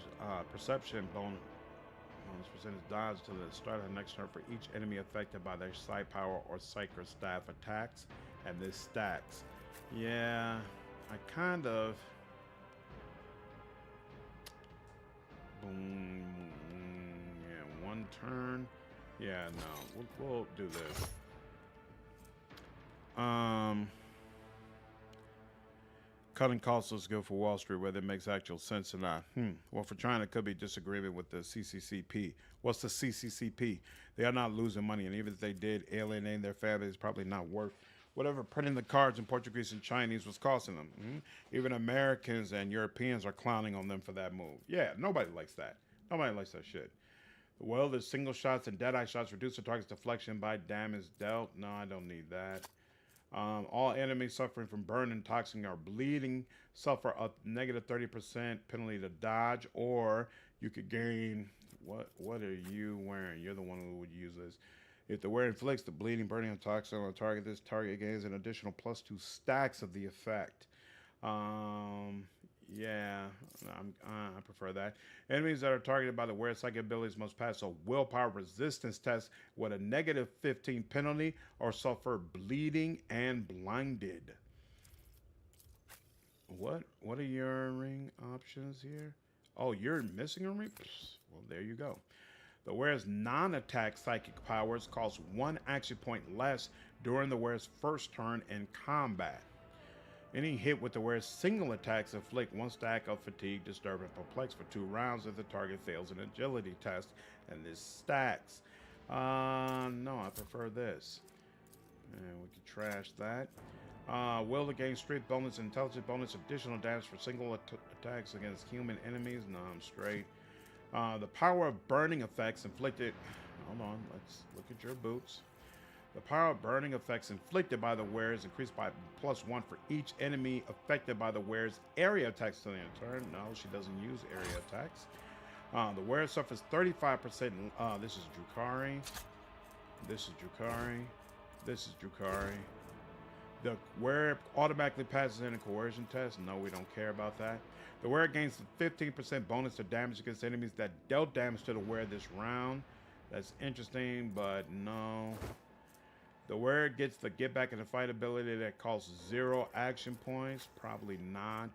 bonus percentage dodge to the start of the next turn for each enemy affected by their side power or psyker staff attacks, and this stacks. Yeah, I kind of. Boom. Yeah, one turn. Yeah, no, we'll do this. Cutting costs is good for Wall Street, whether it makes actual sense or not. Well, for China, it could be disagreement with the CCCP. What's the CCCP? They are not losing money, and even if they did, alienating their family is probably not worth whatever printing the cards in Portuguese and Chinese was costing them. Even Americans and Europeans are clowning on them for that move. Yeah, nobody likes that. Nobody likes that shit. Well, the single shots and deadeye shots reduce the target's deflection by damage dealt. No, I don't need that. All enemies suffering from burn and toxin or bleeding suffer a negative 30% penalty to dodge, or you could gain. What are you wearing? You're the one who would use this. If the wearer inflicts the bleeding, burning, and toxin on a target, this target gains an additional +2 stacks of the effect. Yeah, I prefer that. Enemies that are targeted by the wearer's psychic abilities must pass a willpower resistance test with a negative 15 penalty or suffer bleeding and blinded. What are your ring options here? Oh, you're missing a ring? Well, there you go. The wearer's non-attack psychic powers cost 1 action point less during the wearer's first turn in combat. Any hit with the wearer's single attacks inflict 1 stack of fatigue, disturb, and perplex for 2 rounds if the target fails an agility test, and this stacks. No, I prefer this. And we can trash that. Will to gain strength bonus and intelligence bonus, additional damage for single attacks against human enemies. No, I'm straight. The power of burning effects inflicted. Hold on, let's look at your boots. The power of burning effects inflicted by the wearer is increased by +1 for each enemy affected by the wearer's area attacks to the end of turn. No, she doesn't use area attacks. The wearer suffers 35%. This is Drukhari. This is Drukhari. This is Drukhari. The wearer automatically passes in a coercion test. No, we don't care about that. The wearer gains a 15% bonus to damage against enemies that dealt damage to the wearer this round. That's interesting, but no. The wearer gets the get back in the fight ability that costs 0 action points. Probably not.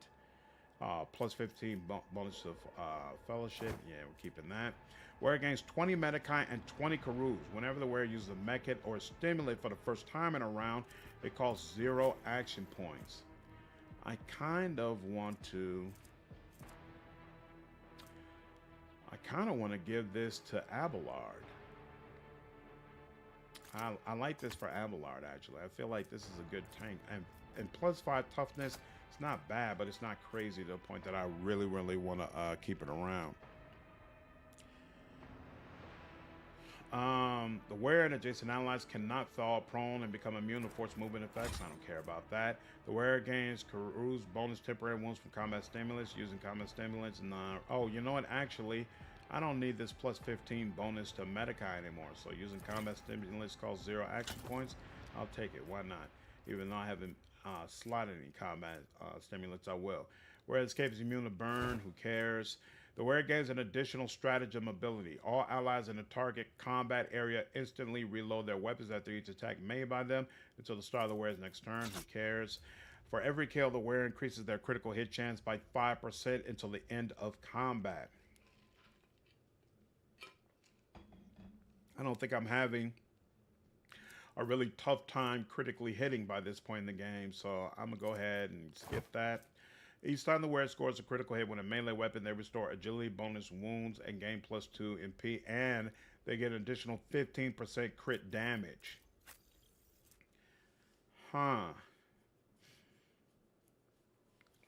+15 bonus of fellowship. Yeah, we're keeping that. Wearer gains 20 Medikai and 20 Karus. Whenever the wearer uses a mech or a stimulant for the first time in a round, it costs 0 action points. I kind of want to give this to Abelard. I like this for Abelard, actually. I feel like this is a good tank. And +5 toughness, it's not bad, but it's not crazy to the point that I really, really want to keep it around. The wearer and adjacent allies cannot fall prone and become immune to force movement effects. I don't care about that. The wearer gains Karu's bonus temporary wounds from combat stimulus using combat stimulants. Oh, you know what? Actually, I don't need this +15 bonus to Medikai anymore. So using combat stimulants costs 0 action points. I'll take it. Why not? Even though I haven't slotted any combat stimulants, I will. Whereas escape is immune to burn. Who cares? The wearer gains an additional stratagem ability. All allies in the target combat area instantly reload their weapons after each attack made by them until the start of the wearer's next turn. Who cares? For every kill, the wearer increases their critical hit chance by 5% until the end of combat. I don't think I'm having a really tough time critically hitting by this point in the game, so I'm going to go ahead and skip that. Each time the wearer scores a critical hit with a melee weapon, they restore agility bonus wounds and gain +2 MP, and they get an additional 15% crit damage. Huh.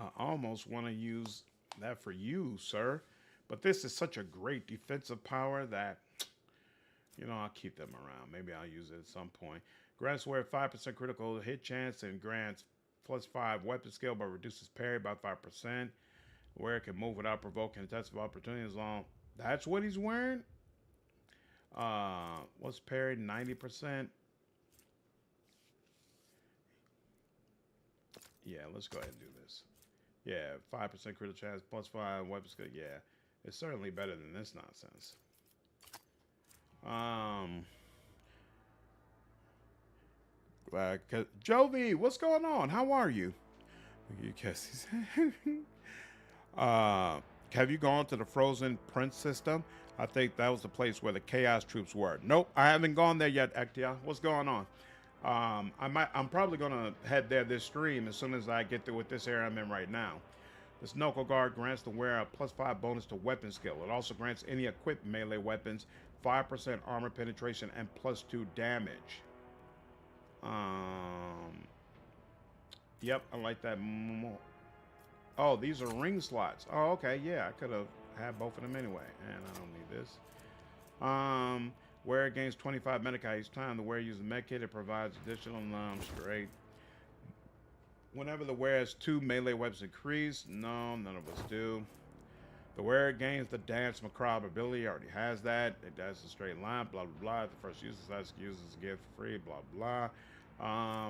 I almost want to use that for you, sir. But this is such a great defensive power that, you know, I'll keep them around. Maybe I'll use it at some point. Grants wear 5% critical hit chance and grants +5 weapon skill, but reduces parry by 5%. Where it can move without provoking attacks of opportunity as long. That's what he's wearing? What's parry? 90%? Yeah, let's go ahead and do this. Yeah, 5% critical chance, +5 weapon skill. Yeah, it's certainly better than this nonsense. Jovi, what's going on? How are you? You Cassie's. Have you gone to the Frozen Prince system? I think that was the place where the Chaos troops were. Nope, I haven't gone there yet, Actia. What's going on? I'm probably gonna head there this stream as soon as I get through with this area I'm in right now. This Knuckle Guard grants the wearer a +5 bonus to weapon skill. It also grants any equipped melee weapons 5% armor penetration and +2 damage. Yep, I like that more. Oh, these are ring slots. Oh, okay, yeah, I could have had both of them anyway, and I don't need this. Wearer gains 25 medica each time the wearer uses a med kit. It provides additional straight. Whenever the wearer has 2 melee weapons increase, no, none of us do. The wearer gains the Dance Macabre ability. Already has that. It does a straight line. Blah blah blah. The first uses that uses a gift free. Blah blah.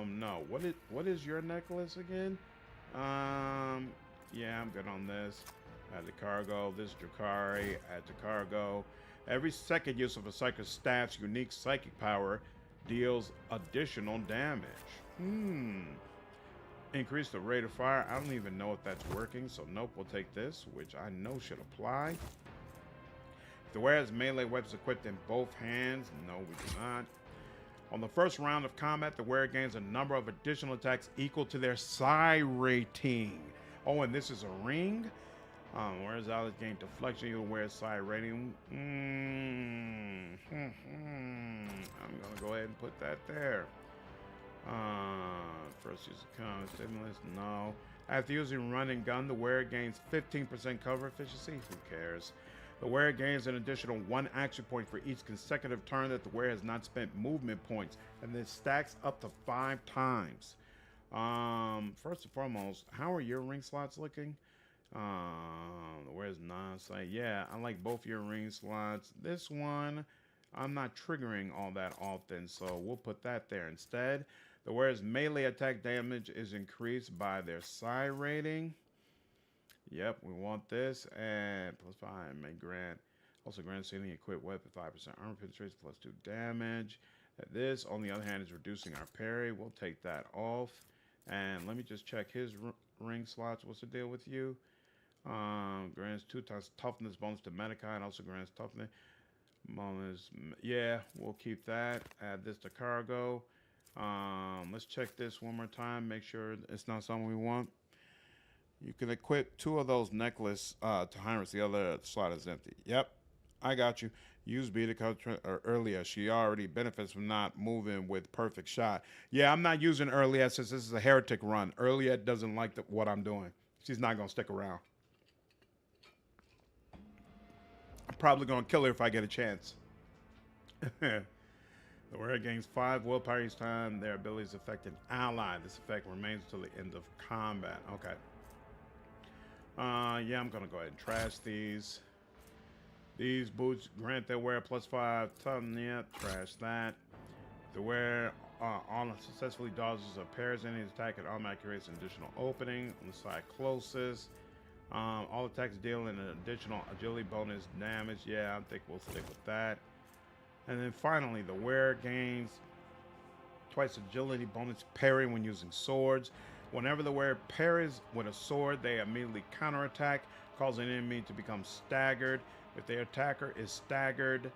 No. What is your necklace again? Yeah, I'm good on this. Add to cargo. This is Drakari. Add to cargo. Every second use of a Psyker staff's unique psychic power deals additional damage. Increase the rate of fire. I don't even know if that's working, so nope, we'll take this, which I know should apply. If the wearer has melee weapons equipped in both hands, no, we do not. On the first round of combat, the wearer gains a number of additional attacks equal to their psi rating. Oh, and this is a ring? Whereas allies gain deflection, you'll wear psi rating. I'm gonna go ahead and put that there. First use of common stimulus, no. After using run and gun, the wearer gains 15% cover efficiency. Who cares? The wearer gains an additional 1 action point for each consecutive turn that the wearer has not spent movement points, and this stacks up to 5 times. First and foremost, how are your ring slots looking? The wearer's non-sight. Yeah, I like both your ring slots. This one, I'm not triggering all that often, so we'll put that there instead. The wearer's melee attack damage is increased by their psi rating. Yep, we want this. And +5 may grant. Also grants any equipped weapon 5% armor penetration +2 damage. This, on the other hand, is reducing our parry. We'll take that off. And let me just check his ring slots. What's the deal with you? Grants 2 times toughness bonus to Medicaid. Also grants toughness bonus. Yeah, we'll keep that. Add this to cargo. Let's check this one more time. Make sure it's not something we want. You can equip 2 of those necklaces to Heinrix. The other slot is empty. Yep, I got you. Use Beta earlier. She already benefits from not moving with perfect shot. Yeah, I'm not using earlier since this is a heretic run. Earlier doesn't like what I'm doing. She's not going to stick around. I'm probably going to kill her if I get a chance. The wearer gains 5 willpower each time their abilities affect an ally. This effect remains until the end of combat. Okay. Yeah, I'm going to go ahead and trash these. These boots grant their wearer +5 toughness. Yeah, trash that. The wearer successfully dodges or parries any attack, it automatically creates an additional opening on the side closest. All attacks deal an additional agility bonus damage. Yeah, I think we'll stick with that. And then finally, the wearer gains twice agility bonus parry when using swords. Whenever the wearer parries with a sword, they immediately counterattack, causing an enemy to become staggered. If their attacker is staggered,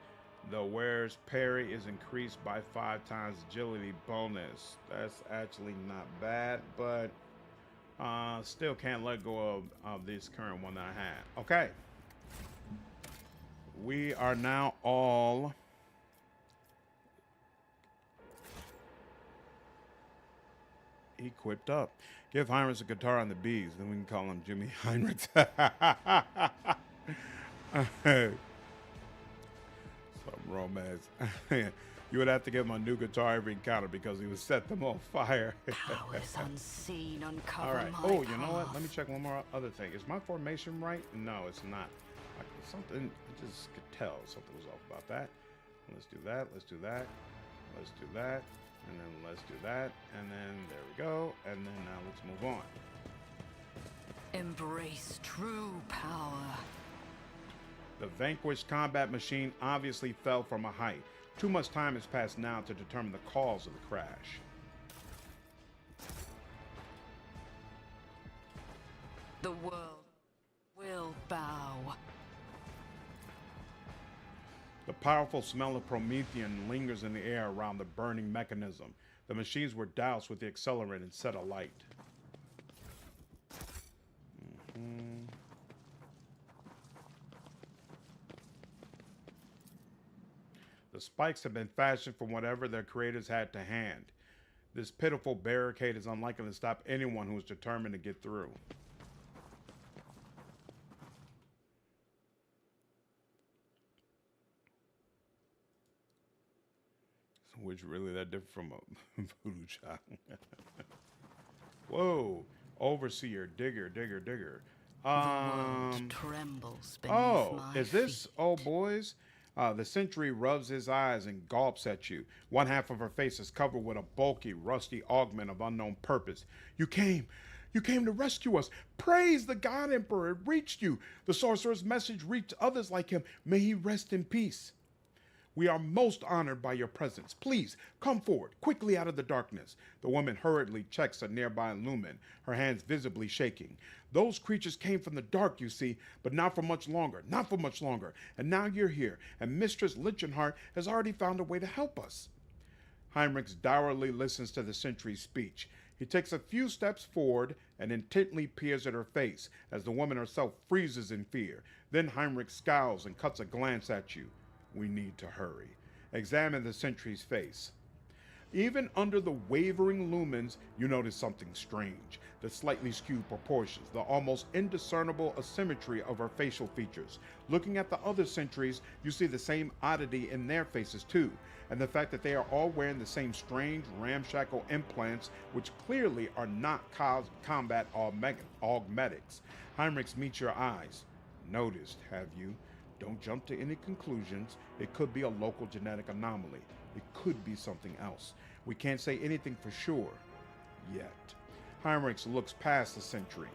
the wearer's parry is increased by 5 times agility bonus. That's actually not bad, but still can't let go of this current one that I had. Okay. We are now all He quipped up. Give Heinrix a guitar on the bees, then we can call him Jimmy Heinrix. Some romance. You would have to give him a new guitar every encounter because he would set them on fire. Powers unseen uncover All right. my Oh, you know what? path. Let me check one more other thing. Is my formation right? No, it's not. Like something, I just could tell something was off about that. Let's do that. Let's do that. Let's do that. And then let's do that. And then there we go. And then now let's move on. Embrace true power. The vanquished combat machine obviously fell from a height. Too much time has passed now to determine the cause of the crash. The world will bow. The powerful smell of Promethean lingers in the air around the burning mechanism. The machines were doused with the accelerant and set alight. The spikes have been fashioned from whatever their creators had to hand. This pitiful barricade is unlikely to stop anyone who is determined to get through. Which really that different from a voodoo child. Whoa, overseer, digger. The world trembles beneath my Is this, feet. oh boys? The sentry rubs his eyes and gulps at you. One half of her face is covered with a bulky, rusty augment of unknown purpose. You came to rescue us. Praise the God Emperor, it reached you. The sorcerer's message reached others like him. May he rest in peace. We are most honored by your presence. Please, come forward, quickly out of the darkness. The woman hurriedly checks a nearby lumen, her hands visibly shaking. Those creatures came from the dark, you see, but not for much longer, not for much longer. And now you're here, and Mistress Lenhart has already found a way to help us. Heinrix dourly listens to the sentry's speech. He takes a few steps forward and intently peers at her face as the woman herself freezes in fear. Then Heinrix scowls and cuts a glance at you. We need to hurry. Examine the sentry's face. Even under the wavering lumens, you notice something strange. The slightly skewed proportions, the almost indiscernible asymmetry of her facial features. Looking at the other sentries, you see the same oddity in their faces too, and the fact that they are all wearing the same strange, ramshackle implants, which clearly are not combat augmetics. Heinrix meets your eyes. Noticed, have you? Don't jump to any conclusions. It could be a local genetic anomaly. It could be something else. We can't say anything for sure yet. Heinrix looks past the sentry.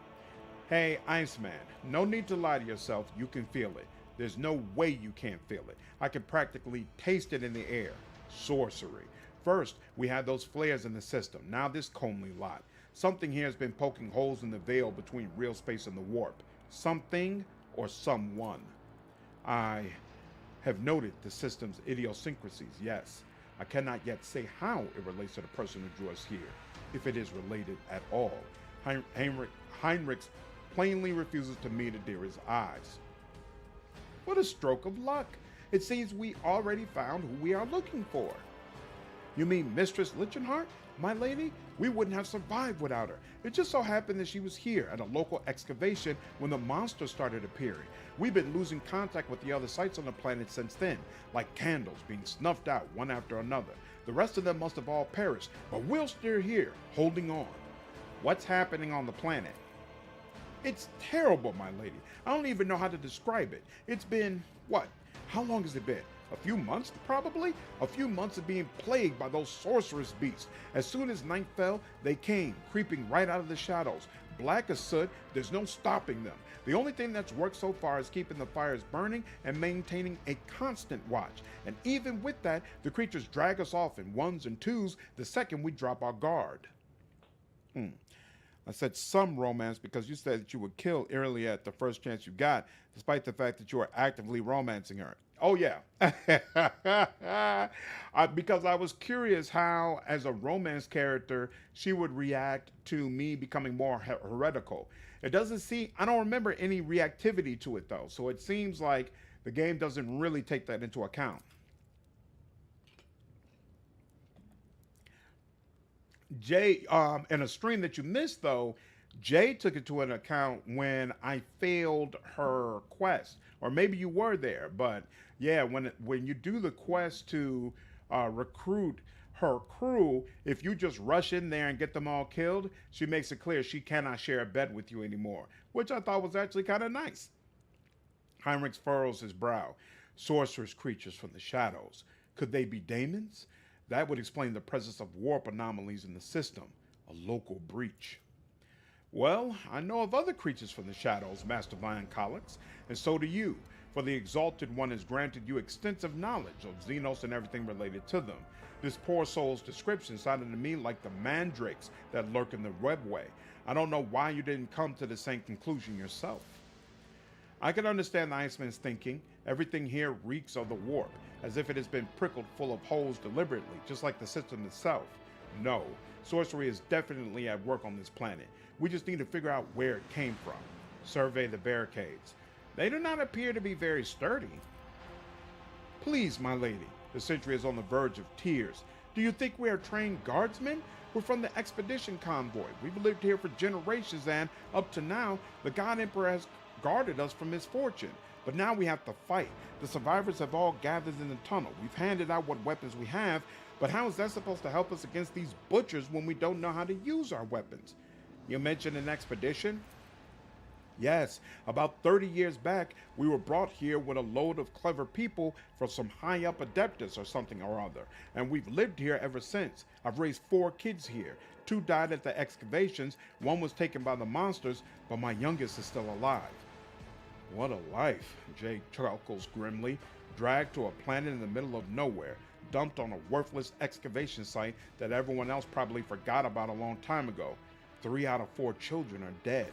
Hey, Iceman, no need to lie to yourself. You can feel it. There's no way you can't feel it. I can practically taste it in the air. Sorcery. First, we had those flares in the system. Now this comely lot. Something here has been poking holes in the veil between real space and the warp. Something or someone. I have noted the system's idiosyncrasies, yes. I cannot yet say how it relates to the person who drew us here, if it is related at all. Heinrix plainly refuses to meet Idira's eyes. What a stroke of luck. It seems we already found who we are looking for. You mean Mistress Lenhart, my lady? We wouldn't have survived without her. It just so happened that she was here at a local excavation when the monsters started appearing. We've been losing contact with the other sites on the planet since then, like candles being snuffed out one after another. The rest of them must have all perished, but we're still here, holding on. What's happening on the planet? It's terrible, my lady. I don't even know how to describe it. It's been, what? How long has it been? A few months, probably? A few months of being plagued by those sorceress beasts. As soon as night fell, they came, creeping right out of the shadows. Black as soot, there's no stopping them. The only thing that's worked so far is keeping the fires burning and maintaining a constant watch. And even with that, the creatures drag us off in ones and twos the second we drop our guard. I said some romance because you said that you would kill Yrilet the first chance you got, despite the fact that you are actively romancing her. Oh, yeah. Because I was curious how, as a romance character, she would react to me becoming more heretical. It doesn't seem, I don't remember any reactivity to it, though. So it seems like the game doesn't really take that into account. Jay, in a stream that you missed though, Jay took it to an account when I failed her quest, or maybe you were there, but yeah, when you do the quest to recruit her crew, if you just rush in there and get them all killed, she makes it clear she cannot share a bed with you anymore, which I thought was actually kind of nice. Heinrix furrows his brow. Sorcerous creatures from the shadows. Could they be daemons? That would explain the presence of warp anomalies in the system. A local breach. Well, I know of other creatures from the shadows, Master Vion Colix, and so do you, for the Exalted One has granted you extensive knowledge of Xenos and everything related to them. This poor soul's description sounded to me like the mandrakes that lurk in the webway. I don't know why you didn't come to the same conclusion yourself. I can understand the Iceman's thinking. Everything here reeks of the warp, as if it has been prickled full of holes deliberately, just like the system itself. No, sorcery is definitely at work on this planet. We just need to figure out where it came from. Survey the barricades. They do not appear to be very sturdy. Please, my lady. The sentry is on the verge of tears. Do you think we are trained guardsmen? We're from the expedition convoy. We've lived here for generations and, up to now, the God Emperor has guarded us from misfortune. But now we have to fight. The survivors have all gathered in the tunnel. We've handed out what weapons we have, but how is that supposed to help us against these butchers when we don't know how to use our weapons? You mentioned an expedition? Yes, about 30 years back, we were brought here with a load of clever people from some high-up adeptus or something or other, and we've lived here ever since. I've raised 4 kids here. 2 died at the excavations, 1 was taken by the monsters, but my youngest is still alive. What a life, Jay chuckles grimly. Dragged to a planet in the middle of nowhere, dumped on a worthless excavation site that everyone else probably forgot about a long time ago. 3 out of 4 children are dead.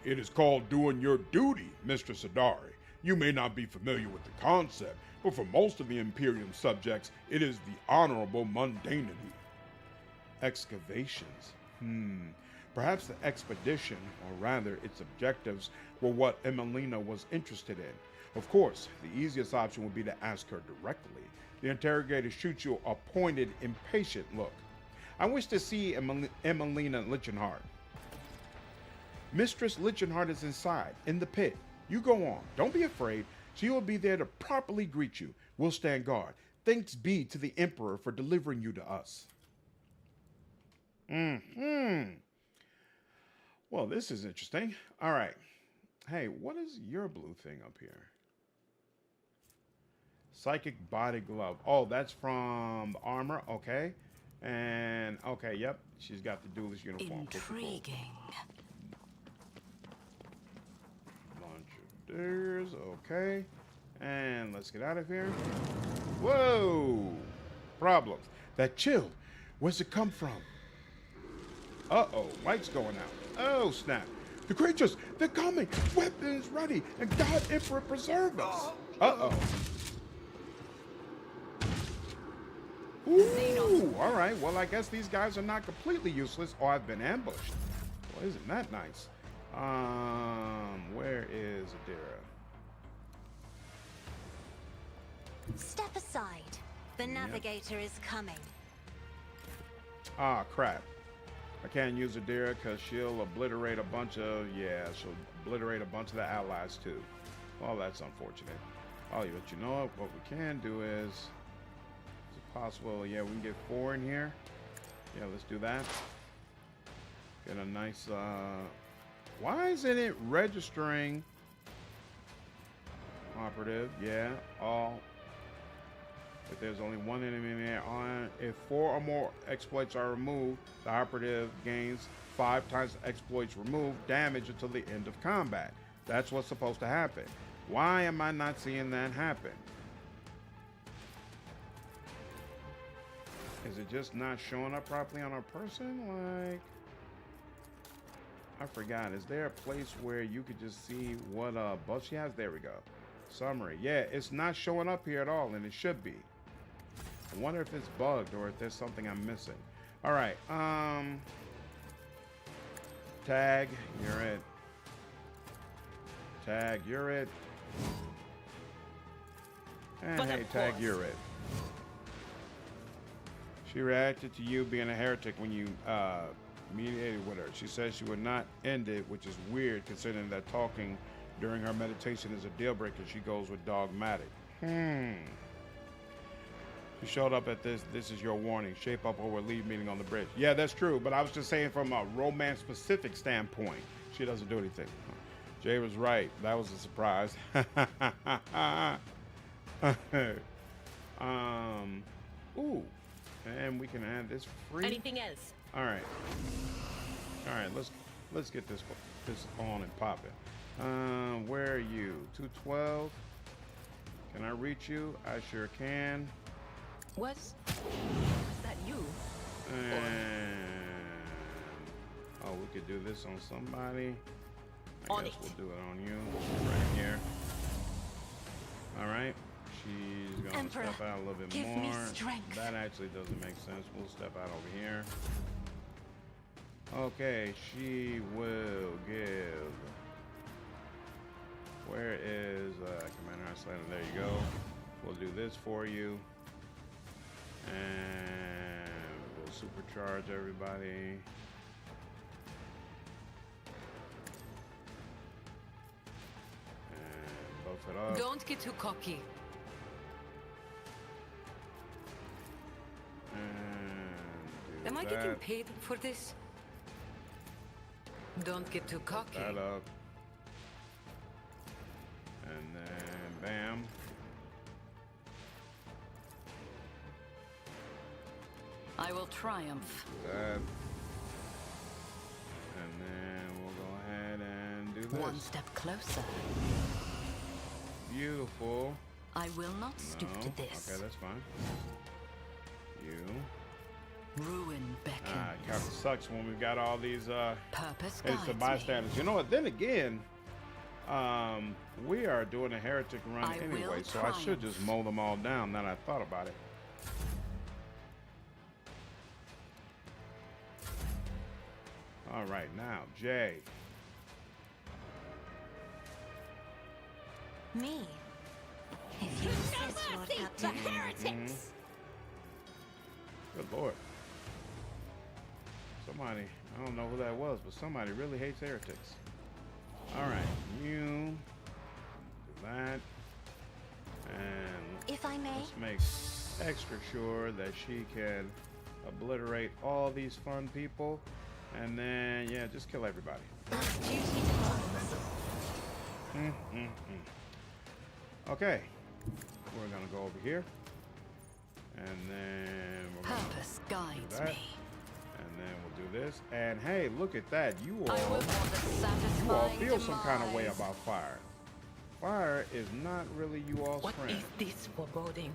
It is called doing your duty, Mr. Sadari. You may not be familiar with the concept, but for most of the Imperium subjects, it is the honorable mundanity. Excavations. Perhaps the expedition, or rather its objectives, were what Emina was interested in. Of course, the easiest option would be to ask her directly. The interrogator shoots you a pointed, impatient look. I wish to see Emina Lenhart. Mistress Lenhart is inside, in the pit. You go on. Don't be afraid. She will be there to properly greet you. We'll stand guard. Thanks be to the Emperor for delivering you to us. Well, this is interesting. All right. Hey, what is your blue thing up here? Psychic body glove. Oh, that's from the armor. Okay. And, okay, yep. She's got the duelist uniform. Intriguing. Bunch of dares. Okay. And let's get out of here. Whoa. Problems. That chill. Where's it come from? Uh-oh. Lights going out. Oh, snap. The creatures, they're coming. Weapons ready. And God Emperor preserve us. Uh-oh. Ooh, all right. Well, I guess these guys are not completely useless. Oh, I've been ambushed. Well, isn't that nice? Where is Idira? Step aside. The navigator is coming. Ah, crap. I can't use Idira because she'll obliterate a bunch of, she'll obliterate a bunch of the allies too. Well, that's unfortunate. Oh, but you know what we can do is it possible, we can get 4 in here. Yeah, let's do that. Get a nice, why isn't it registering operative? Yeah, all. If there's only 1 enemy in there, if 4 or more exploits are removed, the operative gains 5 times the exploits removed damage until the end of combat. That's what's supposed to happen. Why am I not seeing that happen? Is it just not showing up properly on our person? Like, I forgot. Is there a place where you could just see what buff she has? There we go. Summary. Yeah, it's not showing up here at all, and it should be. I wonder if it's bugged or if there's something I'm missing. All right. Tag, you're it. Tag, you're it. And hey, tag, you're it. She reacted to you being a heretic when you mediated with her. She says she would not end it, which is weird considering that talking during her meditation is a deal breaker. She goes with dogmatic. She showed up at this. This is your warning. Shape up or we'll leave meeting on the bridge. Yeah, that's true. But I was just saying from a romance specific standpoint, she doesn't do anything. Jay was right. That was a surprise. Ooh. And we can add this free. Anything else? All right. All right. Let's get this on and popping. Where are you? 212. Can I reach you? I sure can. Was that you? And oh, we could do this on somebody. I guess we'll do it on you right here. All right. She's gonna Emperor, step out a little bit give more. me strength. That actually doesn't make sense. We'll step out over here. Okay, she will give. Where is Commander Iceland? There you go. We'll do this for you. And we'll supercharge everybody. And buff it up. Don't get too cocky. And do Am I that. getting paid for this? Don't get too cocky. That up. And then bam. I will triumph. That. And then we'll go ahead and do this. One step closer. Beautiful. I will not stoop No. to this. Okay, that's fine. You. Ruin beckons. Kind of sucks when we've got all these Purpose it's the guides bystanders. me. You know what? Then again, we are doing a heretic run I anyway, will so I should just triumph. mow them all down. Now that I thought about it. All right, now Jay. Me? If you insist, Lord Captain. Good Lord. Somebody, I don't know who that was, but somebody really hates heretics. All right, you do that, and If I may. let's make extra sure that she can obliterate all these fun people, and then yeah, just kill everybody. Last duty demands. Okay, we're gonna go over here, and then we're gonna Purpose guides that. me. And then we'll do this. And hey, look at that. You I will all, want a you all satisfying feel some kind of way demise. about fire. Fire is not really you all's What friend. is this foreboding?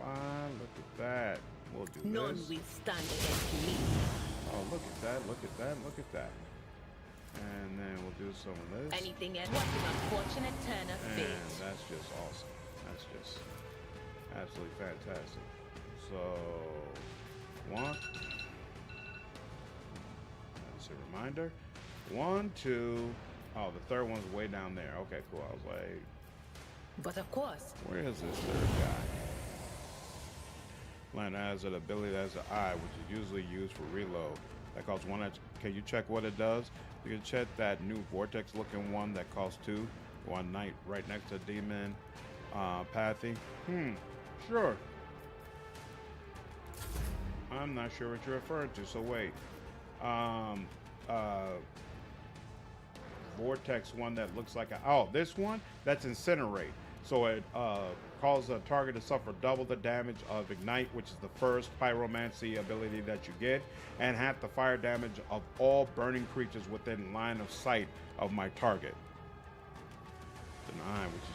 Fine, look at that. We'll do None this. will stand against me. Oh, look at that, look at that, look at that. And then we'll do some of this. Anything else? What an unfortunate turn of And fate. that's just awesome. That's just absolutely fantastic. So, one. That's a reminder. 1, 2. Oh, the third one's way down there. Okay, cool. I was like, But of course, where is this third guy? Land has an ability that has an eye, which is usually used for reload. That costs 1. Can you check what it does? You can check that new vortex looking one that costs 2. One night right next to demon pathy. Sure. I'm not sure what you're referring to, so wait. Vortex one that looks like a, oh, this one? That's incinerate. So it causes a target to suffer double the damage of ignite, which is the first pyromancy ability that you get, and half the fire damage of all burning creatures within line of sight of my target. Deny, which is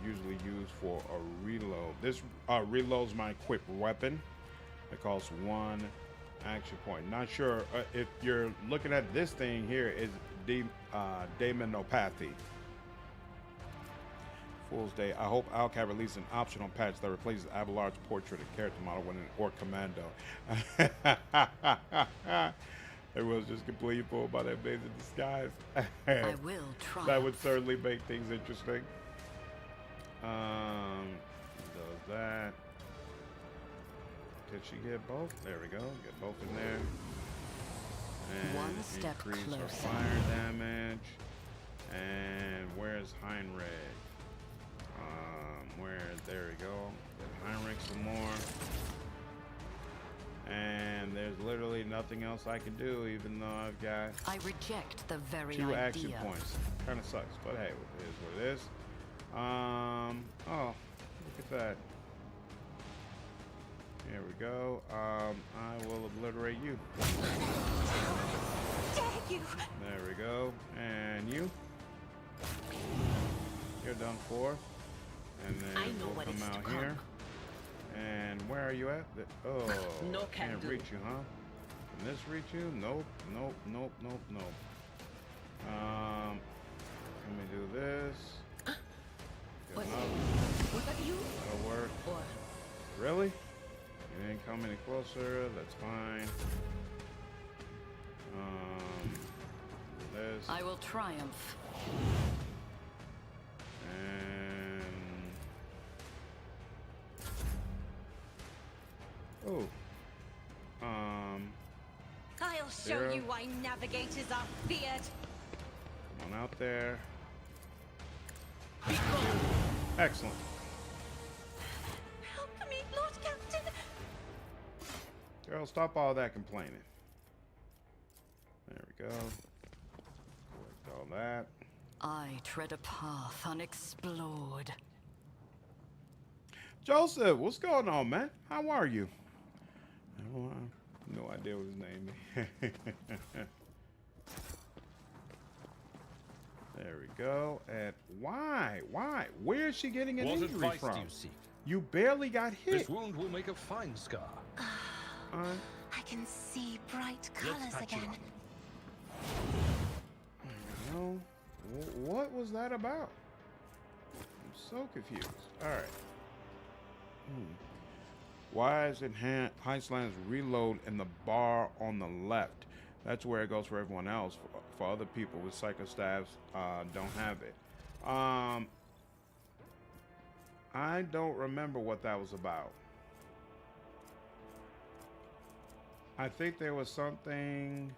usually used for a reload. This reloads my equipped weapon. It costs 1 action point. Not sure if you're looking at this thing here is demonopathy. Fool's Day. I hope Alcat releases an optional patch that replaces Abelard's portrait of character model when an Orc Commando. Everyone's just completely fooled by that amazing disguise. I will try. That would certainly make things interesting. Does that. Did she get both? There we go. Get both in there. And One step increase her closer. fire damage. And where's Heinrix? There we go. Get Heinrix some more. And there's literally nothing else I can do, even though I've got I reject the very 2 idea. action points. Kind of sucks, but hey, it is what it is. Oh, look at that. Here we go. I will obliterate you. Dare you! There we go. And you. You're done for. And then I know we'll what come is to out come. here. And where are you at? Oh, No can can't do. reach you, huh? Can this reach you? Nope, nope, nope, nope, nope. Let me do this. Good What? enough. Was that you? That'll work. Or Really? You didn't come any closer. That's fine. This. I will triumph. And oh, I'll show Zero. you why navigators are feared. come on out there. Excellent. Help me, Lord Captain. Girl, stop all that complaining. There we go. Collect all that. I tread a path unexplored. Joseph, what's going on, man? How are you? I have no idea what his name is. There we go. And why? Why? Where is she getting an What injury advice from? do you seek? You barely got hit. This wound will make a fine scar. I can see bright colors patch you again. No. What was that about? I'm so confused. All right. Why is it Heistland's reload in the bar on the left? That's where it goes for everyone else. For other people with psycho staffs, don't have it. I don't remember what that was about. I think there was something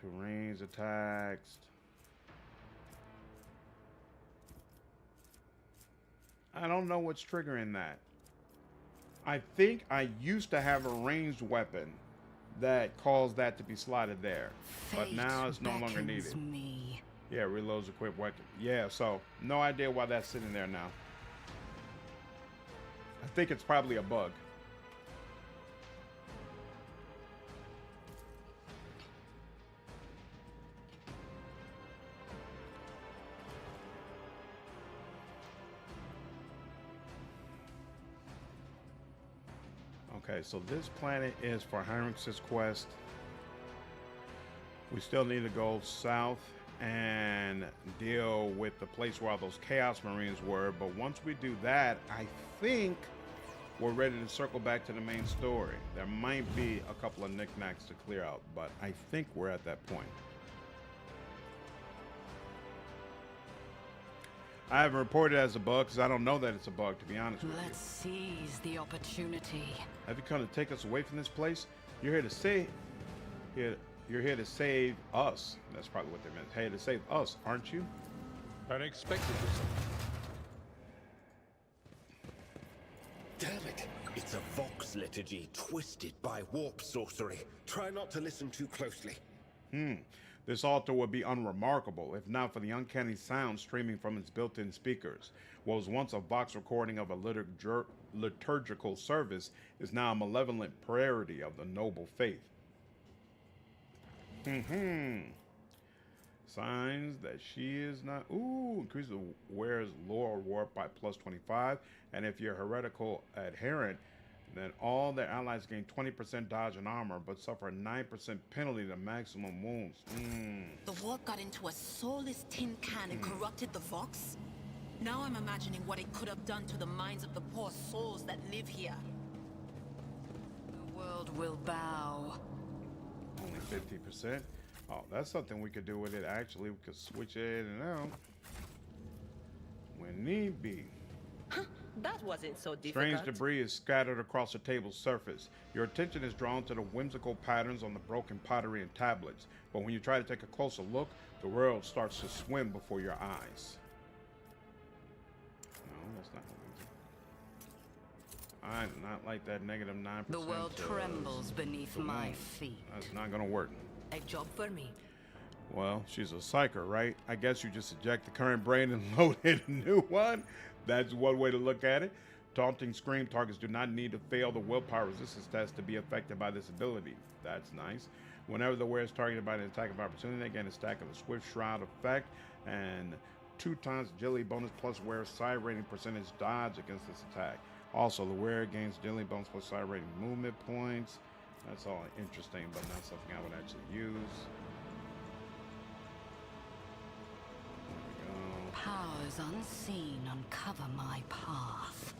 to range attacks. I don't know what's triggering that. I think I used to have a ranged weapon that caused that to be slotted there, but now it's no longer needed. Me. Yeah, reloads equipped weapon. Yeah, so no idea why that's sitting there now. I think it's probably a bug. Okay, so this planet is for Heinrix's quest. We still need to go south and deal with the place where all those Chaos Marines were, but once we do that, I think we're ready to circle back to the main story. There might be a couple of knickknacks to clear out, but I think we're at that point. I haven't reported it as a bug because I don't know that it's a bug, to be honest with you. Let's seize the opportunity. Have you come to take us away from this place? You're here to save. You're here to save us. That's probably what they meant. Hey, to save us, aren't you? Unexpected result. Damn it! It's a Vox liturgy twisted by warp sorcery. Try not to listen too closely. This altar would be unremarkable if not for the uncanny sound streaming from its built-in speakers. What was once a Vox recording of a liturgical service is now a malevolent parody of the noble faith. Signs that she is not. Ooh, increases the wearer's lore warp by +25, and if you're heretical adherent, then all their allies gain 20% dodge and armor, but suffer a 9% penalty to maximum wounds. the warp got into a soulless tin can and corrupted the Vox? Now I'm imagining what it could have done to the minds of the poor souls that live here. The world will bow. Only 50%. Oh, that's something we could do with it. Actually, we could switch it in and out when need be. That wasn't so difficult. Strange debris is scattered across the table's surface. Your attention is drawn to the whimsical patterns on the broken pottery and tablets, but when you try to take a closer look, the world starts to swim before your eyes. No, that's not what I do not like that negative 9%. The world trembles beneath my feet. That's not gonna work. A job for me. Well, she's a psyker, right? I guess you just eject the current brain and load in a new one. That's one way to look at it. Taunting scream targets do not need to fail the willpower resistance test to be affected by this ability. That's nice. Whenever the wearer is targeted by an attack of opportunity, they gain a stack of the Swift Shroud effect and 2 times agility bonus plus wearer's side rating percentage dodge against this attack. Also, the wearer gains agility bonus plus side rating movement points. That's all interesting, but not something I would actually use. Powers unseen uncover my path.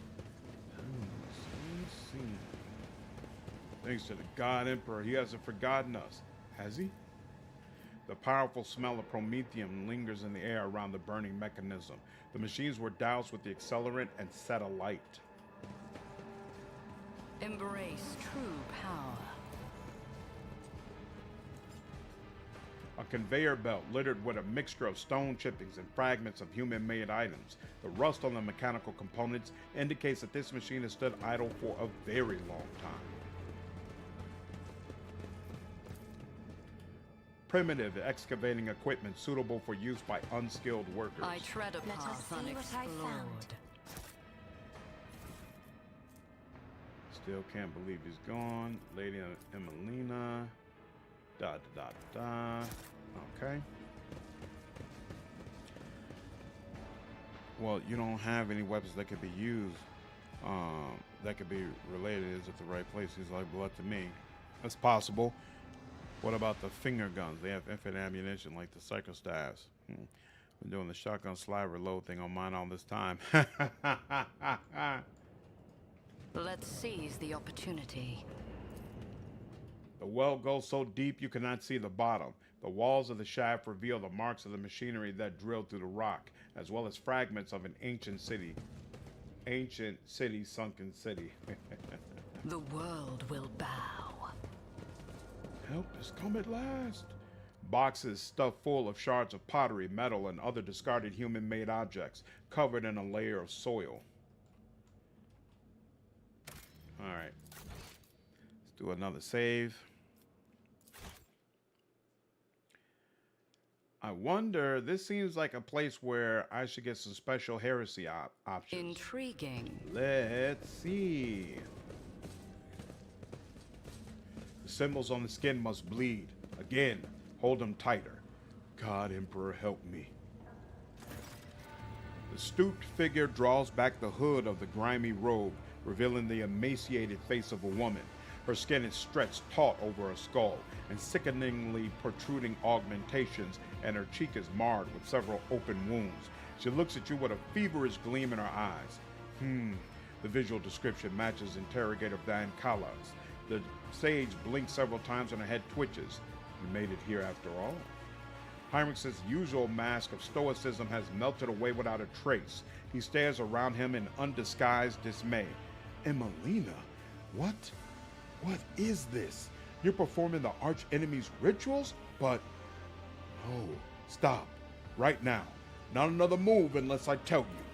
Unseen. Thanks to the God Emperor, he hasn't forgotten us, has he? The powerful smell of promethium lingers in the air around the burning mechanism. The machines were doused with the accelerant and set alight. Embrace true power. A conveyor belt littered with a mixture of stone chippings and fragments of human-made items. The rust on the mechanical components indicates that this machine has stood idle for a very long time. Primitive excavating equipment suitable for use by unskilled workers. I tread a Let us path see what I unexplored. found. Still can't believe he's gone. Lady Emina. Da da da da. Okay. Well, you don't have any weapons that could be used. That could be related. Is at the right place? He's like blood to me. That's possible. What about the finger guns? They have infinite ammunition like the psycho staffs. Been doing the shotgun slide reload thing on mine all this time. Let's seize the opportunity. The well goes so deep you cannot see the bottom. The walls of the shaft reveal the marks of the machinery that drilled through the rock, as well as fragments of an ancient city. Ancient city, sunken city. The world will bow. Help has come at last. Boxes stuffed full of shards of pottery, metal, and other discarded human-made objects, covered in a layer of soil. All right. Let's do another save. I wonder, this seems like a place where I should get some special heresy options. Intriguing. Let's see. The symbols on the skin must bleed. Again, hold them tighter. God Emperor, help me. The stooped figure draws back the hood of the grimy robe, revealing the emaciated face of a woman. Her skin is stretched taut over a skull, and sickeningly protruding augmentations, and her cheek is marred with several open wounds. She looks at you with a feverish gleam in her eyes. The visual description matches Interrogator Van Kalas. The sage blinks several times and her head twitches. You made it here after all. Heinrix's usual mask of stoicism has melted away without a trace. He stares around him in undisguised dismay. Emina, what? What is this? You're performing the arch enemy's rituals? But, no, stop, right now. Not another move unless I tell you.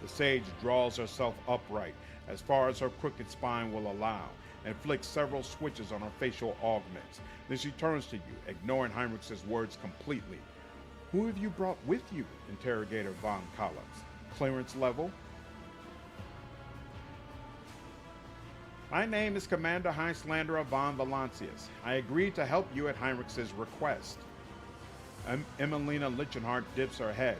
The sage draws herself upright, as far as her crooked spine will allow, and flicks several switches on her facial augments. Then she turns to you, ignoring Heinrix's words completely. Who have you brought with you, Interrogator Von Kalas? Clearance level? My name is Commander Heinslander von Valancius. I agreed to help you at Heinrix's request. Emina Lenhart dips her head.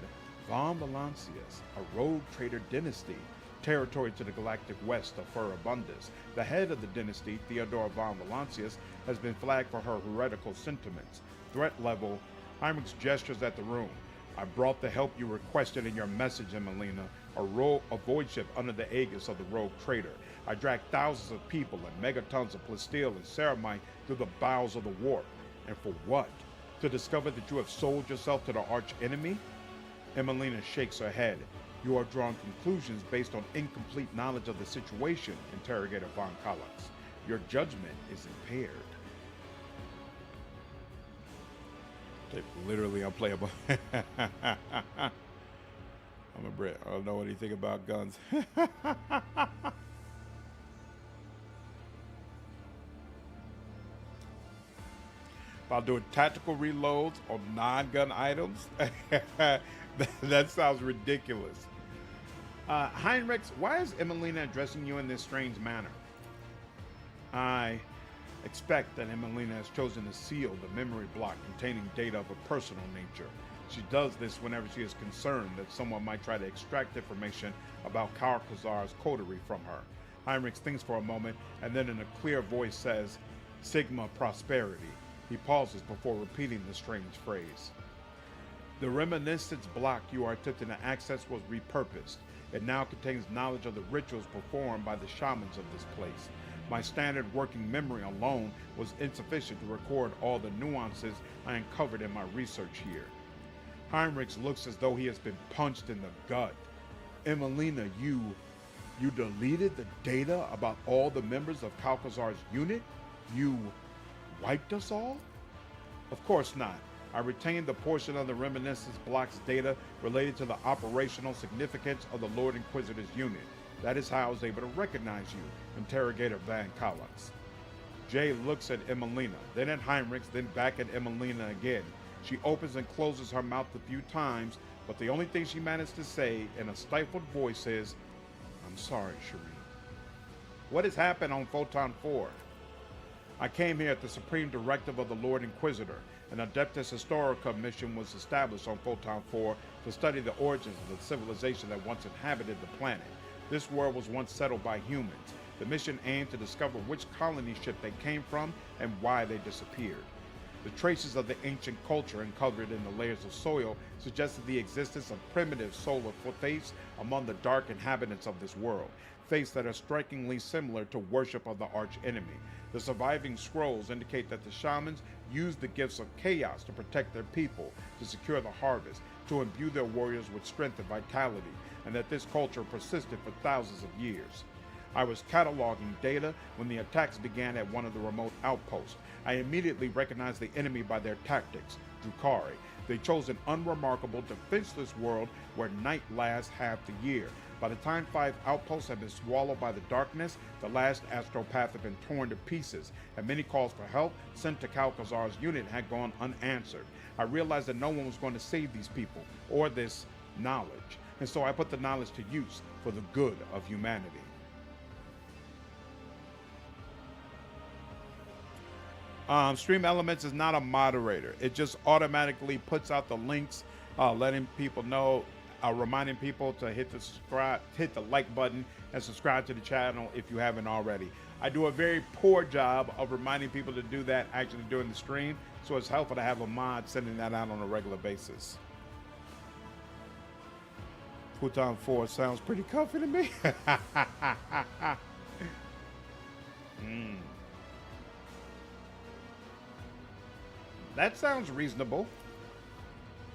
Von Valancius, a rogue trader dynasty, territory to the galactic west of Furibundus. The head of the dynasty, Theodore von Valancius, has been flagged for her heretical sentiments. Threat level, Heinrix gestures at the room. I brought the help you requested in your message, Emina, a void ship under the aegis of the rogue trader. I dragged thousands of people and megatons of plasteel and ceramite through the bowels of the warp. And for what? To discover that you have sold yourself to the arch enemy? Emina shakes her head. You are drawing conclusions based on incomplete knowledge of the situation, Interrogator von Kalax. Your judgment is impaired. Literally unplayable. I'm a Brit. I don't know anything about guns. About doing tactical reloads on non-gun items? That sounds ridiculous. Heinrix, why is Emina addressing you in this strange manner? I expect that Emina has chosen to seal the memory block containing data of a personal nature. She does this whenever she is concerned that someone might try to extract information about Kalkazar's coterie from her. Heinrix thinks for a moment and then in a clear voice says, Sigma Prosperity. He pauses before repeating the strange phrase. The reminiscence block you are attempting to access was repurposed. It now contains knowledge of the rituals performed by the shamans of this place. My standard working memory alone was insufficient to record all the nuances I uncovered in my research here. Heinrix looks as though he has been punched in the gut. Emina, you deleted the data about all the members of Kalkazar's unit? You wiped us all? Of course not. I retained the portion of the reminiscence block's data related to the operational significance of the Lord Inquisitor's unit. That is how I was able to recognize you, Interrogator Van Kalax. Jay looks at Emina, then at Heinrix, then back at Emina again. She opens and closes her mouth a few times, but the only thing she managed to say in a stifled voice is, I'm sorry, Shireen. What has happened on Photon 4? I came here at the supreme directive of the Lord Inquisitor. An Adeptus Historica mission was established on Photon 4 to study the origins of the civilization that once inhabited the planet. This world was once settled by humans. The mission aimed to discover which colony ship they came from and why they disappeared. The traces of the ancient culture uncovered in the layers of soil suggested the existence of primitive solar faiths among the dark inhabitants of this world, faiths that are strikingly similar to worship of the arch-enemy. The surviving scrolls indicate that the shamans used the gifts of chaos to protect their people, to secure the harvest, to imbue their warriors with strength and vitality, and that this culture persisted for thousands of years. I was cataloging data when the attacks began at one of the remote outposts. I immediately recognized the enemy by their tactics, Drukhari. They chose an unremarkable, defenseless world where night lasts half the year. By the time 5 outposts had been swallowed by the darkness, the last astropath had been torn to pieces, and many calls for help sent to Kalkazar's unit had gone unanswered. I realized that no one was going to save these people, or this knowledge, and so I put the knowledge to use for the good of humanity. Stream Elements is not a moderator. It just automatically puts out the links, letting people know, reminding people to hit the like button and subscribe to the channel if you haven't already. I do a very poor job of reminding people to do that actually during the stream, so it's helpful to have a mod sending that out on a regular basis. Photon 4 sounds pretty comfy to me. That sounds reasonable.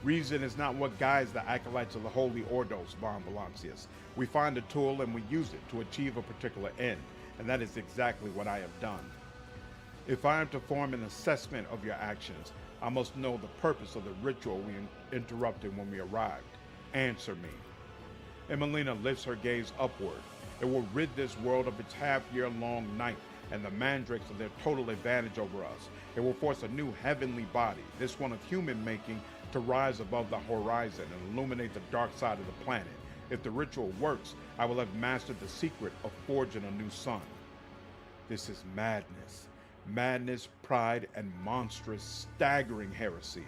Reason is not what guides the acolytes of the Holy Ordos, Von Valancius. We find a tool and we use it to achieve a particular end, and that is exactly what I have done. If I am to form an assessment of your actions, I must know the purpose of the ritual we interrupted when we arrived. Answer me. Emina lifts her gaze upward. It will rid this world of its half-year-long night and the mandrakes of their total advantage over us. It will force a new heavenly body, this one of human making, to rise above the horizon and illuminate the dark side of the planet. If the ritual works, I will have mastered the secret of forging a new sun. This is madness. Madness, pride, and monstrous, staggering heresy.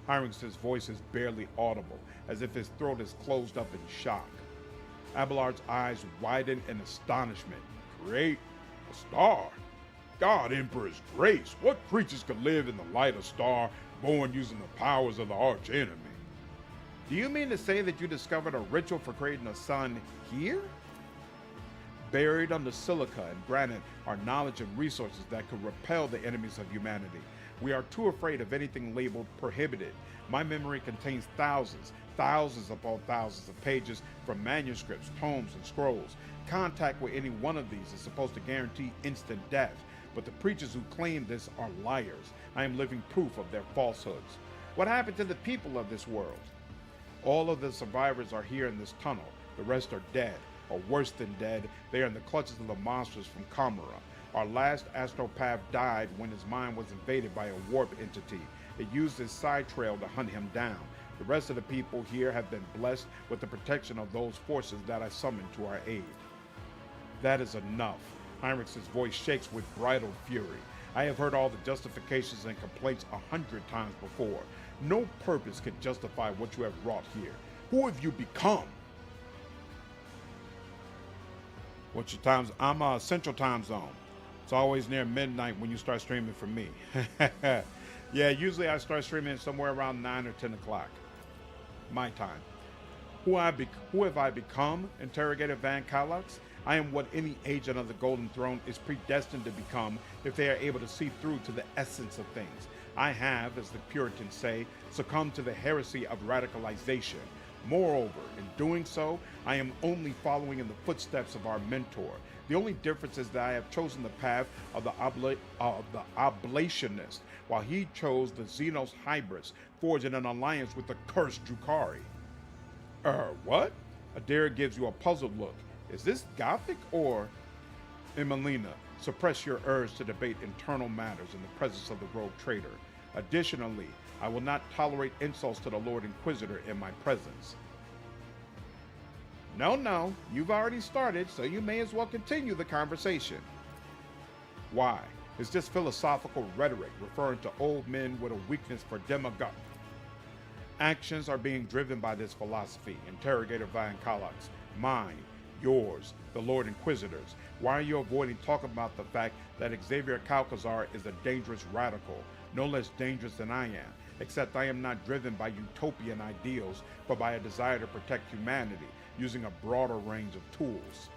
Heinrich's voice is barely audible, as if his throat is closed up in shock. Abelard's eyes widen in astonishment. Great. A star? God Emperor's grace. What creatures could live in the light of a star born using the powers of the arch-enemy? Do you mean to say that you discovered a ritual for creating a sun here? Buried under silica and granite are knowledge and resources that could repel the enemies of humanity. We are too afraid of anything labeled prohibited. My memory contains thousands, thousands upon thousands of pages from manuscripts, tomes, and scrolls. Contact with any one of these is supposed to guarantee instant death, but the preachers who claim this are liars. I am living proof of their falsehoods. What happened to the people of this world? All of the survivors are here in this tunnel. The rest are dead, or worse than dead. They are in the clutches of the monsters from Kamara. Our last astropath died when his mind was invaded by a warp entity. It used his side trail to hunt him down. The rest of the people here have been blessed with the protection of those forces that I summoned to our aid. That is enough. Heinrix's voice shakes with bridled fury. I have heard all the justifications and complaints 100 times before. No purpose can justify what you have wrought here. Who have you become? What's your time? I'm Central Time Zone. It's always near midnight when you start streaming for me. Yeah, usually I start streaming somewhere around 9 or 10 o'clock. My time. Who have I become? Interrogated Van Kalox. I am what any agent of the Golden Throne is predestined to become if they are able to see through to the essence of things. I have, as the Puritans say, succumbed to the heresy of radicalization. Moreover, in doing so, I am only following in the footsteps of our mentor. The only difference is that I have chosen the path of the oblationist, while he chose the Xenos Hybris, forging an alliance with the cursed Drukhari. What? Idira gives you a puzzled look. Is this Gothic or... Emina, suppress your urge to debate internal matters in the presence of the rogue traitor. Additionally, I will not tolerate insults to the Lord Inquisitor in my presence. No, you've already started, so you may as well continue the conversation. Why? It's just philosophical rhetoric referring to old men with a weakness for demagogue. Actions are being driven by this philosophy, Interrogator Van Kalox. Mine, yours, the Lord Inquisitor's. Why are you avoiding talking about the fact that Xavier Calcazar is a dangerous radical, no less dangerous than I am, except I am not driven by utopian ideals, but by a desire to protect humanity, using a broader range of tools.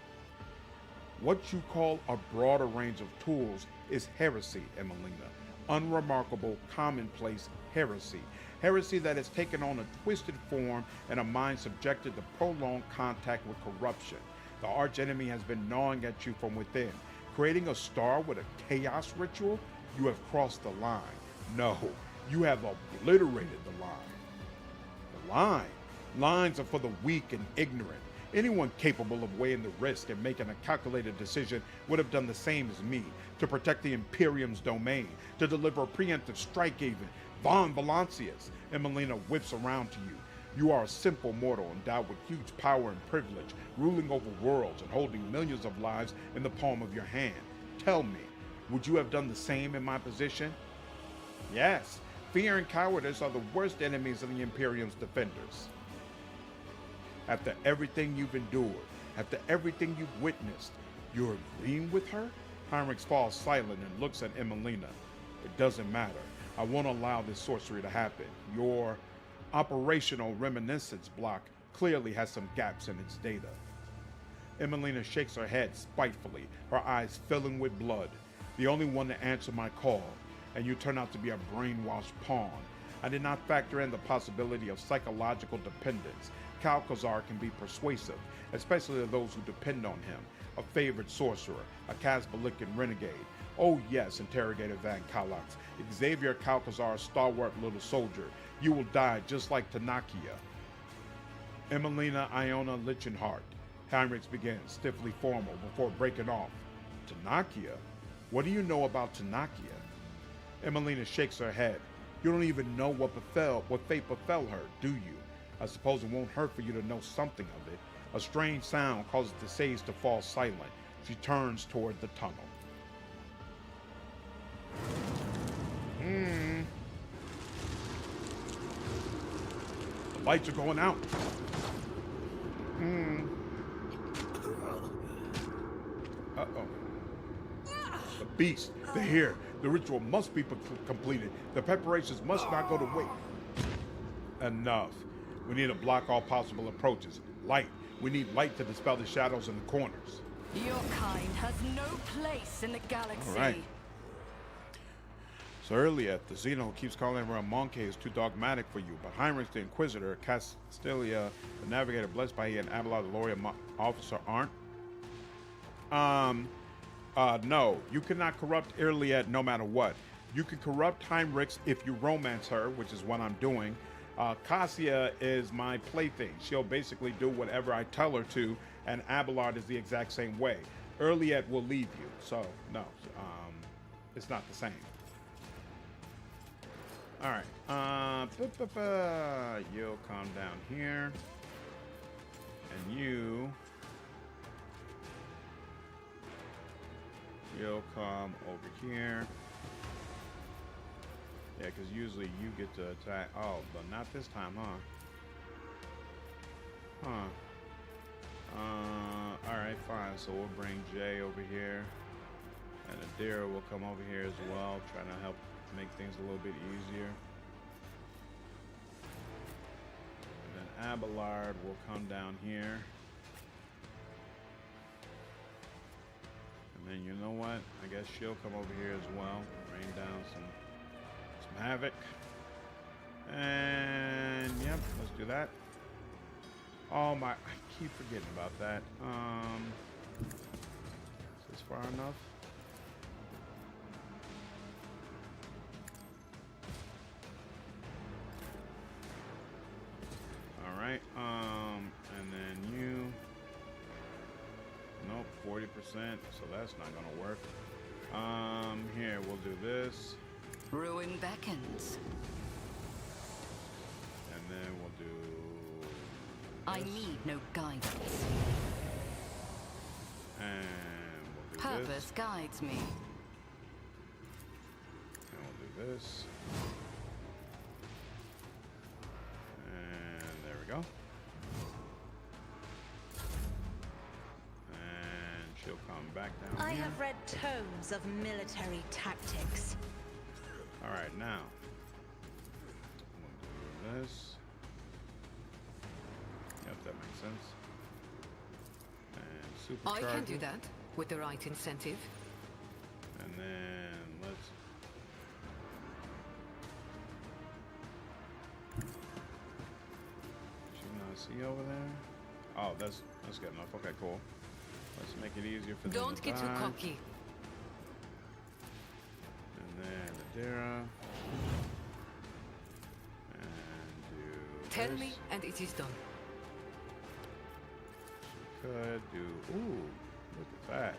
What you call a broader range of tools is heresy, Emina. Unremarkable, commonplace heresy. Heresy that has taken on a twisted form and a mind subjected to prolonged contact with corruption. The archenemy has been gnawing at you from within. Creating a star with a chaos ritual? You have crossed the line. No, you have obliterated the line. The line? Lines are for the weak and ignorant. Anyone capable of weighing the risk and making a calculated decision would have done the same as me, to protect the Imperium's domain, to deliver a preemptive strike even. Von Valancius, Emina whips around to you. You are a simple mortal endowed with huge power and privilege, ruling over worlds and holding millions of lives in the palm of your hand. Tell me, would you have done the same in my position? Yes, fear and cowardice are the worst enemies of the Imperium's defenders. After everything you've endured, after everything you've witnessed, you're agreeing with her? Heinrix falls silent and looks at Emina. It doesn't matter. I won't allow this sorcery to happen. Your operational reminiscence block clearly has some gaps in its data. Emina shakes her head spitefully, her eyes filling with blood. The only one to answer my call, and you turn out to be a brainwashed pawn. I did not factor in the possibility of psychological dependence. Calcazar can be persuasive, especially to those who depend on him. A favored sorcerer, a Casbalican renegade. Oh yes, Interrogator Van Kalox. Xavier Calcazar, stalwart little soldier. You will die just like Tanakia. Emina Iona Lichenhart. Heinrix begins, stiffly formal, before breaking off. Tanakia? What do you know about Tanakia? Emina shakes her head. You don't even know what fate befell her, do you? I suppose it won't hurt for you to know something of it. A strange sound causes the sage to fall silent. She turns toward the tunnel. The lights are going out. Uh-oh. The beast, they're here. The ritual must be completed. The preparations must not go to waste. Enough. We need to block all possible approaches. Light. We need light to dispel the shadows in the corners. Your kind has no place in the galaxy. All right. So Yrilet, the Xeno who keeps calling everyone Monkey, is too dogmatic for you. But Heinrix, the Inquisitor, Cassia, the Navigator, blessed by he, and Abelard, the Lawyer Officer, aren't. No, you cannot corrupt Yrilet no matter what. You can corrupt Heinrix if you romance her, which is what I'm doing. Cassia is my plaything. She'll basically do whatever I tell her to, and Abelard is the exact same way. Yrilet will leave you, so no, it's not the same. All right, you'll come down here, and you'll come over here. Yeah, because usually you get to attack. Oh, but not this time, huh? All right, fine. So we'll bring Jay over here, and Idira will come over here as well, trying to help make things a little bit easier. And then Abelard will come down here. And then you know what? I guess she'll come over here as well, rain down some havoc. And yep, let's do that. Oh my, I keep forgetting about that. Is this far enough? All right, and then you, nope, 40%, so that's not gonna work. Here, we'll do this. Ruin beckons. And then we'll do this. I need no guidance. And we'll do Purpose this. guides me. And we'll do this. And there we go. And she'll come back down I here. have read tomes of military tactics. All right, now we'll do this. Yep, that makes sense. And I supercharge can do it. that with the right incentive. And then let's. Should not see over there. Oh, that's good enough. Okay, cool. Let's make it easier for them. Don't get too cocky. And then Idira. And do Tell this. me, and it is done. Could do. Ooh, look at that.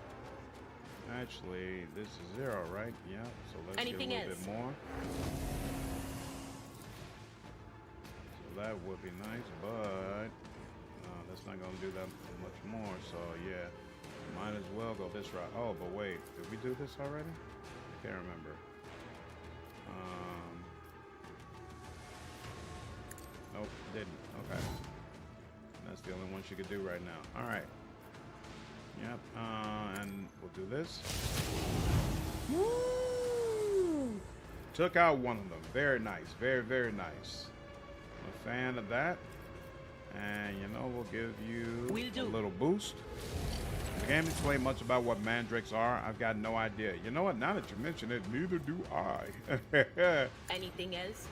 Actually, this is 0, right? Yeah. So let's Anything get a little else? bit more. So that would be nice, but no, that's not gonna do that much more. So yeah, might as well go this route. Oh, but wait, did we do this already? I can't remember. Nope, didn't. Okay. That's the only one she could do right now. All right. Yep. And we'll do this. Woo! Took out one of them. Very nice. Very, very nice. I'm a fan of that. And you know, we'll give you a little boost. The game didn't explain much about what mandrakes are. I've got no idea. You know what? Now that you mention it, neither do I. Anything else?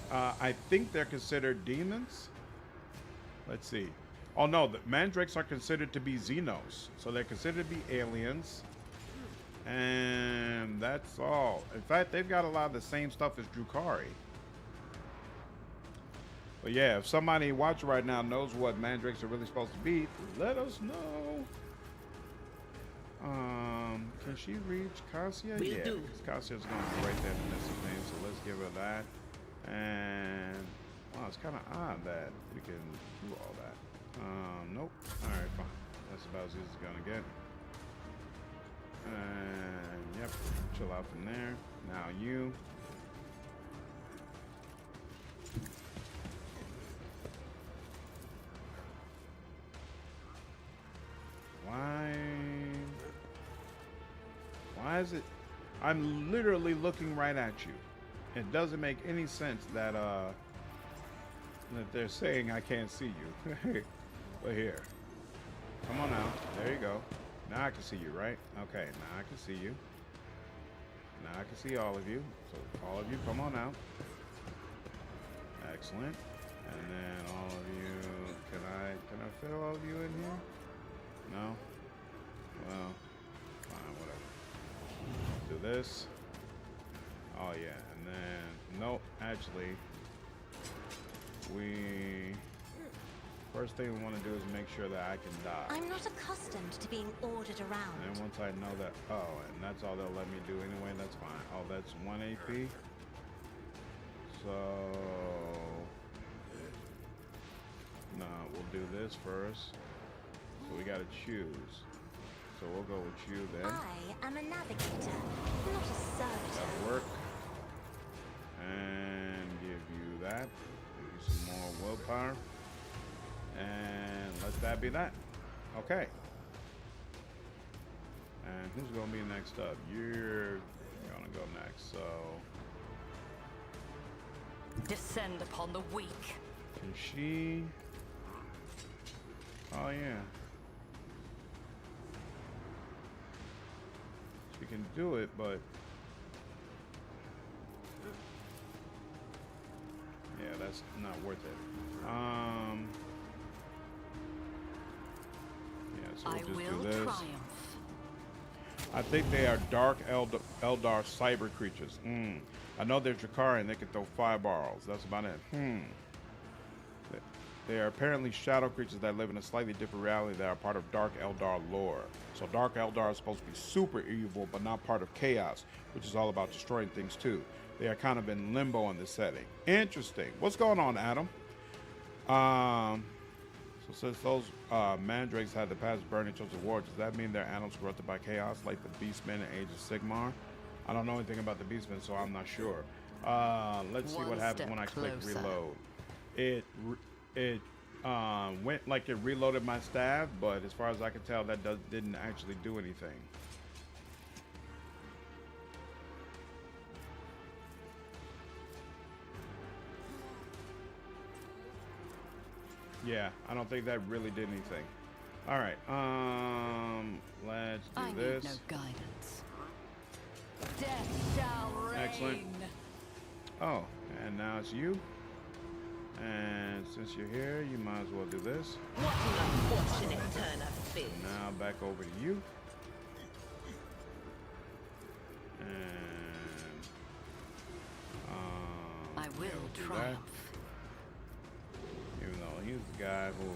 I think they're considered demons. Let's see. Oh no, the mandrakes are considered to be Xenos. So they're considered to be aliens. And that's all. In fact, they've got a lot of the same stuff as Drukhari. But yeah, if somebody watching right now knows what mandrakes are really supposed to be, let us know. Can she reach Cassia? Yeah, because Cassia's going to be right there in the midst of things. So let's give her that. And wow, it's kind of odd that we can do all that. Nope. All right, fine. That's about as easy as it's gonna get. And yep, chill out from there. Now you. Why is it? I'm literally looking right at you. It doesn't make any sense that that they're saying I can't see you. But here, come on out. There you go. Now I can see you, right? Okay, now I can see you. Now I can see all of you. So all of you, come on out. Excellent. And then all of you, can I fit all of you in here? No? Well, fine, whatever. Do this. Oh yeah, and then, nope, actually, first thing we want to do is make sure that I can die. I'm not accustomed to being ordered around. And then once I know that, oh, and that's all they'll let me do anyway, that's fine. Oh, that's 1 AP. So, no, we'll do this first. So we gotta choose. So we'll go with you then. I am a navigator, not a servitor. That'll work. And give you that. Give you some more willpower. And let that be that. Okay. And who's gonna be next up? You're gonna go next, so. Descend upon the weak. Can she? Oh yeah. She can do it, but yeah, that's not worth it. Yeah, so we'll just do this. Triumph. I think they are dark Eldar cyber creatures. I know they're Drakari and they can throw fireballs. That's about it. They are apparently shadow creatures that live in a slightly different reality that are part of Dark Eldar lore. So Dark Eldar is supposed to be super evil, but not part of chaos, which is all about destroying things too. They are kind of in limbo in this setting. Interesting. What's going on, Adam? So since those mandrakes had the past burning church of war, does that mean they're animals corrupted by chaos, like the Beastmen in Age of Sigmar? I don't know anything about the Beastmen, so I'm not sure. Let's see what happens when I click reload. It went like it reloaded my staff, but as far as I can tell, that didn't actually do anything. Yeah, I don't think that really did anything. All right, let's do this. I need no guidance. Death shall reign. Excellent. Oh, and now it's you. And since you're here, you might as well do this. What an unfortunate turn of fate. Now back over to you. And I will triumph. That. Even though he's the guy who,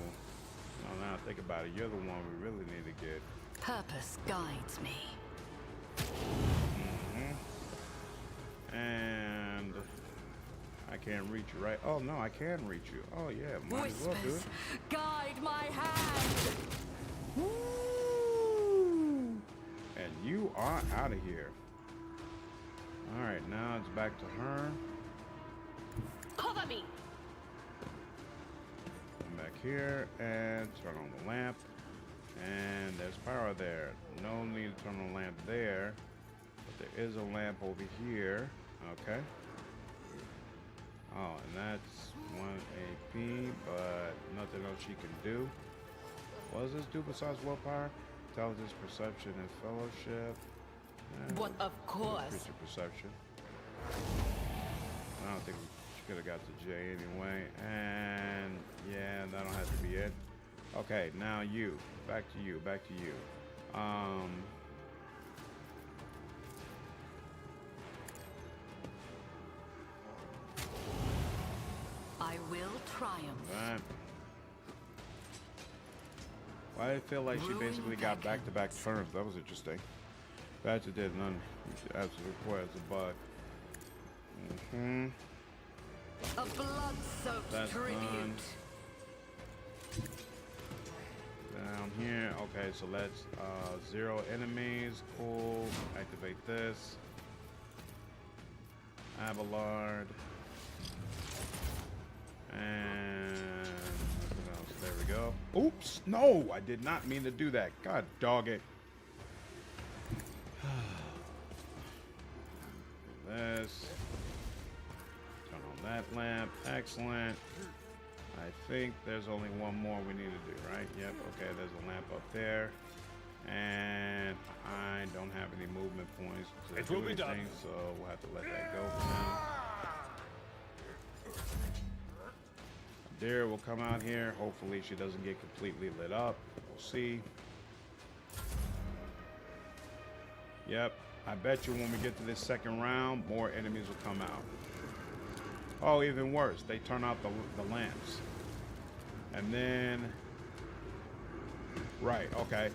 now think about it, you're the one we really need to get. Purpose guides me. And I can't reach you, right? Oh no, I can reach you. Oh yeah, might as well do it. Guide my hand. Woo! And you are out of here. All right, now it's back to her. Cover me. Come back here and turn on the lamp. And there's power there. No need to turn on the lamp there. But there is a lamp over here. Okay. Oh, and that's 1 AP, but nothing else she can do. What does this do besides willpower? Intelligence, perception, and fellowship. But of course. Creature perception. I don't think she could have got to J anyway. And yeah, that'll have to be it. Okay, now you. Back to you. Back to you. I will triumph. Right. Why did it feel like she basically got back-to-back turns? That was interesting. Badger did none. Absolutely requires a bug. A blood-soaked tribute. Down here. Okay, so let's 0 enemies. Cool. Activate this. Abelard. And nothing else. There we go. Oops! No! I did not mean to do that. God dog it. This. Turn on that lamp. Excellent. I think there's only one more we need to do, right? Yep. Okay, there's a lamp up there. And I don't have any movement points to It do will be anything, done. so we'll have to let that go for now. Idira will come out here. Hopefully she doesn't get completely lit up. We'll see. Yep. I bet you when we get to this second round, more enemies will come out. Oh, even worse. They turn out the lamps. And then... Right, okay.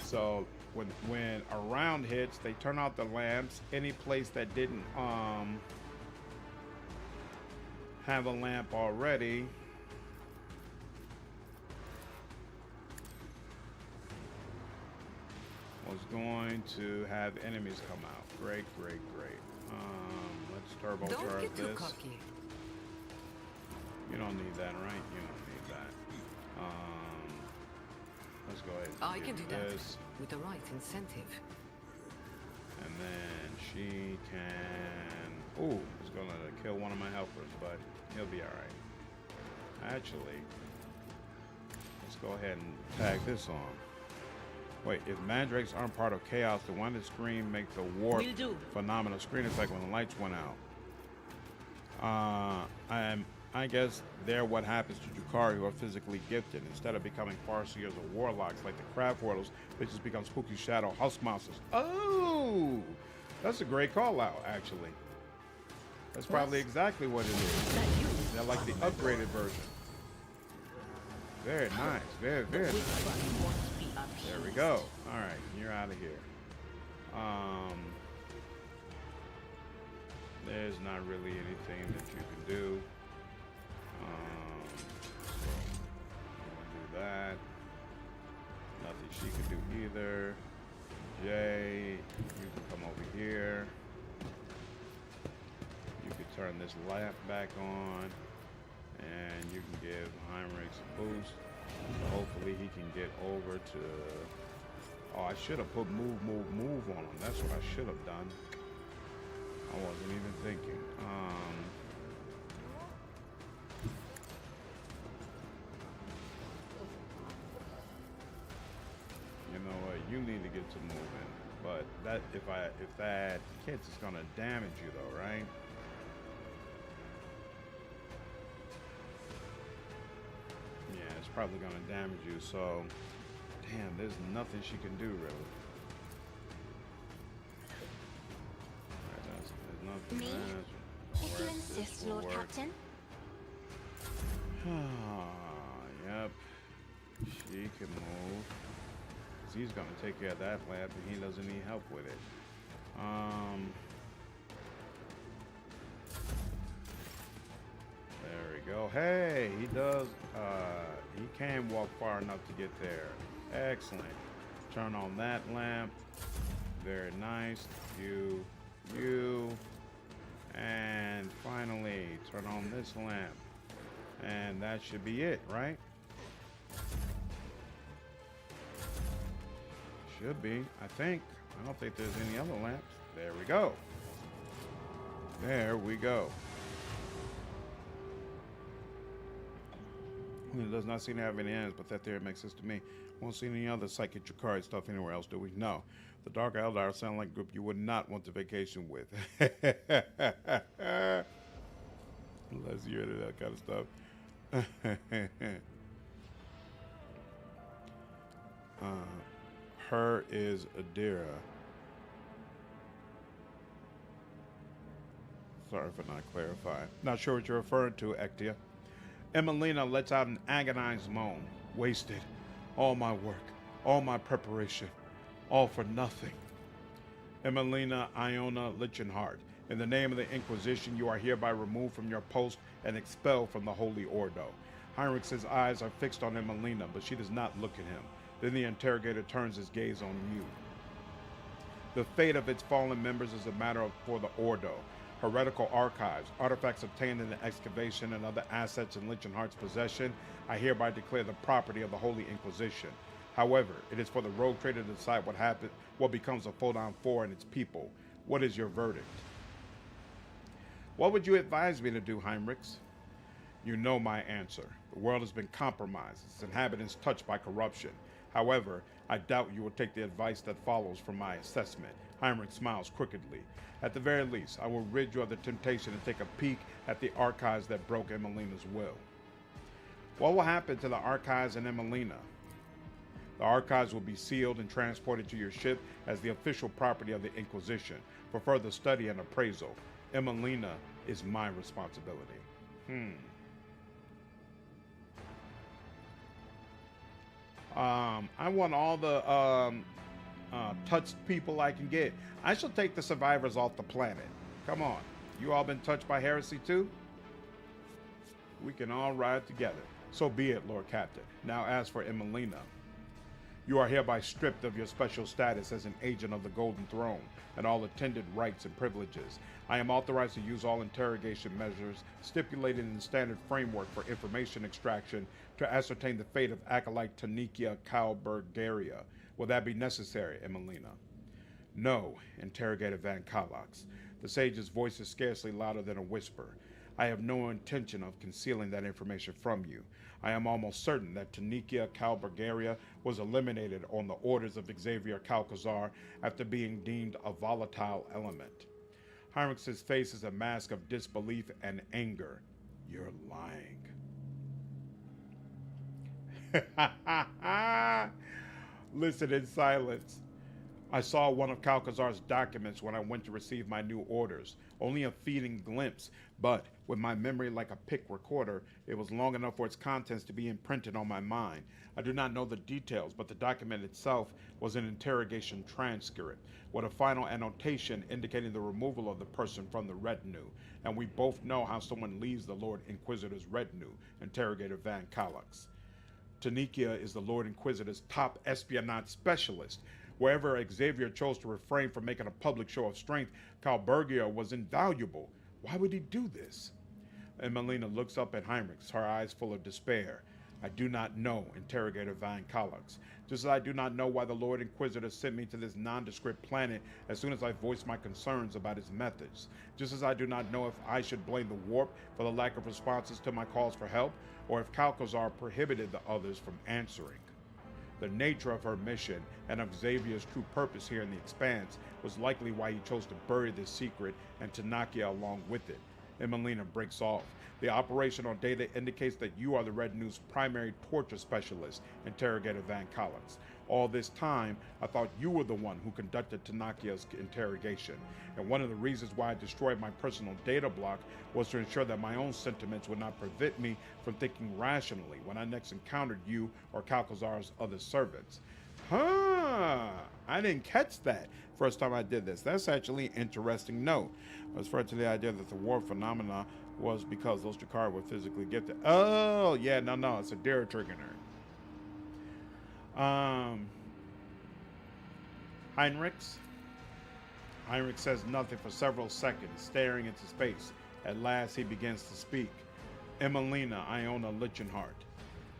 So when a round hits, they turn out the lamps. Any place that didn't have a lamp already was going to have enemies come out. Great, great, great. Let's Don't turbocharge get too this. cocky. You don't need that, right? You don't need that. Let's go ahead and I can do that this. with the right incentive. And then she can... Ooh, it's going to kill one of my helpers, but he'll be alright. Actually, let's go ahead and tag this on. Wait, if mandrakes aren't part of chaos, then why did Scream make the warp phenomenal screen effect when the lights went out? I guess they're what happens to Drukhari who are physically gifted. Instead of becoming farseers or warlocks like the craft warlords, they just become spooky shadow husk monsters. Oh, that's a great call out, actually. That's probably exactly what it is. They're like the upgraded version. Very nice. Very, very nice. There we go. All right, you're out of here. There's not really anything that you can do. So we'll do that. Nothing she can do either. Jay, you can come over here. You can turn this lamp back on, and you can give Heinrix a boost. So hopefully he can get over to... Oh, I should have put move on him. That's what I should have done. I wasn't even thinking. You know what? You need to get to moving. But that if that hits, it's gonna damage you though, right? Yeah, it's probably gonna damage you. So, damn, there's nothing she can do really. Me? If you insist, Lord Captain. Yep. She can move. 'Cause he's gonna take care of that lamp and he doesn't need help with it. There we go. Hey, he does he can walk far enough to get there. Excellent. Turn on that lamp. Very nice. You. And finally, turn on this lamp. And that should be it, right? Should be, I think. I don't think there's any other lamps. There we go. There we go. It does not seem to have any ends, but that theory makes sense to me. Won't see any other psychic Drukhari stuff anywhere else, do we? No. The Dark Eldar sound like a group you would not want to vacation with. Unless you're into that kind of stuff. Her is Idira. Sorry for not clarifying. Not sure what you're referring to, Ectia. Emina lets out an agonized moan. Wasted. All my work. All my preparation. All for nothing. Emina Iona Lenhart, in the name of the Inquisition, you are hereby removed from your post and expelled from the Holy Ordo. Heinrix's eyes are fixed on Emina, but she does not look at him. Then the interrogator turns his gaze on you. The fate of its fallen members is a matter for the Ordo. Heretical archives, artifacts obtained in the excavation, and other assets in Lenhart's possession, I hereby declare the property of the Holy Inquisition. However, it is for the rogue trader to decide what becomes of Foldon 4 and its people. What is your verdict? What would you advise me to do, Heinrix? You know my answer. The world has been compromised, its inhabitants touched by corruption. However, I doubt you will take the advice that follows from my assessment. Heinrix smiles crookedly. At the very least, I will rid you of the temptation to take a peek at the archives that broke Emelina's will. What will happen to the archives in Emina? The archives will be sealed and transported to your ship as the official property of the Inquisition for further study and appraisal. Emina is my responsibility. I want all the touched people I can get. I shall take the survivors off the planet. Come on. You all been touched by heresy too? We can all ride together. So be it, Lord Captain. Now as for Emina, you are hereby stripped of your special status as an agent of the Golden Throne and all attendant rights and privileges. I am authorized to use all interrogation measures stipulated in the standard framework for information extraction to ascertain the fate of Acolyte Tanikia Calburgaria. Will that be necessary, Emina? No, interrogated Van Kalox. The sage's voice is scarcely louder than a whisper. I have no intention of concealing that information from you. I am almost certain that Tanikia Calburgaria was eliminated on the orders of Xavier Calcazar after being deemed a volatile element. Heinrix's face is a mask of disbelief and anger. You're lying. Listen in silence. I saw one of Calcazar's documents when I went to receive my new orders. Only a fleeting glimpse, but with my memory like a pick recorder, it was long enough for its contents to be imprinted on my mind. I do not know the details, but the document itself was an interrogation transcript, with a final annotation indicating the removal of the person from the retinue. And we both know how someone leaves the Lord Inquisitor's retinue, Interrogator Van Kalox. Tanikia is the Lord Inquisitor's top espionage specialist. Wherever Xavier chose to refrain from making a public show of strength, Calburgia was invaluable. Why would he do this? Emina looks up at Heinrix, her eyes full of despair. I do not know, Interrogator Van Kalox. Just as I do not know why the Lord Inquisitor sent me to this nondescript planet as soon as I voiced my concerns about his methods. Just as I do not know if I should blame the warp for the lack of responses to my calls for help, or if Calcazar prohibited the others from answering. The nature of her mission and of Xavier's true purpose here in the Expanse was likely why he chose to bury this secret and Tanakia along with it. Emina breaks off. The operational data indicates that you are the retinue's primary torture specialist, Interrogator Van Kalox. All this time, I thought you were the one who conducted Tanakia's interrogation, and one of the reasons why I destroyed my personal data block was to ensure that my own sentiments would not prevent me from thinking rationally when I next encountered you or Calcazar's other servants. I didn't catch that first time I did this. That's actually an interesting note. I was referring to the idea that the warp phenomena was because those Jakar were physically gifted. Oh, yeah, no, it's a Idira trigger. Heinrix? Heinrix says nothing for several seconds, staring into space. At last, he begins to speak. Emina, Iona Lenhart.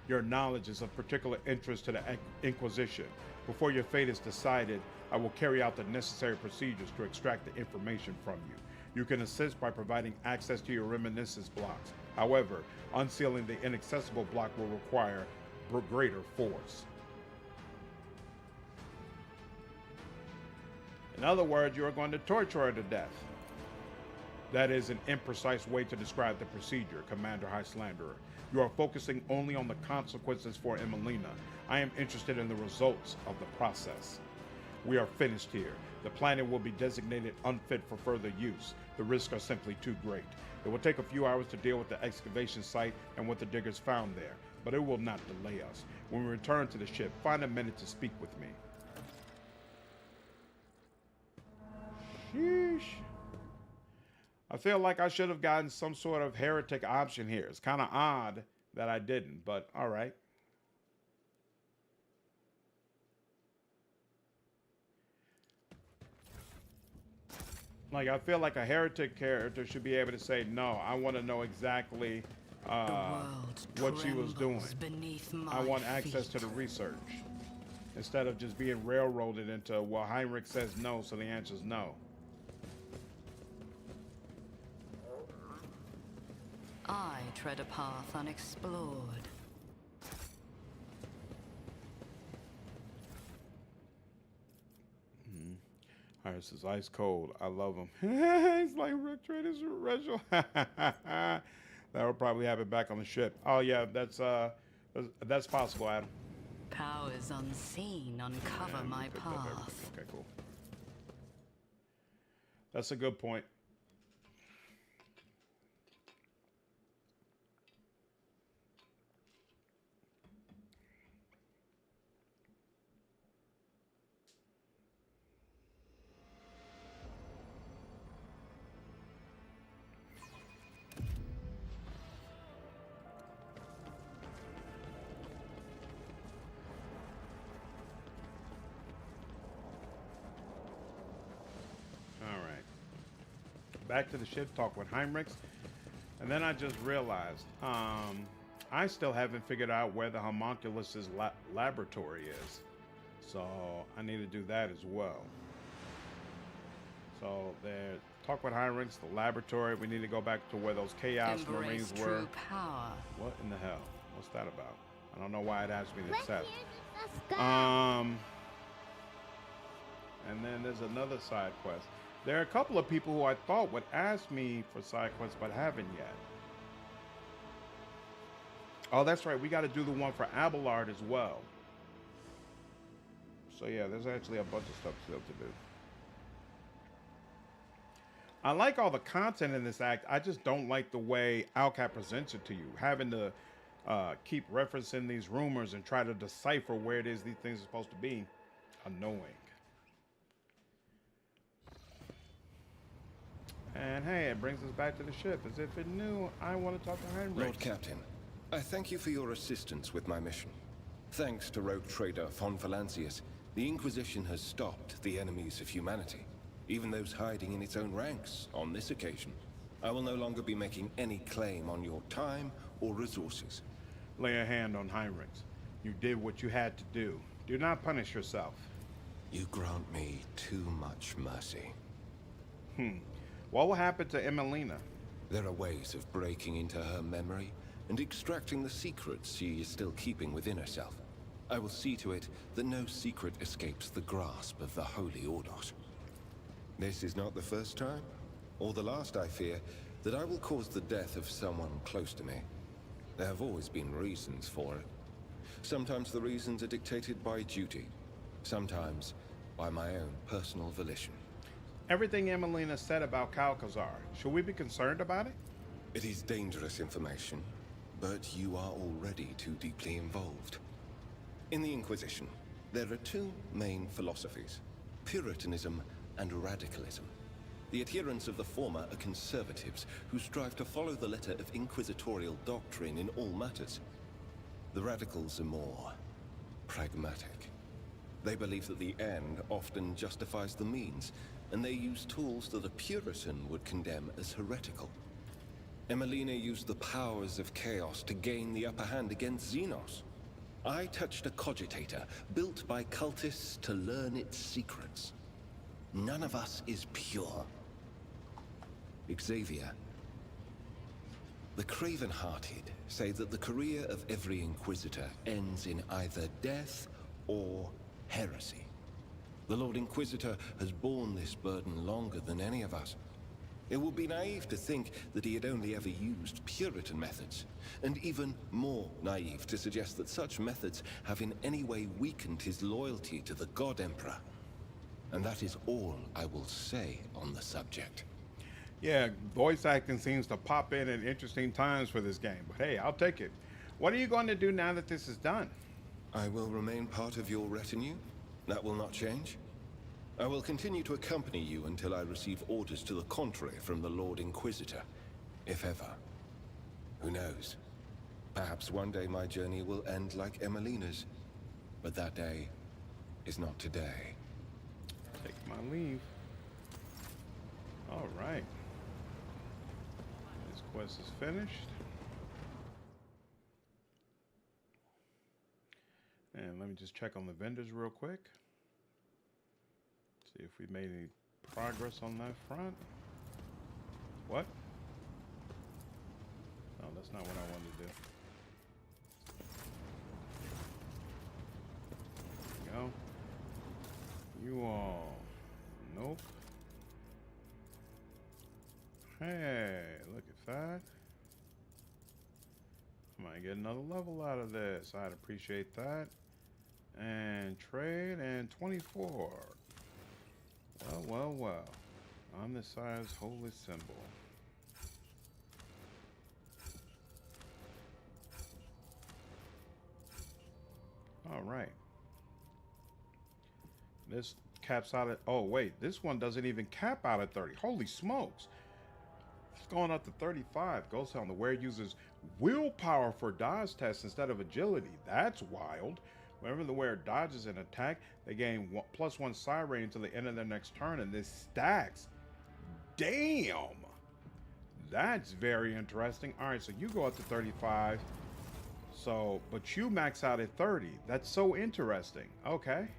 Your knowledge is of particular interest to the Inquisition. Before your fate is decided, I will carry out the necessary procedures to extract the information from you. You can assist by providing access to your reminiscence blocks. However, unsealing the inaccessible block will require greater force. In other words, you are going to torture her to death. That is an imprecise way to describe the procedure, Commander Highslanderer. You are focusing only on the consequences for Emina. I am interested in the results of the process. We are finished here. The planet will be designated unfit for further use. The risks are simply too great. It will take a few hours to deal with the excavation site and what the diggers found there, but it will not delay us. When we return to the ship, find a minute to speak with me. Sheesh. I feel like I should have gotten some sort of heretic option here. It's kind of odd that I didn't, but all right. Like, I feel like a heretic character should be able to say, no, I want to know exactly what she was doing. I want access to the research. Instead of just being railroaded into, well, Heinrix says no, so the answer is no. I tread a path unexplored. This is ice cold. I love him. He's like Rick Trader's Rachel. That will probably happen back on the ship. Oh yeah, that's possible, Adam. Powers unseen uncover And my we picked up path. everything. Okay, cool. That's a good point. Back to the ship, talk with Heinrix, and then I just realized I still haven't figured out where the homunculus's laboratory is, so I need to do that as well. So there, talk with Heinrix, the laboratory. We need to go back to where those Chaos Embrace Marines true were. power. What in the hell? What's that about? I don't know why it asked me to accept. And then there's another side quest. There are a couple of people who I thought would ask me for side quests, but haven't yet. Oh, that's right. We got to do the one for Abelard as well. So yeah, there's actually a bunch of stuff still to do. I like all the content in this act. I just don't like the way Alcat presents it to you. Having to keep referencing these rumors and try to decipher where it is these things are supposed to be. Annoying. And hey, it brings us back to the ship. As if it knew I want to talk to Heinrix. Lord Captain, I thank you for your assistance with my mission. Thanks to rogue trader von Valancius, the Inquisition has stopped the enemies of humanity, even those hiding in its own ranks on this occasion. I will no longer be making any claim on your time or resources. Lay a hand on Heinrix. You did what you had to do. Do not punish yourself. You grant me too much mercy. What will happen to Emina? There are ways of breaking into her memory and extracting the secrets she is still keeping within herself. I will see to it that no secret escapes the grasp of the Holy Ordos. This is not the first time, or the last, I fear, that I will cause the death of someone close to me. There have always been reasons for it. Sometimes the reasons are dictated by duty, sometimes by my own personal volition. Everything Emina said about Calcazar, should we be concerned about it? It is dangerous information, but you are already too deeply involved. In the Inquisition, there are two main philosophies: Puritanism and Radicalism. The adherents of the former are conservatives who strive to follow the letter of inquisitorial doctrine in all matters. The Radicals are more pragmatic. They believe that the end often justifies the means, and they use tools that a Puritan would condemn as heretical. Emina used the powers of chaos to gain the upper hand against Xenos. I touched a cogitator built by cultists to learn its secrets. None of us is pure. Xavier, the craven-hearted say that the career of every Inquisitor ends in either death or heresy. The Lord Inquisitor has borne this burden longer than any of us. It would be naive to think that he had only ever used Puritan methods, and even more naive to suggest that such methods have in any way weakened his loyalty to the God Emperor. And that is all I will say on the subject. Yeah, voice acting seems to pop in at interesting times for this game, but hey, I'll take it. What are you going to do now that this is done? I will remain part of your retinue. That will not change. I will continue to accompany you until I receive orders to the contrary from the Lord Inquisitor, if ever. Who knows? Perhaps one day my journey will end like Emelina's, but that day is not today. Take my leave. All right. This quest is finished. And let me just check on the vendors real quick. See if we made any progress on that front. What? No, that's not what I wanted to do. There we go. You all. Nope. Hey, look at that. I might get another level out of this. I'd appreciate that. And trade and 24. Well, well, well. On the size holy symbol. All right. This caps out at, oh wait, this one doesn't even cap out at 30. Holy smokes. It's going up to 35. Ghost Helm, the wearer uses willpower for dodge tests instead of agility. That's wild. Whenever the wearer dodges an attack, they gain +1 psi rating until the end of their next turn, and this stacks. Damn. That's very interesting. All right, so you go up to 35. So, but you max out at 30. That's so interesting. Okay.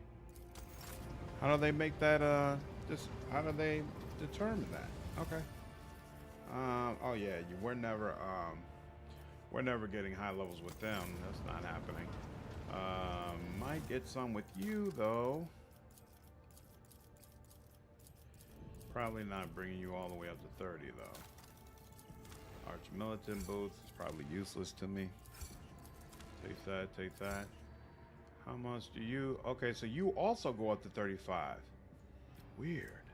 How do they make that, how do they determine that? Okay. Oh yeah, we're never getting high levels with them. That's not happening. Might get some with you though. Probably not bringing you all the way up to 30 though. Arch militant boots is probably useless to me. Take that, take that. How much do you... Okay, so you also go up to 35. Weird.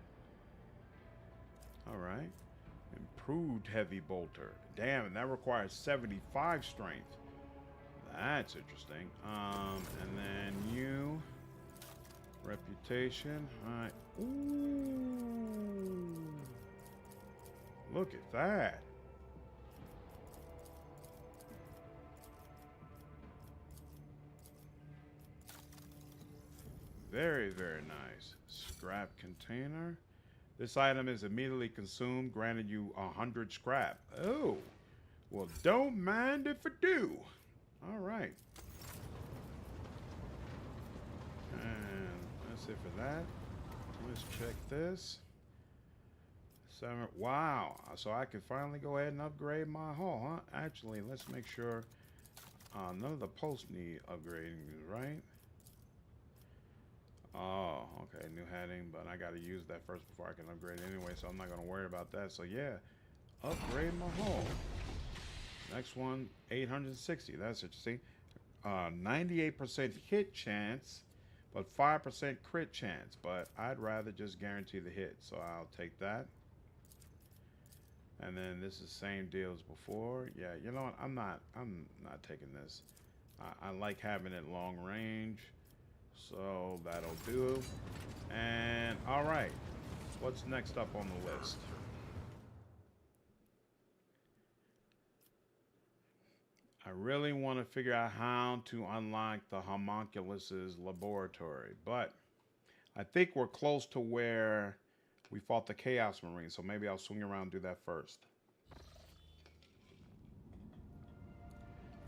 Alright. Improved heavy bolter. Damn, and that requires 75 strength. That's interesting. And then you... Reputation. Alright. Ooh. Look at that. Very, very nice. Scrap container. This item is immediately consumed, granted you 100 scrap. Oh, well, don't mind if I do. All right. And that's it for that. Let's check this. Wow. So I can finally go ahead and upgrade my hull, huh? Actually, let's make sure none of the posts need upgrading, right? Oh, okay, new heading, but I got to use that first before I can upgrade anyway, so I'm not going to worry about that. So yeah, upgrade my hull. Next one, 860. That's it. You see, 98% hit chance, but 5% crit chance. But I'd rather just guarantee the hit, so I'll take that. And then this is the same deal as before. Yeah, you know what? I'm not taking this. I like having it long range. So that'll do. And all right, what's next up on the list? I really want to figure out how to unlock the homunculus's laboratory, but I think we're close to where we fought the Chaos Marine, so maybe I'll swing around and do that first.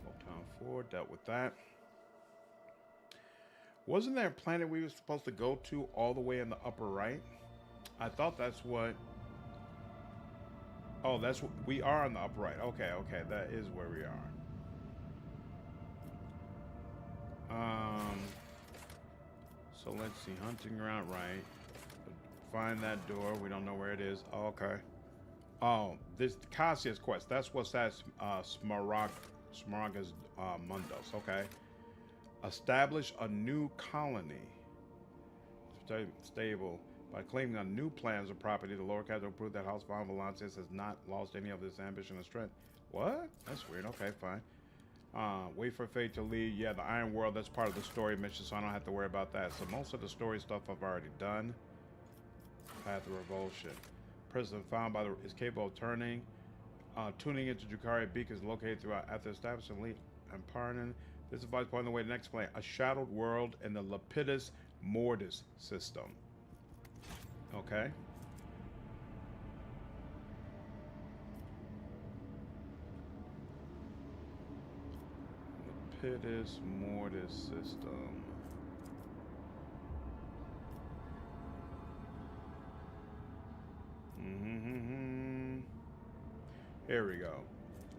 Photon 4, dealt with that. Wasn't there a planet we were supposed to go to all the way in the upper right? I thought that's what... Oh, that's what... We are on the upper right. Okay, okay. That is where we are. So let's see. Hunting ground right. Find that door. We don't know where it is. Oh, okay. Oh, this Cassia's quest. That's what's at Smaraga's Mundos. Okay. Establish a new colony. Stable. By claiming on new plans of property, the lower capital will prove that House Von Valancius has not lost any of this ambition and strength. What? That's weird. Okay, fine. Wait for fate to lead. Yeah, the Iron World, that's part of the story mission, so I don't have to worry about that. So most of the story stuff I've already done. Path of Revulsion. President found by the is capable of tuning into Drukhari beacons located throughout after establishing elite and pardon. This device pointing the way to the next plane, a shadowed world in the Lepidus Mortis system. Okay. Lepidus Mortis system. Here we go.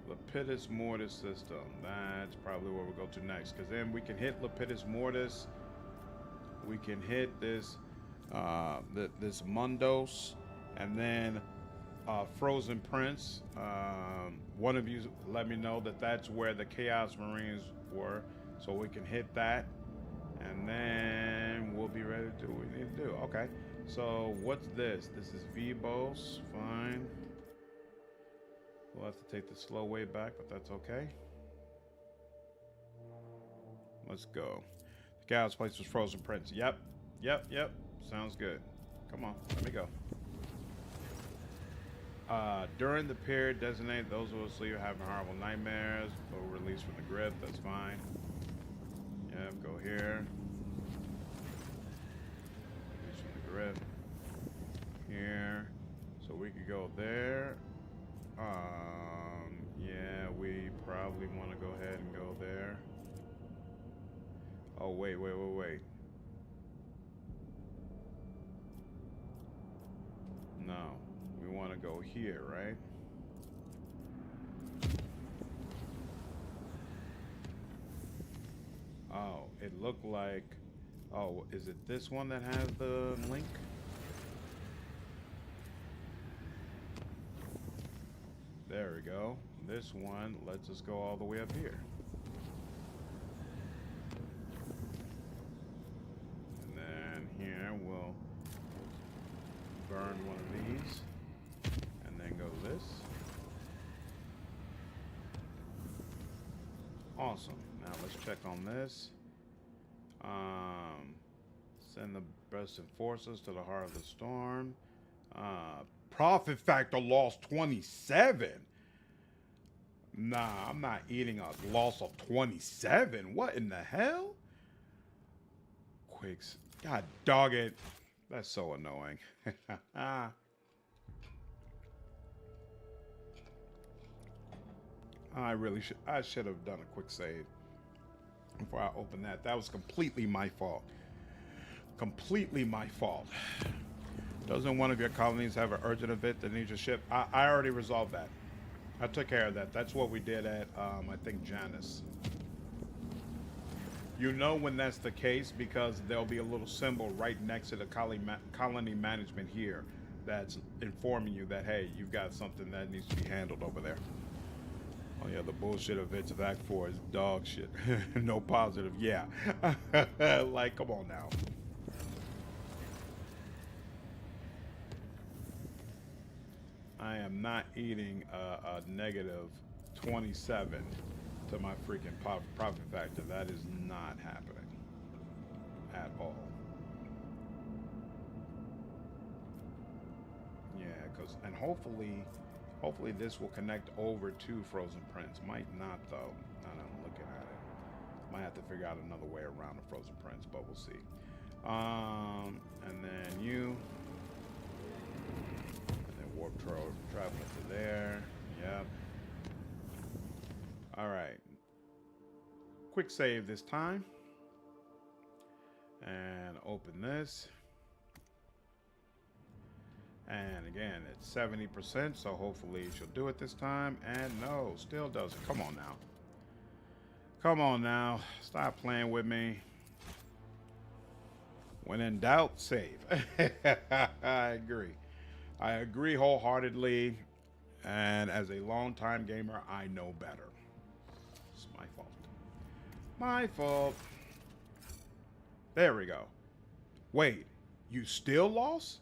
Lepidus Mortis system. That's probably where we'll go to next, because then we can hit Lepidus Mortis. We can hit this this Mundos, and then Frozen Prince. One of you let me know that that's where the Chaos Marines were, so we can hit that, and then we'll be ready to do what we need to do. Okay, so what's this? This is Vibos. Fine. We'll have to take the slow way back, but that's okay. Let's go. The Chaos place was Frozen Prince. Yep. Sounds good. Come on, let me go. During the period designated, those who will sleep having horrible nightmares will release from the grip. That's fine. Yep, go here. Release from the grip. Here. So we could go there. Yeah, we probably want to go ahead and go there. Oh, wait. No. We want to go here, right? Oh, it looked like... Oh, is it this one that has the link? There we go. This one lets us go all the way up here. And then here we'll burn one of these. And then go this. Awesome. Now let's check on this. Send the best enforcers to the heart of the storm. Profit factor loss 27. Nah, I'm not eating a loss of 27. What in the hell? Quicks. God dog it. That's so annoying. I should have done a quick save before I opened that. That was completely my fault. Completely my fault. Doesn't one of your colonies have an urgent event that needs your ship? I already resolved that. I took care of that. That's what we did at, I think, Janus. You know when that's the case because there'll be a little symbol right next to the colony management here that's informing you that, hey, you've got something that needs to be handled over there. Oh yeah, the bullshit events of Act 4 is dog shit. No positive, yeah. Like, come on now. I am not eating a negative 27 to my freaking profit factor. That is not happening at all. Yeah, and hopefully this will connect over to Frozen Prince. Might not though. Now that I'm looking at it, might have to figure out another way around the Frozen Prince, but we'll see. And then you. Warp traveling to there. Yep. All right. Quick save this time. And open this. And again, it's 70%, so hopefully she'll do it this time. And no, still doesn't. Come on now. Come on now. Stop playing with me. When in doubt, save. I agree. I agree wholeheartedly, and as a longtime gamer, I know better. It's my fault. My fault. There we go. Wait, you still lost?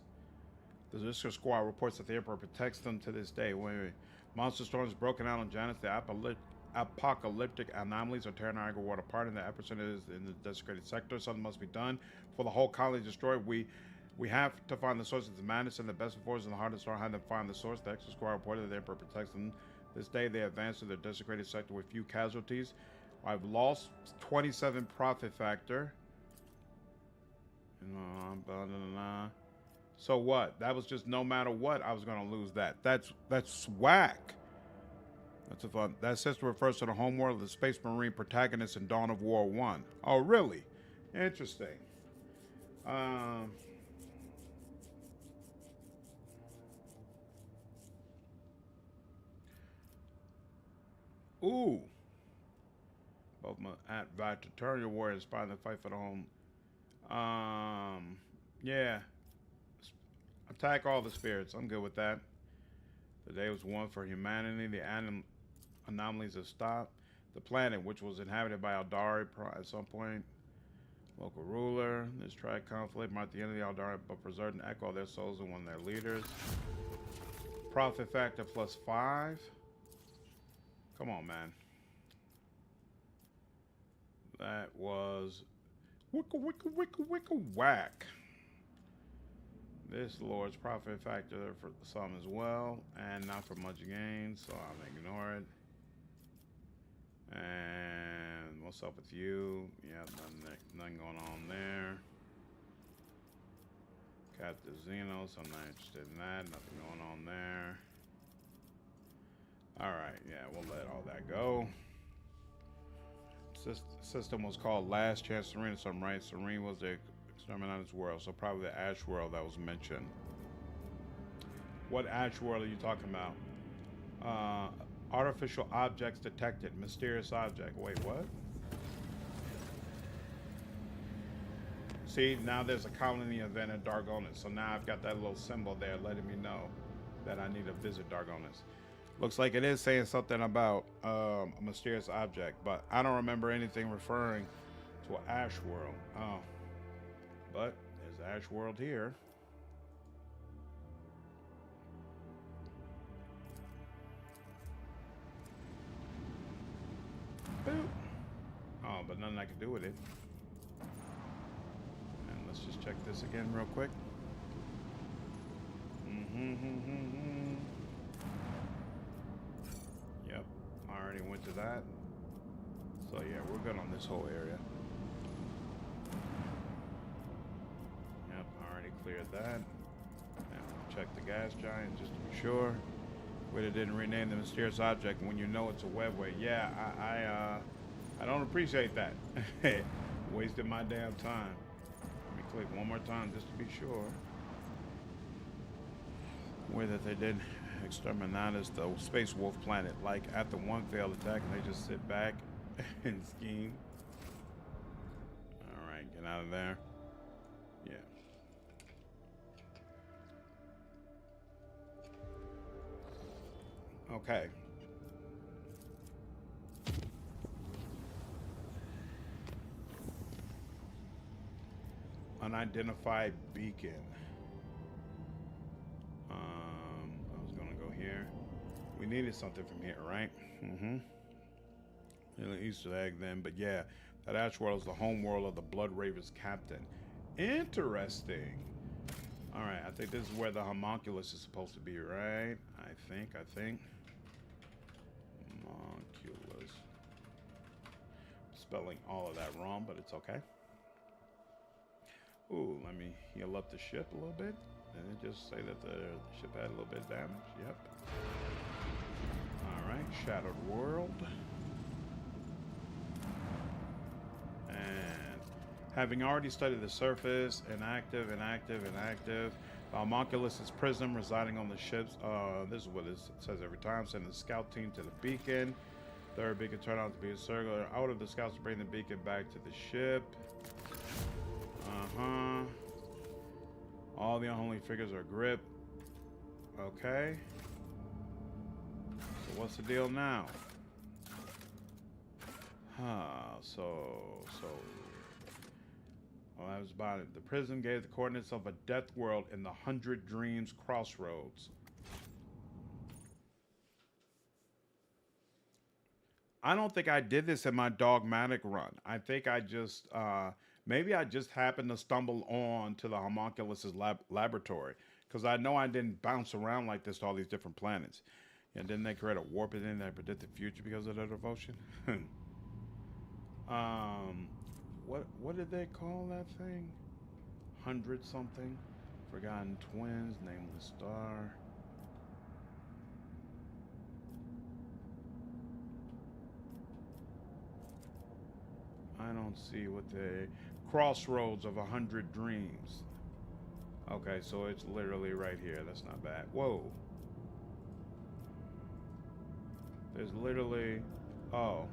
The Zisker Squad reports that the Emperor protects them to this day. Wait. Monster storms broken out on Janus. The apocalyptic anomalies are tearing our world apart, and the epicenter is in the desecrated sector. Something must be done for the whole colony destroyed. We have to find the source of the madness, and the best forces in the heart of the storm had them find the source. The Extra Squad reported that the Emperor protects them. This day, they advanced to their desecrated sector with few casualties. I've lost 27 profit factor. So what? That was just no matter what, I was going to lose that. That's whack. That's a fun. That system refers to the homeworld of the Space Marine protagonists in Dawn of War 1. Oh, really? Interesting. Ooh. Both my Victorian warriors inspired to fight for the home. Yeah. Attack all the spirits. I'm good with that. The day was one for humanity. The anomalies have stopped. The planet, which was inhabited by Aldari at some point. Local ruler. This tried conflict marked the end of the Aldari, but preserved an echo of their souls and one of their leaders. Profit factor +5. Come on, man. That was whack. This Lord's profit factor for some as well, and not for much gain, so I'll ignore it. And what's up with you? Yeah, nothing going on there. Captain Xenos, I'm not interested in that. Nothing going on there. Alright, yeah, we'll let all that go. System was called Last Chance Serene, so I'm right. Serene was the exterminator's world, so probably the Ash world that was mentioned. What Ash world are you talking about? Artificial objects detected. Mysterious object. Wait, what? See, now there's a colony event at Dargonis. So now I've got that little symbol there letting me know that I need to visit Dargonis. Looks like it is saying something about a mysterious object, but I don't remember anything referring to an Ash world. Oh, but there's Ash world here. Boop. Oh, but nothing I can do with it. And let's just check this again real quick. Yep, I already went to that. So yeah, we're good on this whole area. Yep, I already cleared that. Now check the gas giant just to be sure. But it didn't rename the mysterious object when you know it's a webway. Yeah, I don't appreciate that. Wasted my damn time. Let me click one more time just to be sure. Where that they did exterminatus, the space wolf planet, like at the one failed attack and they just sit back and scheme. All right, get out of there. Yeah. Okay. Unidentified beacon. I was gonna go here. We needed something from here, right? An Easter egg then, but yeah, that Ash world is the home world of the Blood Ravens captain. Interesting. All right, I think this is where the homunculus is supposed to be, right? I think. Homunculus. Spelling all of that wrong, but it's okay. Ooh, let me heal up the ship a little bit. And it just say that the ship had a little bit of damage. Yep. All right, Shattered World. And having already studied the surface, inactive, the homunculus is prism residing on the ships. This is what it says every time. Send the scout team to the beacon. Third beacon turned out to be a circular. Out of the scouts to bring the beacon back to the ship. All the unholy figures are gripped. Okay. So what's the deal now? Well, I was about it. The prism gave the coordinates of a death world in the 100 Dreams crossroads. I don't think I did this in my dogmatic run. I think I just, maybe I just happened to stumble on to the homunculus's laboratory. Because I know I didn't bounce around like this to all these different planets. And didn't they create a warp in that predict the future because of their devotion? What did they call that thing? 100 something? Forgotten Twins, Nameless Star. I don't see what the crossroads of 100 dreams. Okay, so it's literally right here. That's not bad. Whoa. There's literally, oh,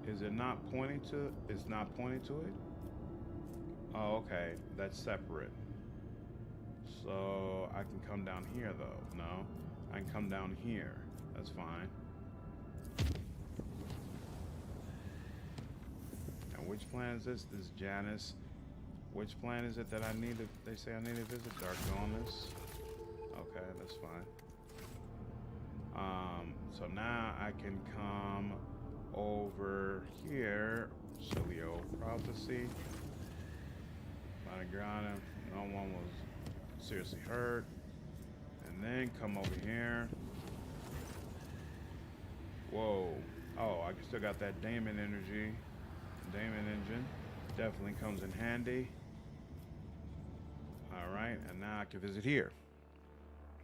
is it not pointing to, it's not pointing to it? Oh, okay, that's separate. So I can come down here though, no? I can come down here. That's fine. And which planet is this? This is Janus. Which planet is it that I need to, they say I need to visit? Darkonis. Okay, that's fine. So now I can come over here. Silly old prophecy. Madagrana, no one was seriously hurt. And then come over here. Whoa. Oh, I still got that Daemon energy. Daemon engine. Definitely comes in handy. Alright, and now I can visit here.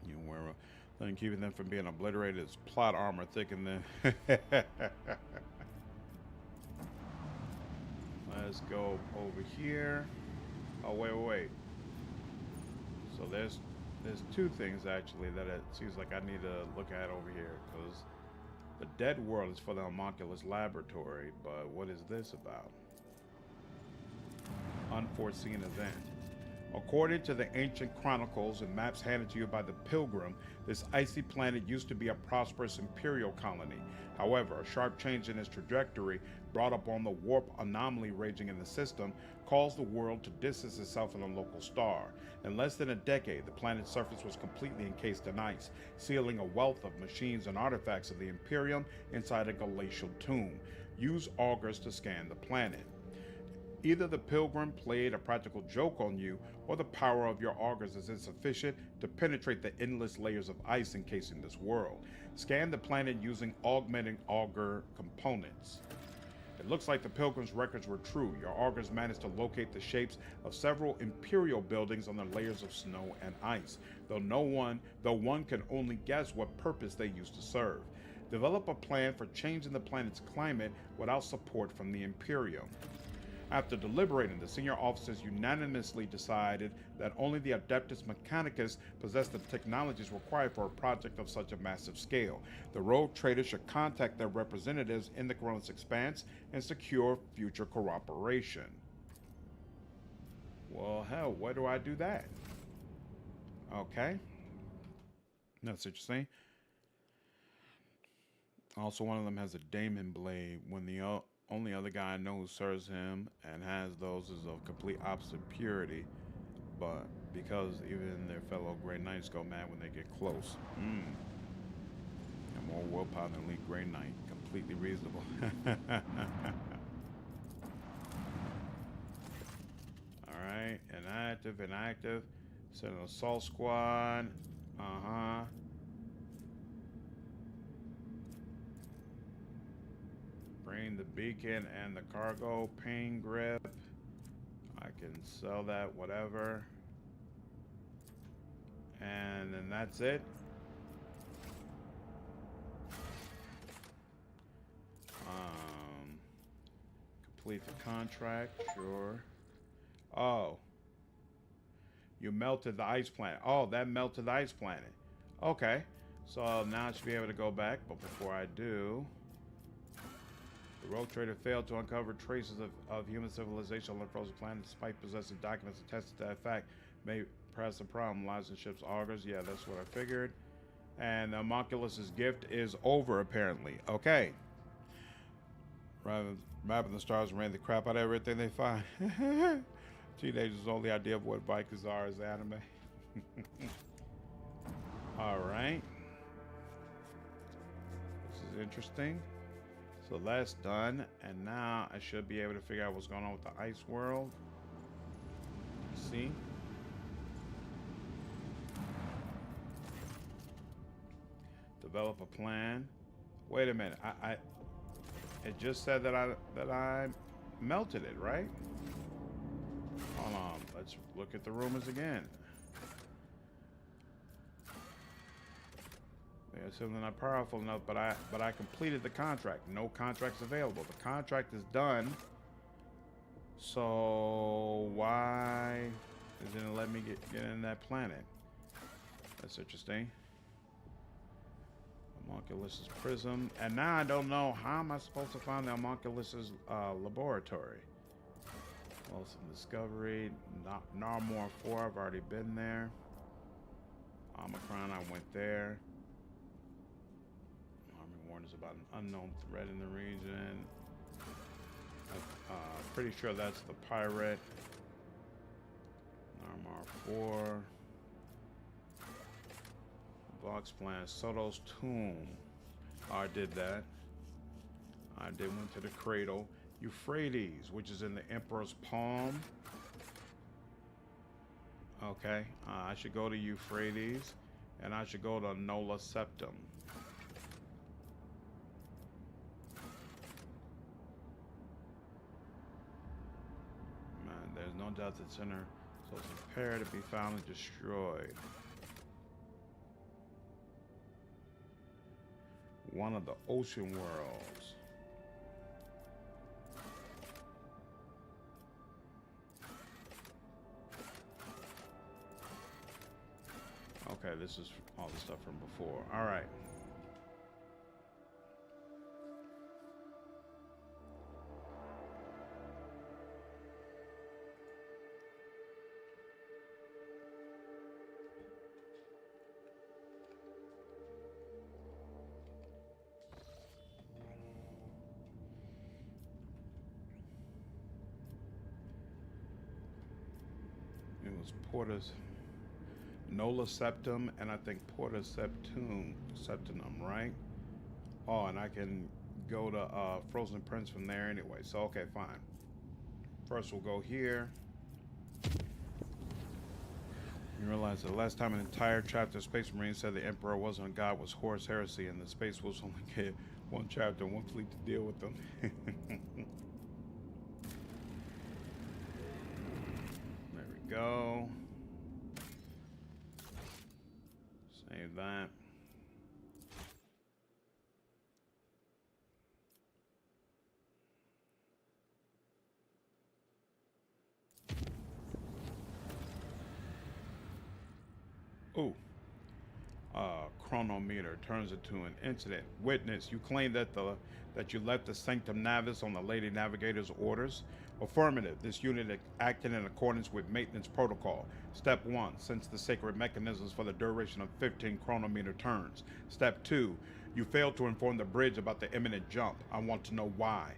You know, where then keeping them from being obliterated is plot armor thick in them. Let's go over here. Oh, wait. So there's two things actually that it seems like I need to look at over here, because the dead world is for the homunculus laboratory, but what is this about? Unforeseen event. According to the ancient chronicles and maps handed to you by the Pilgrim, this icy planet used to be a prosperous imperial colony. However, a sharp change in its trajectory, brought upon the warp anomaly raging in the system, caused the world to distance itself from a local star. In less than a decade, the planet's surface was completely encased in ice, sealing a wealth of machines and artifacts of the Imperium inside a glacial tomb. Use augurs to scan the planet. Either the Pilgrim played a practical joke on you, or the power of your augurs is insufficient to penetrate the endless layers of ice encasing this world. Scan the planet using augmenting augur components. It looks like the Pilgrim's records were true. Your augurs managed to locate the shapes of several Imperial buildings on the layers of snow and ice, though one can only guess what purpose they used to serve. Develop a plan for changing the planet's climate without support from the Imperium. After deliberating, the senior officers unanimously decided that only the Adeptus Mechanicus possessed the technologies required for a project of such a massive scale. The rogue traders should contact their representatives in the Cronus Expanse and secure future cooperation. Well, hell, where do I do that? Okay. That's interesting. Also, one of them has a Daemon blade. When the only other guy I know who serves him and has those is of complete opposite purity, but because even their fellow Grey Knights go mad when they get close. And more willpower than Elite Grey Knight. Completely reasonable. Alright, inactive. Send an assault squad. Bring the beacon and the cargo pain grip. I can sell that, whatever. And then that's it. Complete the contract, sure. Oh. You melted the ice planet. Oh, that melted the ice planet. Okay. So now I should be able to go back, but before I do, the rogue trader failed to uncover traces of human civilization on the frozen planet despite possessing documents attested to that fact. Perhaps the problem lies in ship's augurs. Yeah, that's what I figured. And the homunculus's gift is over, apparently. Okay. Mapping the stars and rain the crap out of everything they find. Teenagers' only idea of what Vikings are is anime. Alright. This is interesting. So that's done, and now I should be able to figure out what's going on with the ice world. See? Develop a plan. Wait a minute. It just said that I melted it, right? Hold on. Let's look at the rumors again. They assume they're not powerful enough, but I completed the contract. No contracts available. The contract is done. So why isn't it let me get in that planet? That's interesting. Homunculus's prism, and now I don't know how am I supposed to find the homunculus's laboratory. Wilson Discovery, Narmore 4. I've already been there. Omicron, I went there. warnings about an unknown threat in the region. Pretty sure that's the pirate. Armor 4. Box plan. Soto's tomb. I did that. I did went to the cradle. Euphrates, which is in the Emperor's palm. Okay. I should go to Euphrates. And I should go to Nola Septum. Man, there's no doubt that's in her. So it's impaired to be found and destroyed. One of the ocean worlds. Okay, this is all the stuff from before. All right. It was Porter's Nola Septum, and I think Porta Septum, right? Oh, and I can go to Frozen Prince from there anyway. So, okay, fine. First, we'll go here. You realize the last time an entire chapter of Space Marine said the Emperor wasn't a god was Horus Heresy, and the Space Wolves only get one chapter and one fleet to deal with them. There we go. Save that. Ooh. Chronometer turns into an incident. Witness, you claim that you left the sanctum navis on the Lady Navigator's orders. Affirmative. This unit acted in accordance with maintenance protocol. Step 1. Sense the sacred mechanisms for the duration of 15 chronometer turns. Step 2. You failed to inform the bridge about the imminent jump. I want to know why.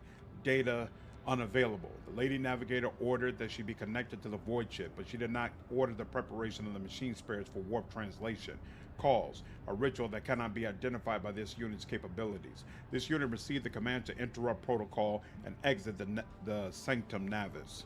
Data unavailable. The Lady Navigator ordered that she be connected to the void ship, but she did not order the preparation of the machine spirits for warp translation. Calls, a ritual that cannot be identified by this unit's capabilities. This unit received the command to interrupt protocol and exit the sanctum navis.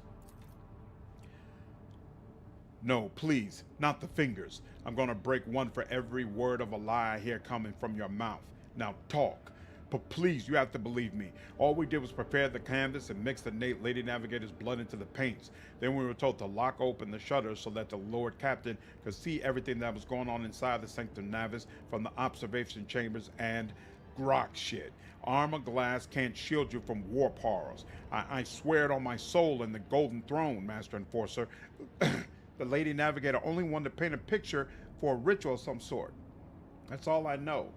No, please, not the fingers. I'm gonna break one for every word of a lie I hear coming from your mouth. Now talk. But please, you have to believe me. All we did was prepare the canvas and mix the Lady Navigator's blood into the paints. Then we were told to lock open the shutters so that the Lord Captain could see everything that was going on inside the Sanctum Navis from the observation chambers and grok shit. Armor glass can't shield you from warp horrors. I swear it on my soul and the Golden Throne, Master Enforcer. The Lady Navigator only wanted to paint a picture for a ritual of some sort. That's all I know.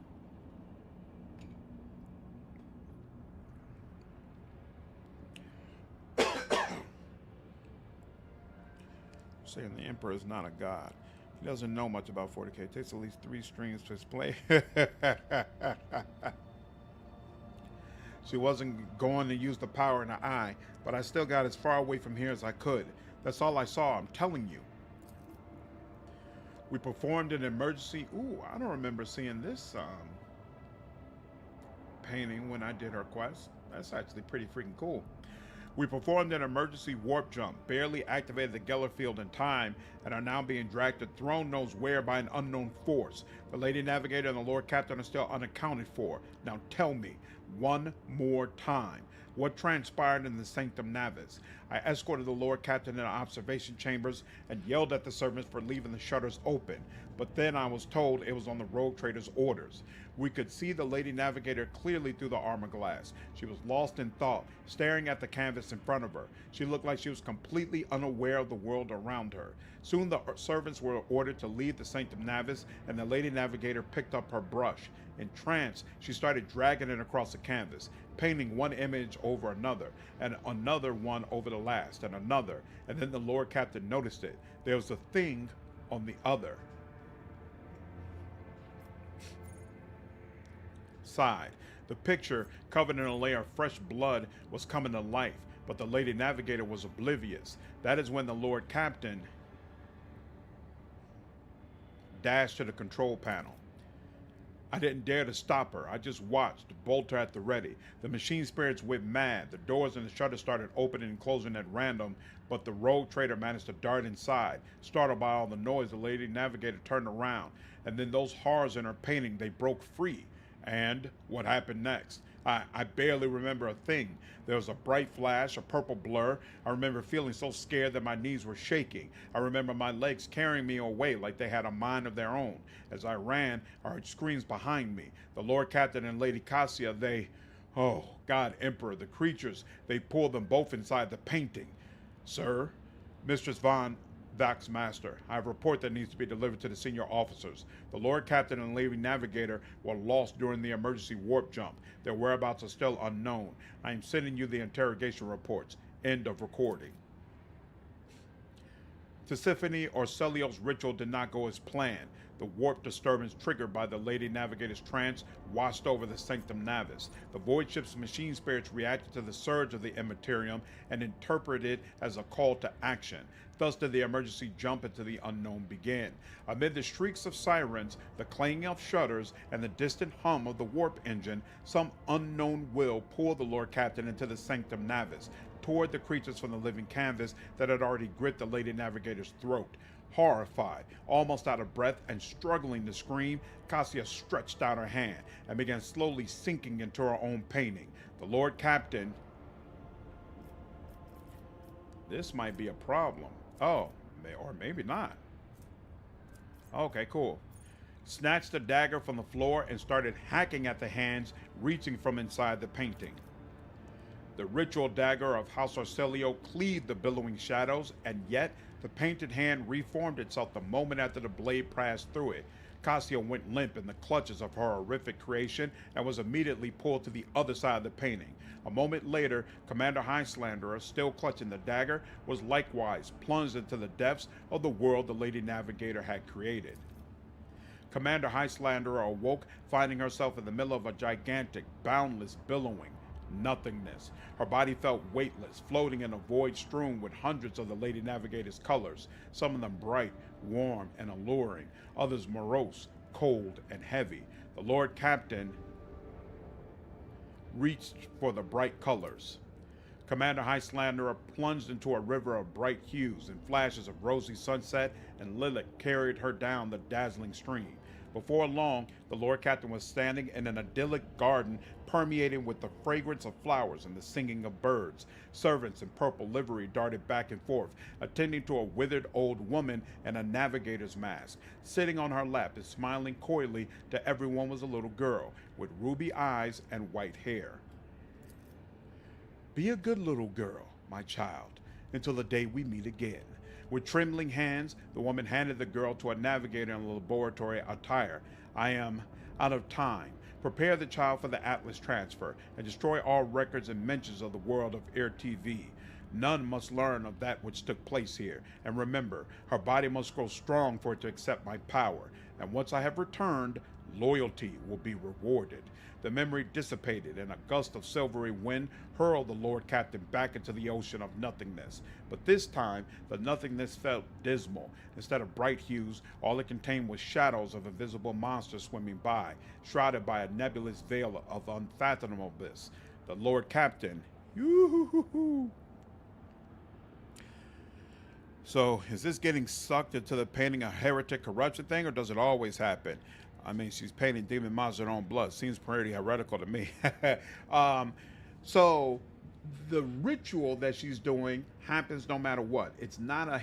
Saying the Emperor is not a god. He doesn't know much about 40K. It takes at least 3 strings to explain. She wasn't going to use the power in her eye, but I still got as far away from here as I could. That's all I saw, I'm telling you. We performed an emergency... Ooh, I don't remember seeing this painting when I did her quest. That's actually pretty freaking cool. We performed an emergency warp jump, barely activated the Geller field in time, and are now being dragged to Throne knows where by an unknown force. The Lady Navigator and the Lord Captain are still unaccounted for. Now tell me, one more time, what transpired in the Sanctum Navis? I escorted the Lord Captain into observation chambers and yelled at the servants for leaving the shutters open, but then I was told it was on the rogue trader's orders. We could see the Lady Navigator clearly through the armor glass. She was lost in thought, staring at the canvas in front of her. She looked like she was completely unaware of the world around her. Soon the servants were ordered to leave the Sanctum Navis, and the Lady Navigator picked up her brush. In trance, she started dragging it across the canvas, painting one image over another, and another one over the last, and another, and then the Lord Captain noticed it. There was a thing on the other side. The picture, covered in a layer of fresh blood, was coming to life, but the Lady Navigator was oblivious. That is when the Lord Captain dashed to the control panel. I didn't dare to stop her. I just watched, bolter at the ready. The machine spirits went mad. The doors and the shutters started opening and closing at random, but the rogue trader managed to dart inside. Startled by all the noise, the Lady Navigator turned around, and then those horrors in her painting, they broke free. And what happened next? I barely remember a thing. There was a bright flash, a purple blur. I remember feeling so scared that my knees were shaking. I remember my legs carrying me away like they had a mind of their own. As I ran, I heard screams behind me. The Lord Captain and Lady Cassia, they... Oh, God, Emperor, the creatures, they pulled them both inside the painting. Sir, Mistress Von Vaxmaster, I have a report that needs to be delivered to the senior officers. The Lord Captain and Lady Navigator were lost during the emergency warp jump. Their whereabouts are still unknown. I am sending you the interrogation reports. End of recording. Tisiphone or Celios' ritual did not go as planned. The warp disturbance triggered by the Lady Navigator's trance washed over the sanctum navis. The void ship's machine spirits reacted to the surge of the immaterium and interpreted it as a call to action. Thus did the emergency jump into the unknown begin. Amid the shrieks of sirens, the clanging of shutters, and the distant hum of the warp engine, some unknown will pulled the Lord Captain into the sanctum navis, toward the creatures from the living canvas that had already gripped the Lady Navigator's throat. Horrified, almost out of breath, and struggling to scream, Cassia stretched out her hand and began slowly sinking into her own painting. The Lord Captain... This might be a problem. Oh, or maybe not. Okay, cool. Snatched the dagger from the floor and started hacking at the hands reaching from inside the painting. The ritual dagger of House Arcelio cleaved the billowing shadows, and yet the painted hand reformed itself the moment after the blade passed through it. Cassia went limp in the clutches of her horrific creation and was immediately pulled to the other side of the painting. A moment later, Commander Highlander, still clutching the dagger, was likewise plunged into the depths of the world the Lady Navigator had created. Commander Highlander awoke, finding herself in the middle of a gigantic, boundless billowing nothingness. Her body felt weightless, floating in a void strewn with hundreds of the Lady Navigator's colors, some of them bright, warm, and alluring, others morose, cold, and heavy. The Lord Captain reached for the bright colors. Commander Highlander plunged into a river of bright hues and flashes of rosy sunset, and Lilith carried her down the dazzling stream. Before long, the Lord Captain was standing in an idyllic garden permeating with the fragrance of flowers and the singing of birds. Servants in purple livery darted back and forth, attending to a withered old woman in a navigator's mask. Sitting on her lap and smiling coyly to everyone was a little girl with ruby eyes and white hair. Be a good little girl, my child, until the day we meet again. With trembling hands, the woman handed the girl to a navigator in laboratory attire. I am out of time. Prepare the child for the Atlas transfer and destroy all records and mentions of the world of Air TV. None must learn of that which took place here. And remember, her body must grow strong for it to accept my power. And once I have returned, loyalty will be rewarded. The memory dissipated, and a gust of silvery wind hurled the Lord Captain back into the ocean of nothingness. But this time, the nothingness felt dismal. Instead of bright hues, all it contained was shadows of invisible monsters swimming by, shrouded by a nebulous veil of unfathomableness. The Lord Captain... Yoo-hoo-hoo-hoo. So, is this getting sucked into the painting a heretic corruption thing, or does it always happen? I mean, she's painting demon monsters in her own blood. Seems pretty heretical to me. So, the ritual that she's doing happens no matter what. It's not a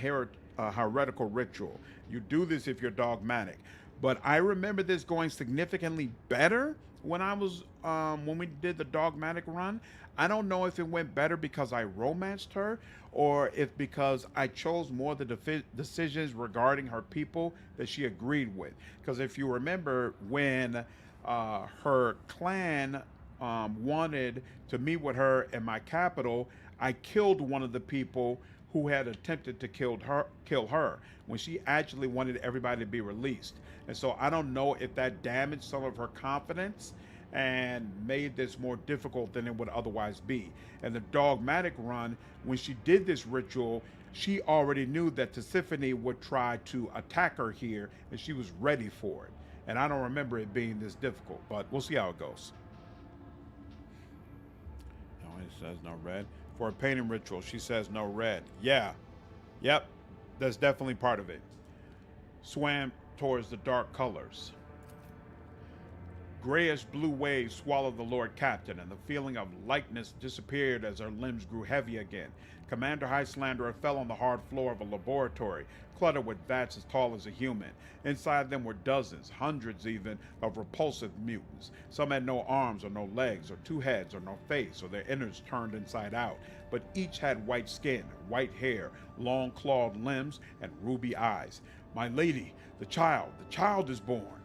heretical ritual. You do this if you're dogmatic. But I remember this going significantly better when I was when we did the dogmatic run. I don't know if it went better because I romanced her, or if because I chose more of the decisions regarding her people that she agreed with. Because if you remember, when her clan wanted to meet with her in my capital, I killed one of the people who had attempted to kill her when she actually wanted everybody to be released. And so I don't know if that damaged some of her confidence, and made this more difficult than it would otherwise be. In the dogmatic run, when she did this ritual, she already knew that Tisiphone would try to attack her here, and she was ready for it. And I don't remember it being this difficult, but we'll see how it goes. No, it says no red. For a painting ritual, she says no red. Yeah. Yep. That's definitely part of it. Swam towards the dark colors. Grayish blue waves swallowed the Lord Captain, and the feeling of lightness disappeared as her limbs grew heavy again. Commander High Slanderer fell on the hard floor of a laboratory, cluttered with vats as tall as a human. Inside them were dozens, hundreds even, of repulsive mutants. Some had no arms or no legs, or two heads or no face, or their innards turned inside out. But each had white skin, white hair, long clawed limbs, and ruby eyes. My lady, the child is born.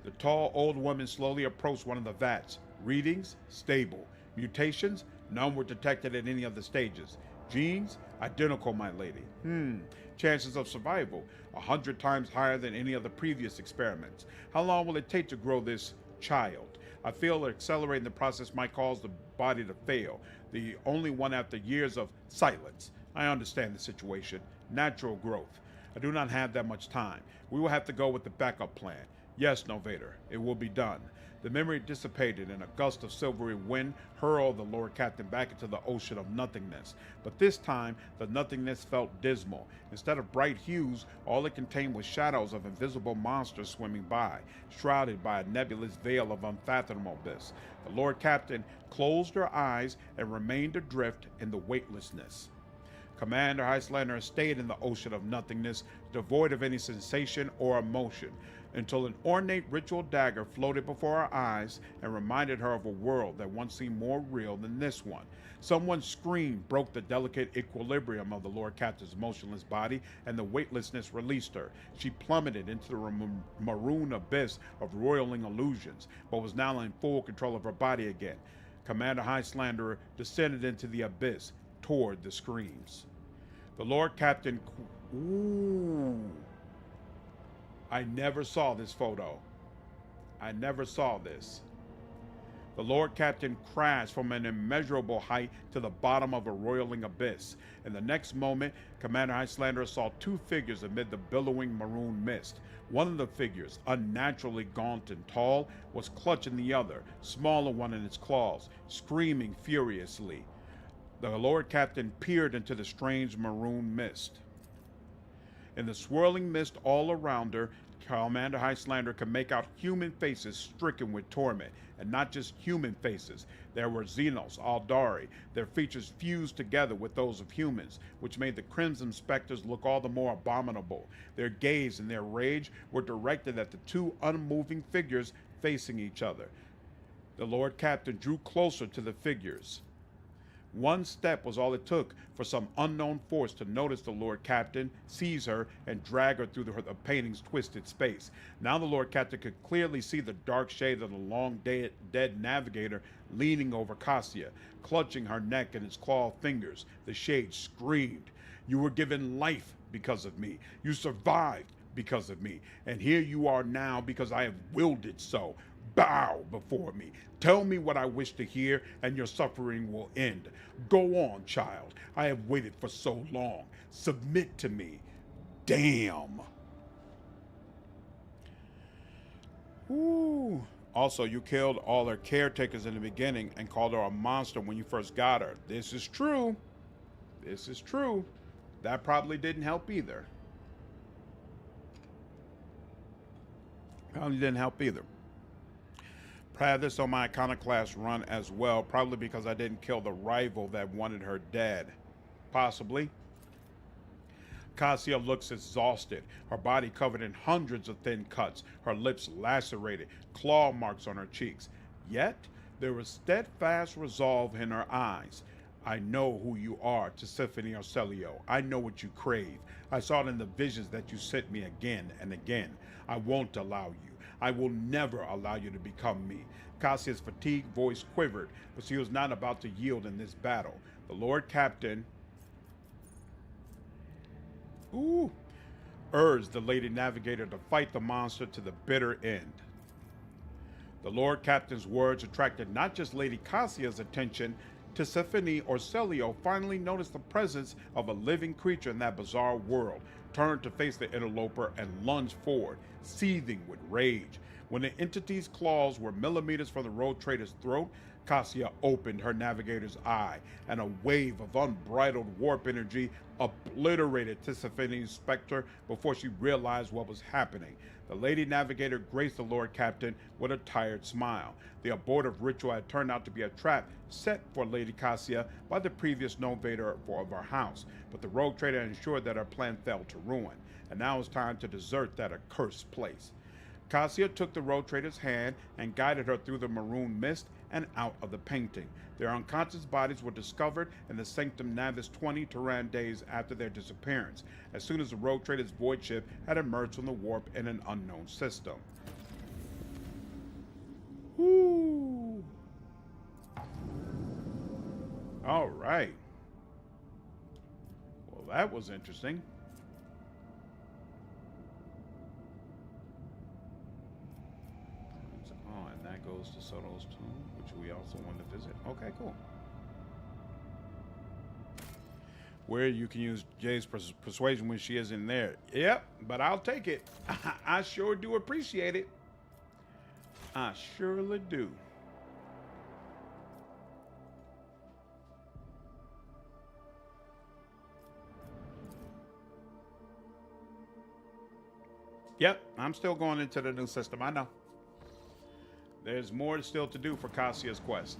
The tall old woman slowly approached one of the vats. Readings, stable. Mutations, none were detected at any of the stages. Genes, identical, my lady. Chances of survival, 100 times higher than any of the previous experiments. How long will it take to grow this child? I feel that accelerating the process might cause the body to fail. The only one after years of silence. I understand the situation. Natural growth. I do not have that much time. We will have to go with the backup plan. Yes, Novator, it will be done. The memory dissipated, and a gust of silvery wind hurled the Lord Captain back into the ocean of nothingness. But this time, the nothingness felt dismal. Instead of bright hues, all it contained was shadows of invisible monsters swimming by, shrouded by a nebulous veil of unfathomable abyss. The Lord Captain closed her eyes and remained adrift in the weightlessness. Commander Highlander stayed in the ocean of nothingness, devoid of any sensation or emotion, until an ornate ritual dagger floated before her eyes and reminded her of a world that once seemed more real than this one. Someone's scream broke the delicate equilibrium of the Lord Captain's motionless body, and the weightlessness released her. She plummeted into the maroon abyss of roiling illusions, but was now in full control of her body again. Commander Highlander descended into the abyss, toward the screams. The Lord Captain... Ooh. I never saw this photo. I never saw this. The Lord Captain crashed from an immeasurable height to the bottom of a roiling abyss. In the next moment, Commander Highlander saw two figures amid the billowing maroon mist. One of the figures, unnaturally gaunt and tall, was clutching the other, smaller one in its claws, screaming furiously. The Lord Captain peered into the strange maroon mist. In the swirling mist all around her, Commander Highlander could make out human faces stricken with torment, and not just human faces. There were Xenos, Aldari, their features fused together with those of humans, which made the Crimson Spectres look all the more abominable. Their gaze and their rage were directed at the two unmoving figures facing each other. The Lord Captain drew closer to the figures. One step was all it took for some unknown force to notice the Lord Captain, seize her, and drag her through the painting's twisted space. Now the Lord Captain could clearly see the dark shade of the long dead navigator leaning over Cassia, clutching her neck in its clawed fingers. The shade screamed, "You were given life because of me. You survived because of me. And here you are now because I have willed it so. Bow before me. Tell me what I wish to hear, and your suffering will end. Go on, child. I have waited for so long. Submit to me." Damn. Ooh. Also, you killed all her caretakers in the beginning and called her a monster when you first got her. This is true. This is true. That probably didn't help either. Probably didn't help either. I had this on my Iconoclast run as well, probably because I didn't kill the rival that wanted her dead. Possibly. Cassia looks exhausted, her body covered in hundreds of thin cuts, her lips lacerated, claw marks on her cheeks. Yet, there was steadfast resolve in her eyes. I know who you are, Tisiphone Arcelio. I know what you crave. I saw it in the visions that you sent me again and again. I won't allow you. I will never allow you to become me. Cassia's fatigued voice quivered, but she was not about to yield in this battle. The Lord Captain urged the Lady Navigator to fight the monster to the bitter end. The Lord Captain's words attracted not just Lady Cassia's attention. Tisiphone Orselio finally noticed the presence of a living creature in that bizarre world, turned to face the interloper and lunged forward, seething with rage. When the entity's claws were millimeters from the road trader's throat, Cassia opened her navigator's eye, and a wave of unbridled warp energy obliterated Tisiphone's specter before she realized what was happening. The Lady Navigator graced the Lord Captain with a tired smile. The abortive ritual had turned out to be a trap set for Lady Cassia by the previous novator of our house, but the rogue trader ensured that her plan fell to ruin, and now it was time to desert that accursed place. Cassia took the road trader's hand and guided her through the maroon mist and out of the painting. Their unconscious bodies were discovered in the Sanctum Navis 20 Turan days after their disappearance, as soon as the rogue trader's void ship had emerged from the warp in an unknown system. Woo! All right. Well, that was interesting. Oh, and that goes to Soto's tomb, which we also want to visit. Okay, cool. Where you can use Jay's persuasion when she isn't there. Yep, but I'll take it. I sure do appreciate it. I surely do. Yep, I'm still going into the new system. I know. There's more still to do for Cassia's quest.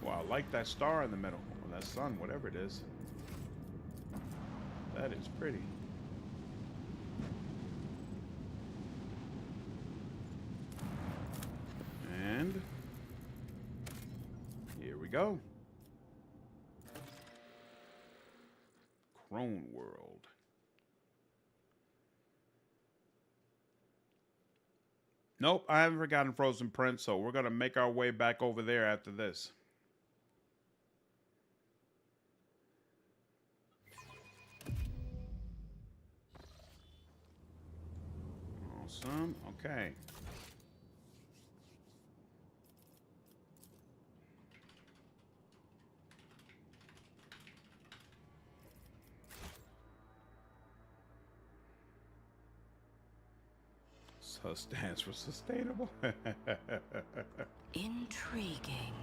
Well, I like that star in the middle. Or that sun, whatever it is. That is pretty. And here we go. Crone world. Nope, I haven't forgotten Frozen Prince, so we're going to make our way back over there after this. Awesome. Okay. So stands for sustainable. Intriguing.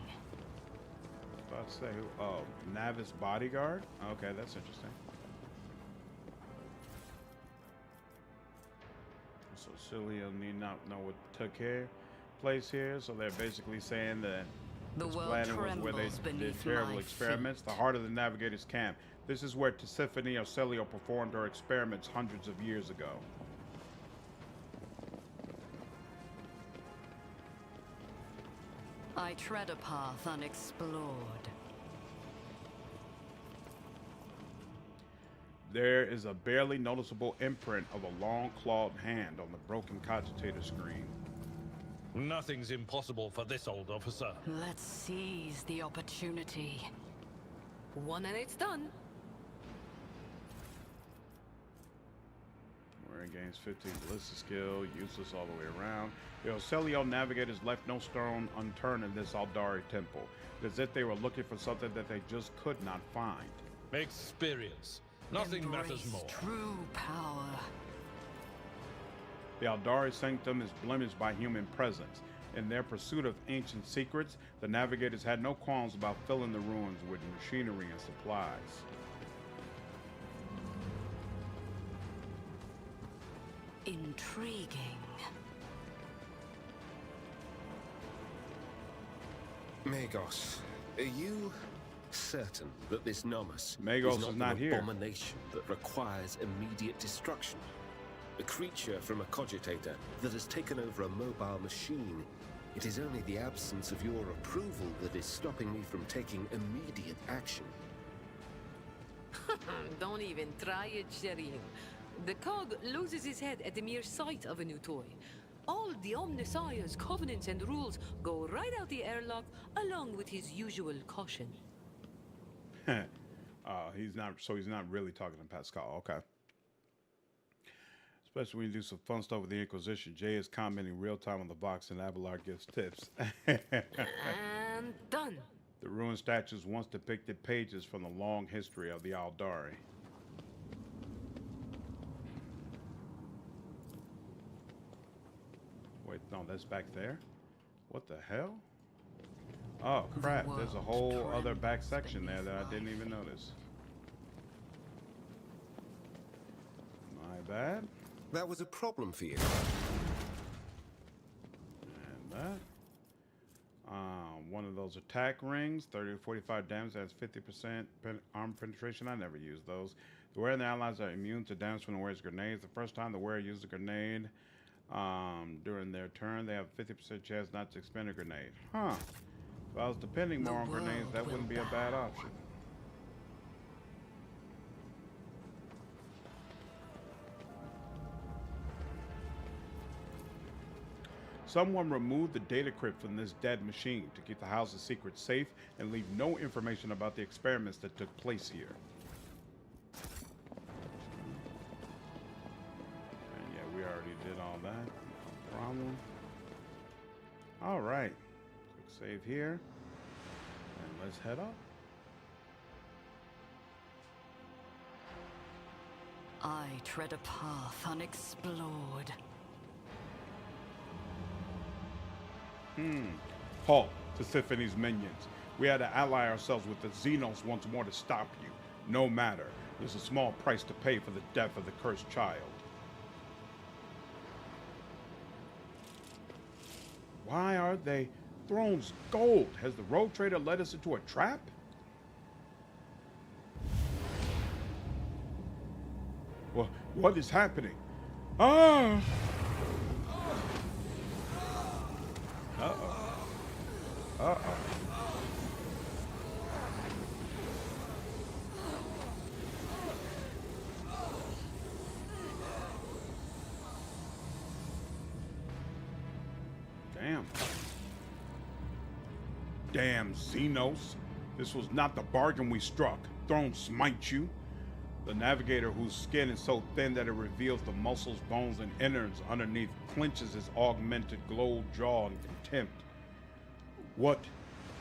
About to say, oh, Navis bodyguard. Okay, that's interesting. So Cilio need not know what took place here. So they're basically saying that The this world planet was where they trembles did beneath terrible my experiments. feet. The heart of the Navigator's camp. This is where Tisiphone Orselio performed her experiments hundreds of years ago. I tread a path unexplored. There is a barely noticeable imprint of a long clawed hand on the broken cogitator screen. Nothing's impossible for this old officer. Let's seize the opportunity. One and it's done. Where it gains 15 ballistic skill, useless all the way around. The Orselio navigators left no stone unturned in this Aldari temple. It's as if they were looking for something that they just could not find. Experience. Nothing matters Embrace more. true power. The Aldari sanctum is blemished by human presence. In their pursuit of ancient secrets, the navigators had no qualms about filling the ruins with machinery and supplies. Intriguing. Magos, are you certain that this Nomus Magos is is not not an here. abomination that requires immediate destruction? A creature from a cogitator that has taken over a mobile machine. It is only the absence of your approval that is stopping me from taking immediate action. Don't even try it, Sherim. The cog loses his head at the mere sight of a new toy. All the Omnissiah's covenants and rules go right out the airlock, along with his usual caution. He's not really talking to Pasqal. Okay. Especially when you do some fun stuff with the Inquisition. Jay is commenting real time on the box and Abelard gives tips. And done. The ruined statues once depicted pages from the long history of the Aldari. Wait, no, that's back there? What the hell? Oh, crap. There's a whole other back section there that I didn't even notice. My bad. That was a problem for you. And that. One of those attack rings, 30 to 45 damage, has 50% armor penetration. I never use those. The wearer and the allies are immune to damage from the wearer's grenades. The first time the wearer uses a grenade during their turn, they have a 50% chance not to expend a grenade. Huh. If I was depending more on grenades, that wouldn't be a bad option. Someone removed the data crypt from this dead machine to keep the house's secrets safe and leave no information about the experiments that took place here. And yeah, we already did all that. No problem. All right. Quick save here. And let's head up. I tread a path unexplored. Halt, Tisiphony's minions. We had to ally ourselves with the Xenos once more to stop you. No matter. There's a small price to pay for the death of the cursed child. Why are they thrones gold? Has the rogue trader led us into a trap? What is happening? Ah! Uh-oh. Uh-oh. Damn. Damn, Xenos. This was not the bargain we struck. Throne smite you. The navigator, whose skin is so thin that it reveals the muscles, bones, and innards underneath, clenches his augmented glowed jaw in contempt. What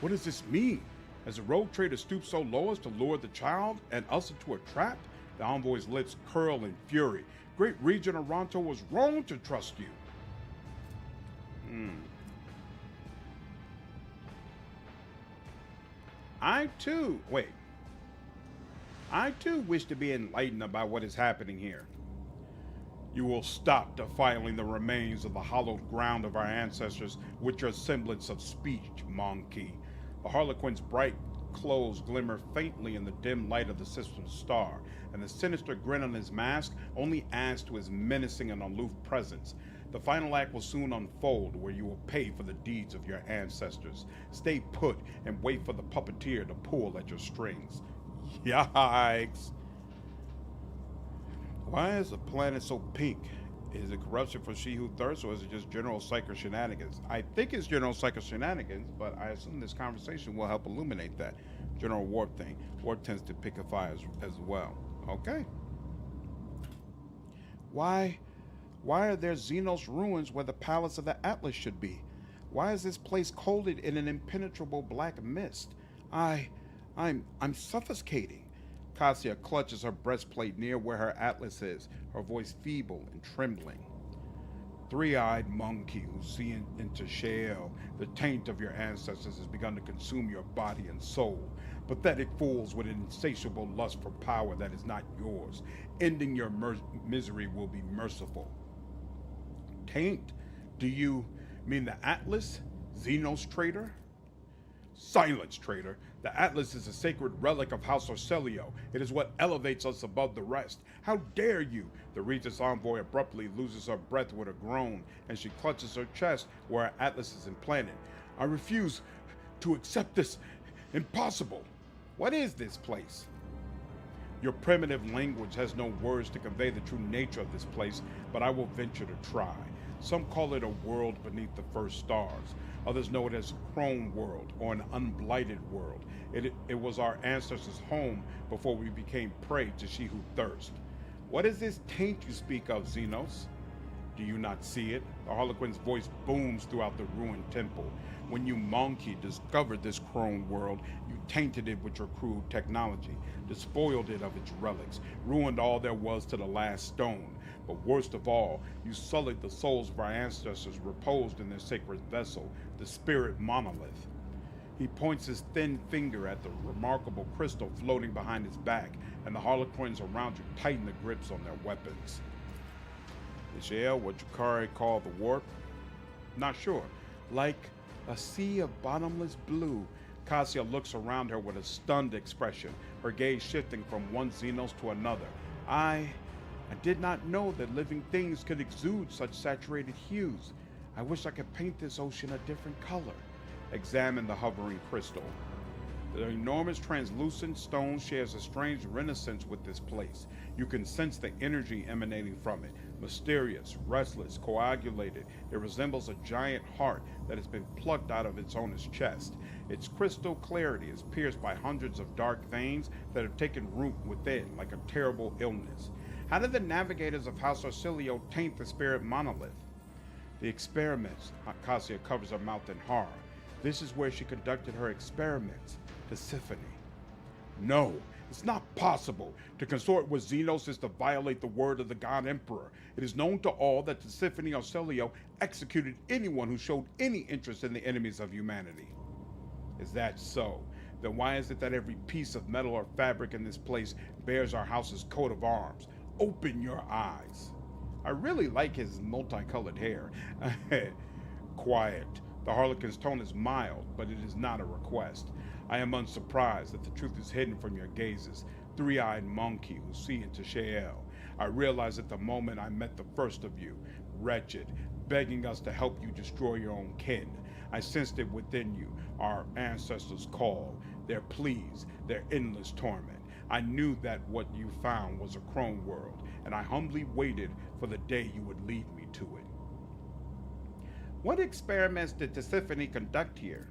does this mean? Has the rogue trader stooped so low as to lure the child and us into a trap? The envoy's lips curl in fury. Great Regent Aranto was wrong to trust you. I too wish to be enlightened about what is happening here. You will stop defiling the remains of the hallowed ground of our ancestors with your semblance of speech, monkey. The Harlequin's bright clothes glimmer faintly in the dim light of the system's star, and the sinister grin on his mask only adds to his menacing and aloof presence. The final act will soon unfold, where you will pay for the deeds of your ancestors. Stay put and wait for the puppeteer to pull at your strings. Yikes. Why is the planet so pink? Is it corruption from She Who Thirsts, or is it just General Psyker shenanigans? I think it's General Psyker shenanigans, but I assume this conversation will help illuminate that. General Warp thing. Warp tends to pick a fire as well. Okay. Why are there Xenos ruins where the palace of the Atlas should be? Why is this place coated in an impenetrable black mist? I'm suffocating. Cassia clutches her breastplate near where her atlas is, her voice feeble and trembling. Three-eyed monkey who see into Sheol, the taint of your ancestors has begun to consume your body and soul. Pathetic fools with an insatiable lust for power that is not yours. Ending your misery will be merciful. Taint? Do you mean the Atlas? Xenos traitor? Silence, traitor. The Atlas is a sacred relic of House Orcelio. It is what elevates us above the rest. How dare you? The Regent's envoy abruptly loses her breath with a groan, and she clutches her chest where her Atlas is implanted. I refuse to accept this. Impossible. What is this place? Your primitive language has no words to convey the true nature of this place, but I will venture to try. Some call it a world beneath the first stars. Others know it as Crone world, or an unblighted world. It was our ancestors' home before we became prey to She Who Thirsts. What is this taint you speak of, Xenos? Do you not see it? The Harlequin's voice booms throughout the ruined temple. When you monkey discovered this Crone world, you tainted it with your crude technology, despoiled it of its relics, ruined all there was to the last stone. But worst of all, you sullied the souls of our ancestors reposed in their sacred vessel, the spirit monolith. He points his thin finger at the remarkable crystal floating behind his back, and the Harlequins around you tighten the grips on their weapons. Is Yael what Yukari call the warp? Not sure. Like a sea of bottomless blue. Cassia looks around her with a stunned expression, her gaze shifting from one Xenos to another. I did not know that living things could exude such saturated hues. I wish I could paint this ocean a different color. Examine the hovering crystal. The enormous translucent stone shares a strange renaissance with this place. You can sense the energy emanating from it. Mysterious, restless, coagulated, it resembles a giant heart that has been plucked out of its owner's chest. Its crystal clarity is pierced by hundreds of dark veins that have taken root within like a terrible illness. How did the navigators of House Orsilio taint the spirit monolith? The experiments. Cassia covers her mouth in horror. This is where she conducted her experiments. Tisiphone. No, it's not possible. To consort with Xenos is to violate the word of the God Emperor. It is known to all that Tisiphone Orsilio executed anyone who showed any interest in the enemies of humanity. Is that so? Then why is it that every piece of metal or fabric in this place bears our house's coat of arms? Open your eyes. I really like his multicolored hair. Quiet. The Harlequin's tone is mild, but it is not a request. I am unsurprised that the truth is hidden from your gazes, three-eyed monkey who see into Yael. I realized at the moment I met the first of you, wretched, begging us to help you destroy your own kin. I sensed it within you, our ancestors' call, their pleas, their endless torment. I knew that what you found was a Crone world, and I humbly waited for the day you would lead me to it. What experiments did Tisiphone conduct here?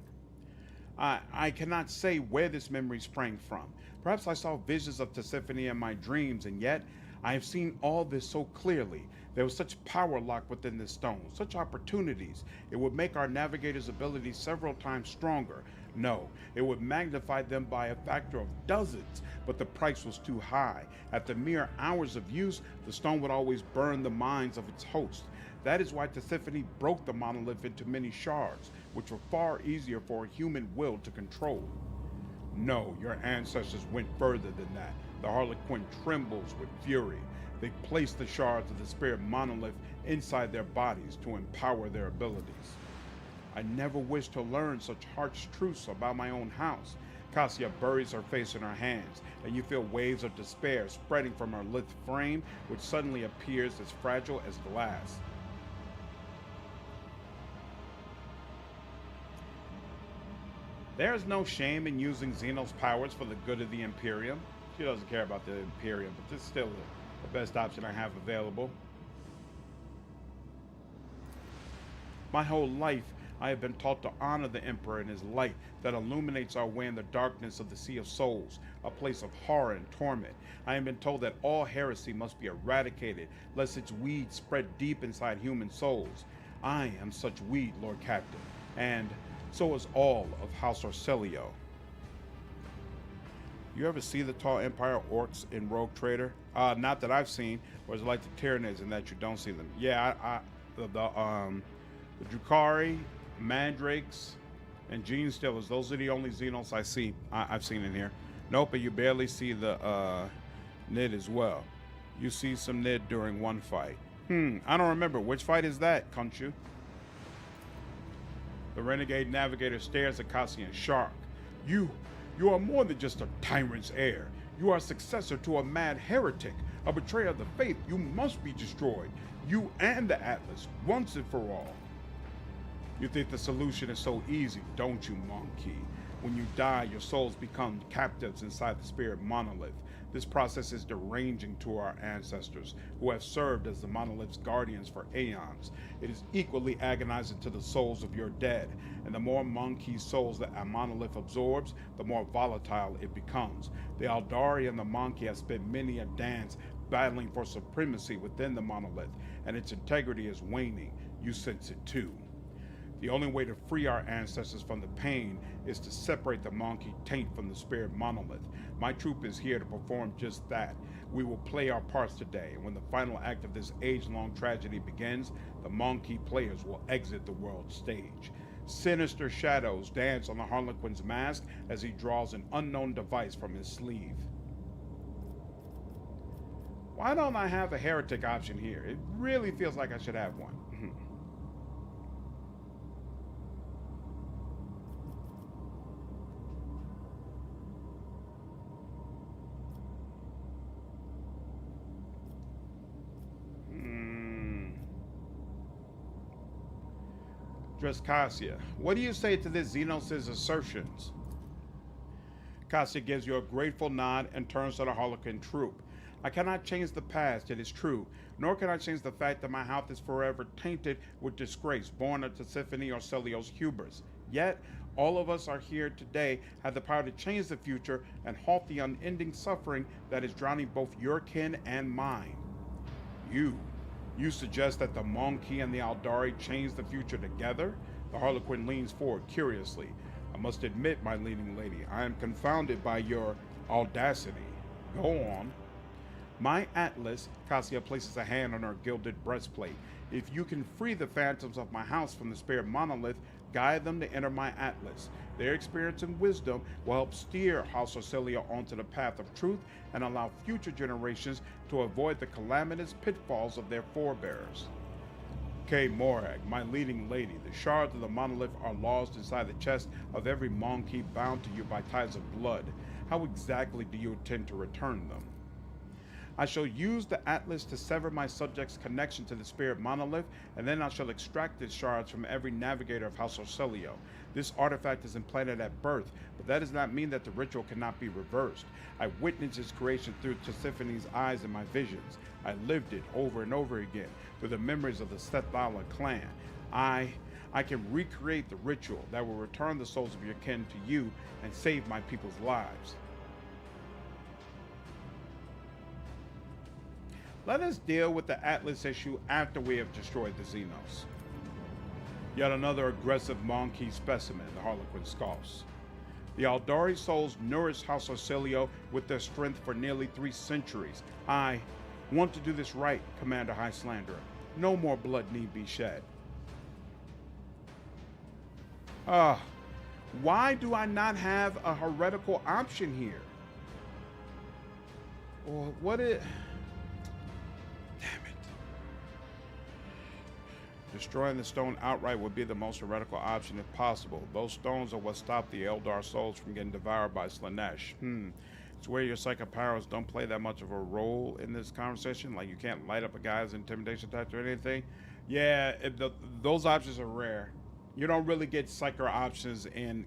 I cannot say where this memory sprang from. Perhaps I saw visions of Tisiphone in my dreams, and yet I have seen all this so clearly. There was such power locked within this stone, such opportunities. It would make our navigator's abilities several times stronger. No, it would magnify them by a factor of dozens, but the price was too high. At the mere hours of use, the stone would always burn the minds of its host. That is why Tisiphone broke the monolith into many shards, which were far easier for a human will to control. No, your ancestors went further than that. The Harlequin trembles with fury. They placed the shards of the spirit monolith inside their bodies to empower their abilities. I never wished to learn such harsh truths about my own house. Cassia buries her face in her hands, and you feel waves of despair spreading from her lithe frame, which suddenly appears as fragile as glass. There is no shame in using Xenos' powers for the good of the Imperium. She doesn't care about the Imperium, but this is still the best option I have available. My whole life, I have been taught to honor the Emperor and his light that illuminates our way in the darkness of the Sea of Souls, a place of horror and torment. I have been told that all heresy must be eradicated, lest its weed spread deep inside human souls. I am such weed, Lord Captain, and so is all of House Orsilio. You ever see the tall Empire orcs in Rogue Trader? Not that I've seen. Or is it like the Tyranids in that you don't see them? Yeah, the Drukhari, Mandrakes, and Gene Stealers. Those are the only Xenos I've seen in here. Nope, but you barely see the Nid as well. You see some Nid during one fight. I don't remember. Which fight is that, Khonshu? The renegade navigator stares at Cassia in shock. You are more than just a tyrant's heir. You are a successor to a mad heretic, a betrayer of the faith. You must be destroyed. You and the Atlas, once and for all. You think the solution is so easy, don't you, monkey? When you die, your souls become captives inside the spirit monolith. This process is deranging to our ancestors, who have served as the monolith's guardians for aeons. It is equally agonizing to the souls of your dead, and the more monkey souls that a monolith absorbs, the more volatile it becomes. The Aldari and the monkey have spent many a dance battling for supremacy within the monolith, and its integrity is waning. You sense it too. The only way to free our ancestors from the pain is to separate the monkey taint from the spirit monolith. My troop is here to perform just that. We will play our parts today, and when the final act of this age-long tragedy begins, the monkey players will exit the world stage. Sinister shadows dance on the Harlequin's mask as he draws an unknown device from his sleeve. Why don't I have a heretic option here? It really feels like I should have one. Address Cassia. What do you say to this Xenos' assertions? Cassia gives you a grateful nod and turns to the Harlequin troop. I cannot change the past, it is true, nor can I change the fact that my house is forever tainted with disgrace, born of Tisiphone or Celio's hubris. Yet, all of us are here today have the power to change the future and halt the unending suffering that is drowning both your kin and mine. You suggest that the Monkey and the Aldari change the future together? The Harlequin leans forward curiously. I must admit, my leading lady, I am confounded by your audacity. Go on. My atlas, Cassia places a hand on her gilded breastplate. If you can free the phantoms of my house from the spirit monolith, guide them to enter my atlas. Their experience and wisdom will help steer House Orcelia onto the path of truth and allow future generations to avoid the calamitous pitfalls of their forebears. K. Morag, my leading lady, the shards of the monolith are lodged inside the chest of every monkey bound to you by ties of blood. How exactly do you intend to return them? I shall use the atlas to sever my subject's connection to the spirit monolith, and then I shall extract its shards from every navigator of House Orcelio. This artifact is implanted at birth, but that does not mean that the ritual cannot be reversed. I witnessed its creation through Tisiphone's eyes in my visions. I lived it over and over again through the memories of the Sethala clan. I can recreate the ritual that will return the souls of your kin to you and save my people's lives. Let us deal with the Atlas issue after we have destroyed the Xenos. Yet another aggressive monkey specimen, the Harlequin scoffs. The Aldari souls nourished House Orcelio with their strength for nearly 3 centuries. I want to do this right, Commander High Slanderer. No more blood need be shed. Why do I not have a heretical option here? Or what it... Damn it. Destroying the stone outright would be the most heretical option if possible. Those stones are what stop the Eldar souls from getting devoured by Slaanesh. It's where your psychic powers don't play that much of a role in this conversation. Like you can't light up a guy's intimidation tactic or anything. Yeah, those options are rare. You don't really get psyker options in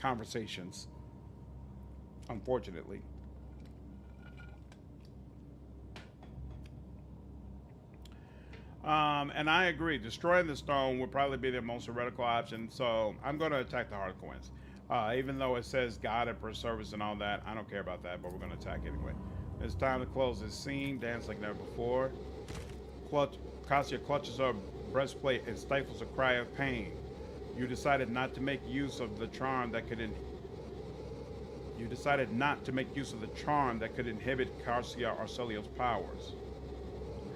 conversations, unfortunately. And I agree. Destroying the stone would probably be the most heretical option. So I'm going to attack the Harlequins. Even though it says God and preserve and all that, I don't care about that, but we're going to attack anyway. It's time to close this scene. Dance like never before. Cassia clutches her breastplate and stifles a cry of pain. You decided not to make use of the charm that could inhibit Cassia Orcelio's powers.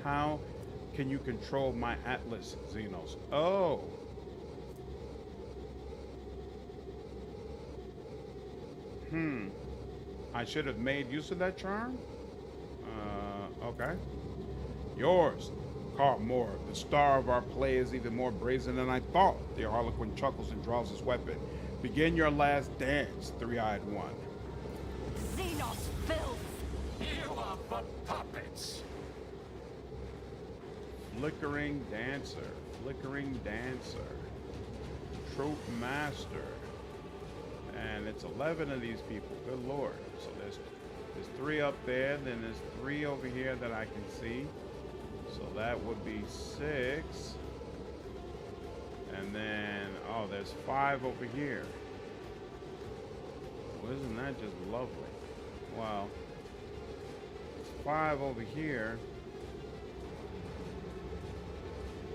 How can you control my Atlas, Xenos? Oh. I should have made use of that charm? Okay. Yours. Carmore, the star of our play is even more brazen than I thought. The Harlequin chuckles and draws his weapon. Begin your last dance, three-eyed one. Xenos filth! You are but puppets. Flickering dancer, troop master, and it's 11 of these people. Good lord! So there's 3 up there, then there's 3 over here that I can see. So that would be 6, and then there's 5 over here. Well, isn't that just lovely? Wow. It's 5 over here.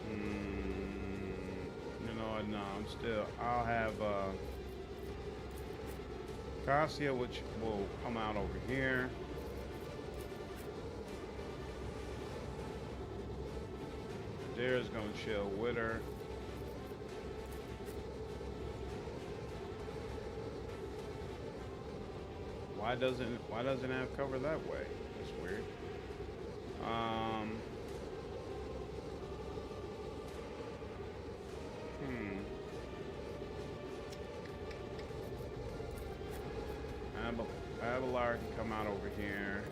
You know what? No, I'll have Cassia, which will come out over here. Idira's gonna chill with her. Why doesn't it have cover that way? That's weird. Avalar can come out over here.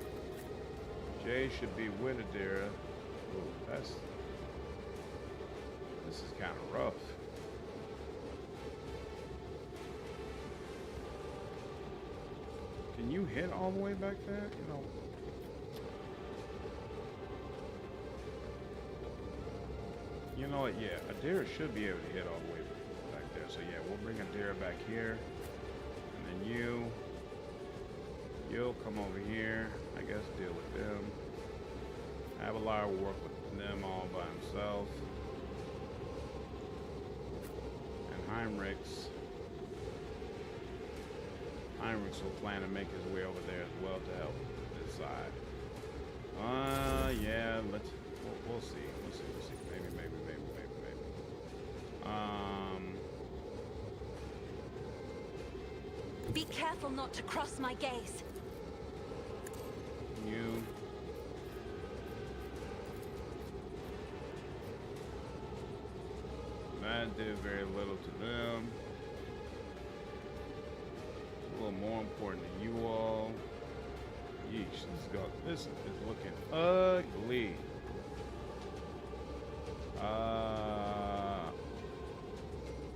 Jay should be with Idira. Ooh, this is kind of rough. Can you hit all the way back there? You know. You know what? Yeah, Idira should be able to hit all the way back there. So yeah, we'll bring Idira back here, and then you'll come over here. I guess deal with them. Avalar will work with them all by himself, and Heinrix will plan to make his way over there as well to help this side. Yeah, we'll see. Maybe. Be careful not to cross my gaze. That did very little to them. A little more important than you all. Yeesh, this is looking ugly.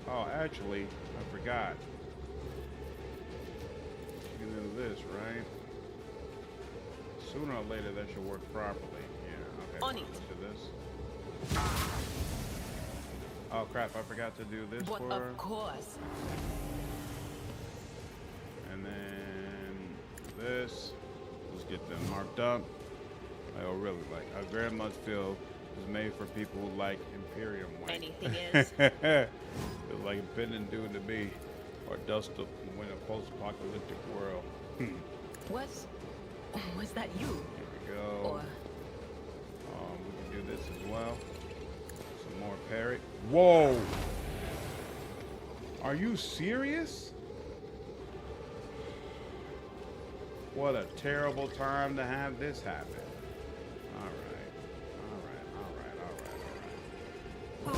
Oh, actually, I forgot. You can do this, right? Sooner or later, that should work properly. Yeah, okay. On it. Let's do this. Oh crap! I forgot to do this But for her. of course. And then this. Let's get them marked up. Oh, really? Like our grandma's field is made for people who like Imperium white. Anything is. It's like a bending due to be, or dust to win a post-apocalyptic world. Was that you? Here we go. Or We can do this as well. Some more parry. Whoa! Are you serious? What a terrible time to have this happen. All right.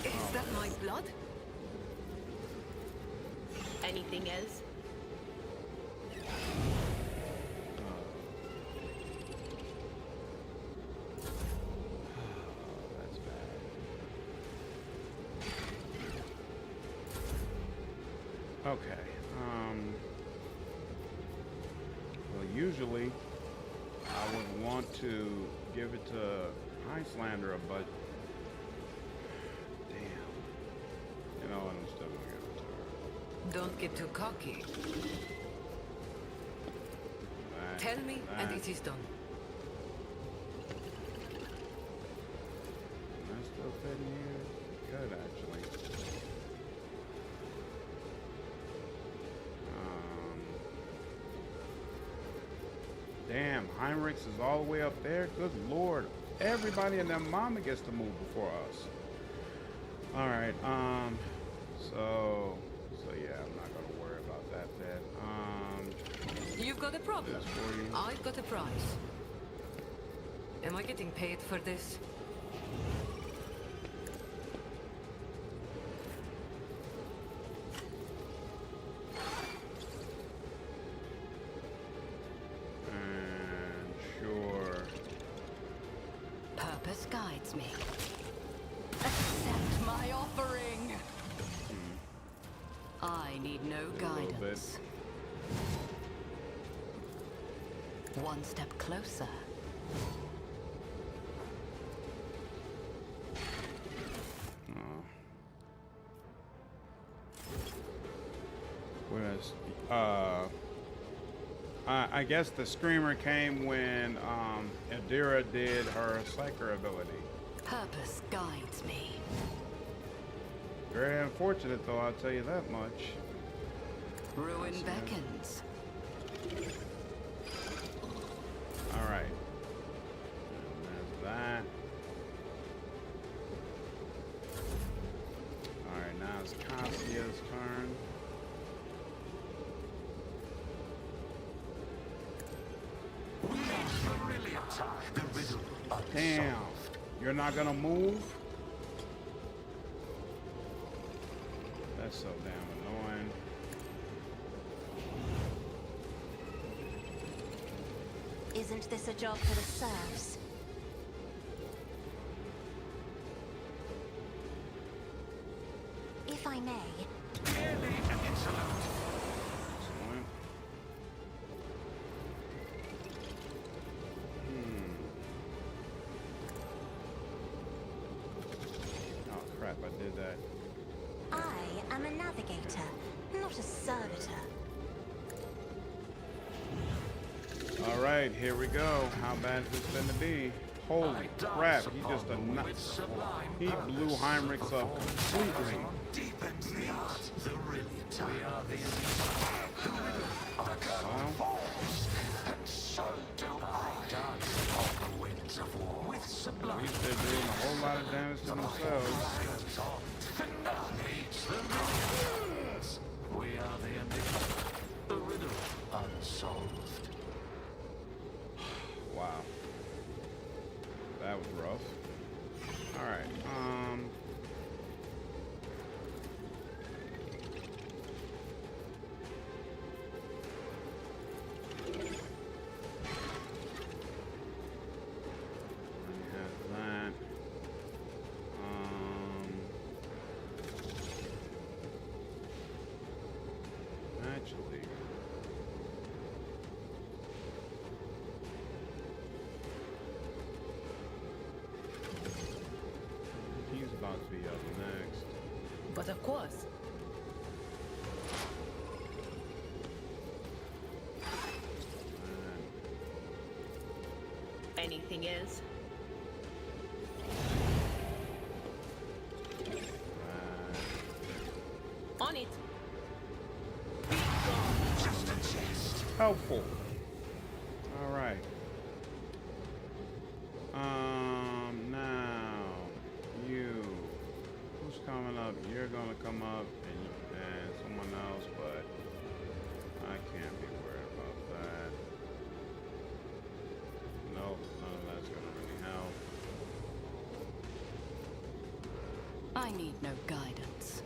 Is that my blood? anything else? That's bad. Okay. Well, usually I would want to give it to Highlander, but damn. You know what? I'm still gonna give it to her. Don't get too cocky. Tell me, and it is done. Am I still fitting here? Good, actually. Damn, Heinrix is all the way up there. Good lord. Everybody and their mama gets to move before us. Alright, so yeah, I'm not gonna worry about that then. You've got a problem. This for you. I've got a prize. Am I getting paid for this? Purpose guides me. Accept my offering. I need no guidance. One step closer. I guess the screamer came when Idira did her psyker ability. Purpose guides me. Very unfortunate, though, I'll tell you that much. Ruin beckons. All right. And there's that. All right, now it's Cassia's turn. Damn, you're not gonna move? That's so damn annoying. Isn't this a job for the serfs? If I may. Excellent. Oh crap, I did that. I am a navigator, not a servitor. All right, here we go. How bad is this gonna be? Holy crap, he just he blew Heinrix up completely. Deepens the art, the brilliant. We are the and so do I dance upon the winds of war with sublime. At least they're doing a whole lot of damage to themselves. We are the enigma, the riddle unsolved. Wow. That was rough. Alright, actually, he's about to be up next. But of course. Anything else? On it. Helpful. All right. Now you. Who's coming up? You're gonna come up, and someone else, but I can't be worried about that. Nope, none of that's gonna really help. I need no guidance.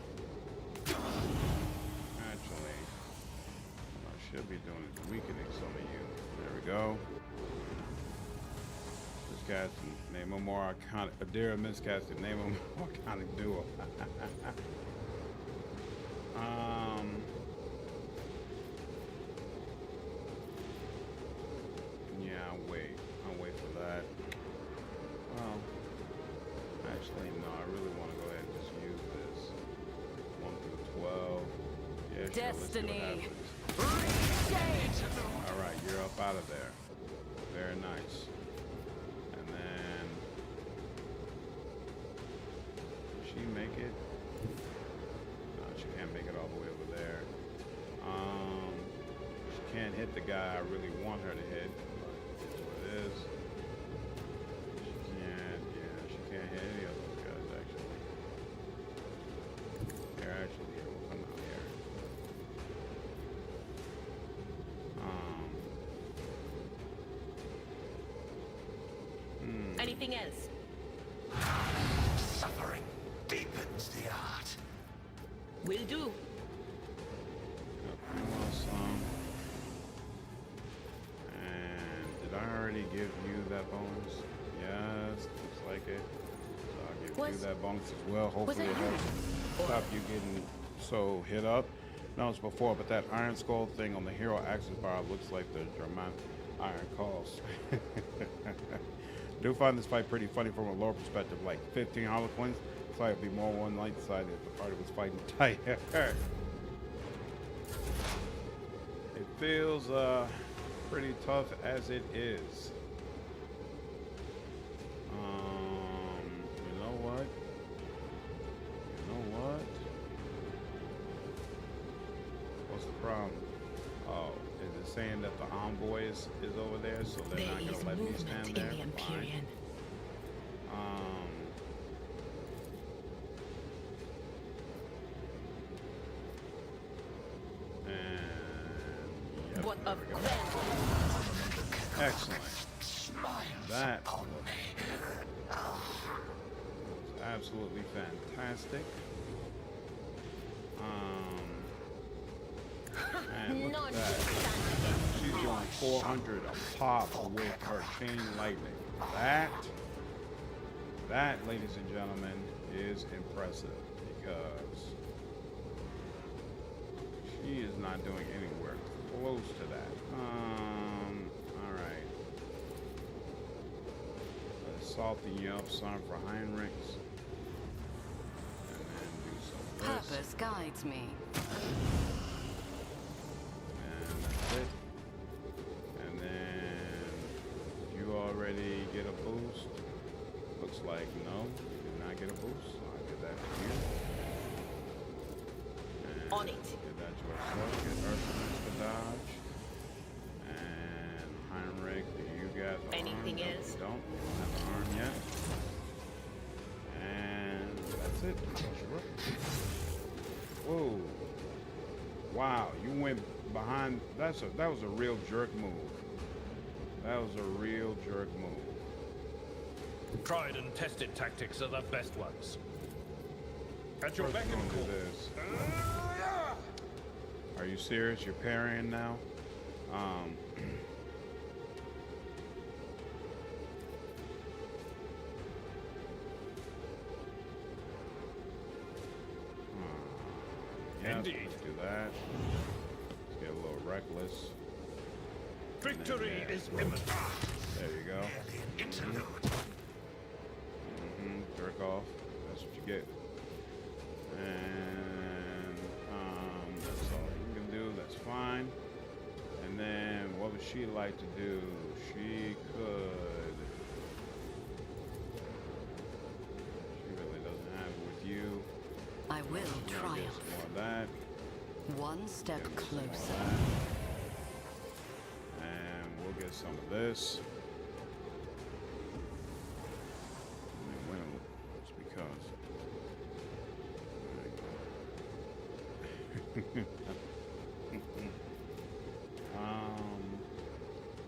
Actually, what I should be doing is weakening some of you. There we go. Miscast, name a more iconic. Idira miscasted, name a more iconic duo. Yeah, I'll wait for that. Well, actually, no, I really want to go ahead and just use this. 1 through 12. Yeah, sure, Destiny. Alright, you're up out of there. Very nice. And then she make it? No, she can't make it all the way over there. She can't hit the guy I really want her to hit. But it's what it is. She can't hit any of those guys actually. Here, actually, here, we'll come out here. Anything else? Suffering deepens the art. Will do. And did I already give you that bonus? Yes, looks like it. So I'll give you that bonus as well. Hopefully it helps stop you getting so hit up. No, it's before, but that Iron Skull thing on the hero access bar looks like the German Iron Calls. I do find this fight pretty funny from a lore perspective. Like 15 Harlequins, it's like it'd be more one light side if the party was fighting tight. It feels pretty tough as it is. You know what? You know what? What's the problem? Oh, is it saying that the envoy is over there, so they're not gonna let me stand there? In the Empyrean. Yep, What of excellent. That was absolutely fantastic. And look at that. She's doing 400 a pop with her chain lightning. That, ladies and gentlemen, is impressive because she is not doing anywhere close to that. All right. Let's salty you up some for Heinrix. And then do some of this. Purpose guides me. And that's it. And then you already get a boost. Looks like no, you did not get a boost. So I'll get that to you. And On it. get that to herself. Get her some extra dodge. And Heinrich, you got the Anything arm? No, is? you don't. You don't have the arm yet. And that's it. That's your work. Whoa. Wow, you went behind. That was a real jerk move. That was a real jerk move. Tried and tested tactics are the best ones. At your First beck we're and gonna do call. this. Are you serious? You're parrying now? Yeah, Indeed. let's do that. Let's get a little reckless. Victory is imminent. There you go. Jerk off. That's what you get. And that's all you can do. That's fine. And then what would she like to do? She could. She really doesn't have it with you. I will We're gonna get triumph. some more of that. One step Get some more of closer. that. And we'll get some of this. It's because.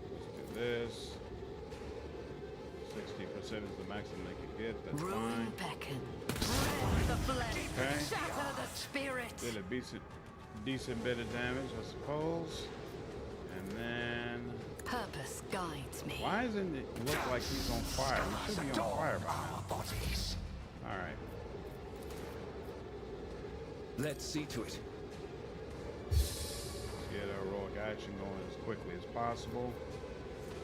Let's do this. 60% is the maximum they can get. That's Rune fine. beckon. Rend the flesh. Okay. Shatter the spirit. Did a decent bit of damage, I suppose. And then. Purpose guides me. Why doesn't it look like he's on fire? He should be on fire by now. Alright. Let's see to it. Get a heroic action going as quickly as possible.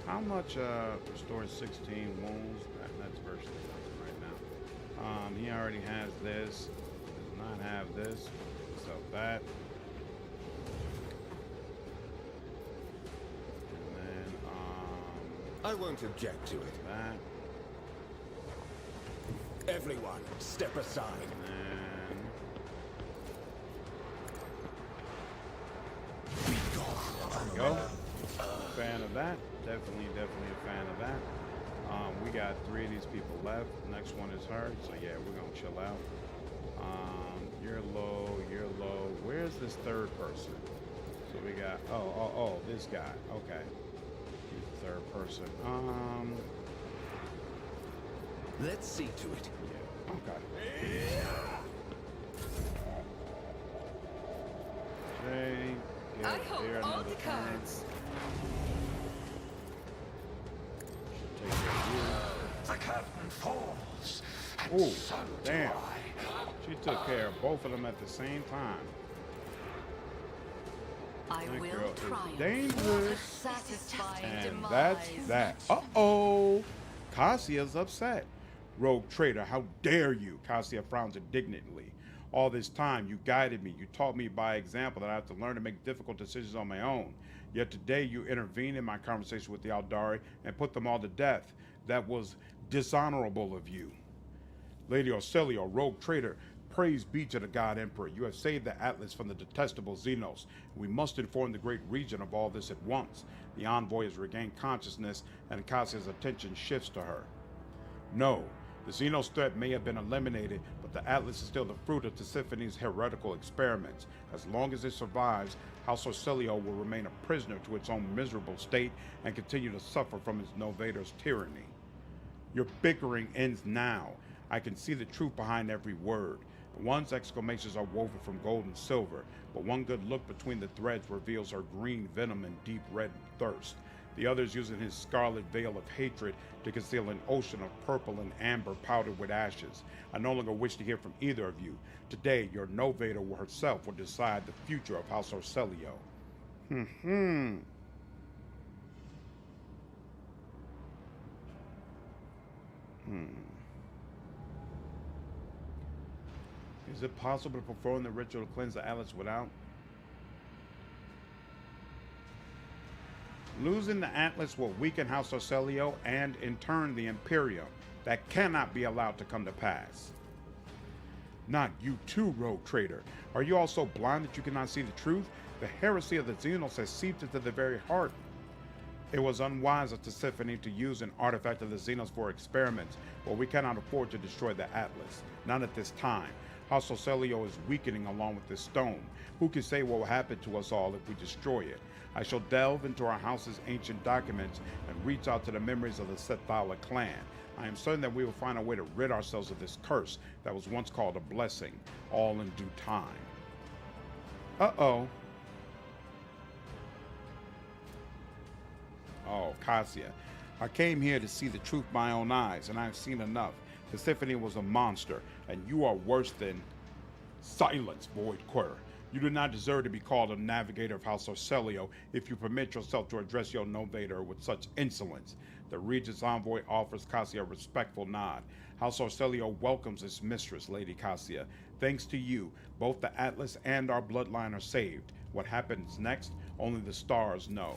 How much restores 16 wounds? That's virtually nothing right now. He already has this. Does not have this. So that. And then I won't object to it. that. Everyone, step aside. And then there we go. Fan of that. Definitely a fan of that. We got 3 of these people left. Next one is her. So yeah, we're gonna chill out. You're low. Where's this third person? So we got oh, this guy. Okay. He's the third person. Let's see to it. Yeah. Okay. Jay, I hold all the cards. The curtain falls. Oh, damn. She took care of both of them at the same time. I That will girl is triumph. dangerous. Satisfying And demise. that's that. Uh-oh. Cassia's upset. Rogue traitor, how dare you? Cassia frowns indignantly. All this time, you guided me. You taught me by example that I have to learn to make difficult decisions on my own. Yet today, you intervened in my conversation with the Aldari and put them all to death. That was dishonorable of you. Lady Orcelio, rogue traitor, praise be to the God Emperor. You have saved the Atlas from the detestable Xenos. We must inform the great region of all this at once. The envoy has regained consciousness, and Cassia's attention shifts to her. No, the Xenos threat may have been eliminated, but the Atlas is still the fruit of Tisiphony's heretical experiments. As long as it survives, House Orcelio will remain a prisoner to its own miserable state and continue to suffer from its Novator's tyranny. Your bickering ends now. I can see the truth behind every word. One's exclamations are woven from gold and silver, but one good look between the threads reveals her green venom and deep red thirst. The other's using his scarlet veil of hatred to conceal an ocean of purple and amber powdered with ashes. I no longer wish to hear from either of you. Today, your Novator herself will decide the future of House Orcelio. Is it possible to perform the ritual to cleanse the Atlas without? Losing the Atlas will weaken House Orcelio and, in turn, the Imperium. That cannot be allowed to come to pass. Not you too, rogue traitor. Are you all so blind that you cannot see the truth? The heresy of the Xenos has seeped into the very heart. It was unwise of Tisiphony to use an artifact of the Xenos for experiments, but we cannot afford to destroy the Atlas. Not at this time. House Orcelio is weakening along with this stone. Who can say what will happen to us all if we destroy it? I shall delve into our house's ancient documents and reach out to the memories of the Sethala clan. I am certain that we will find a way to rid ourselves of this curse that was once called a blessing, all in due time. Uh-oh. Oh, Cassia. I came here to see the truth with my own eyes, and I have seen enough. Tisiphony was a monster, and you are worse than... Silence, Void Quer. You do not deserve to be called a navigator of House Orcelio if you permit yourself to address your Novator with such insolence. The Regent's envoy offers Cassia a respectful nod. House Orcelio welcomes its mistress, Lady Cassia. Thanks to you, both the Atlas and our bloodline are saved. What happens next, only the stars know.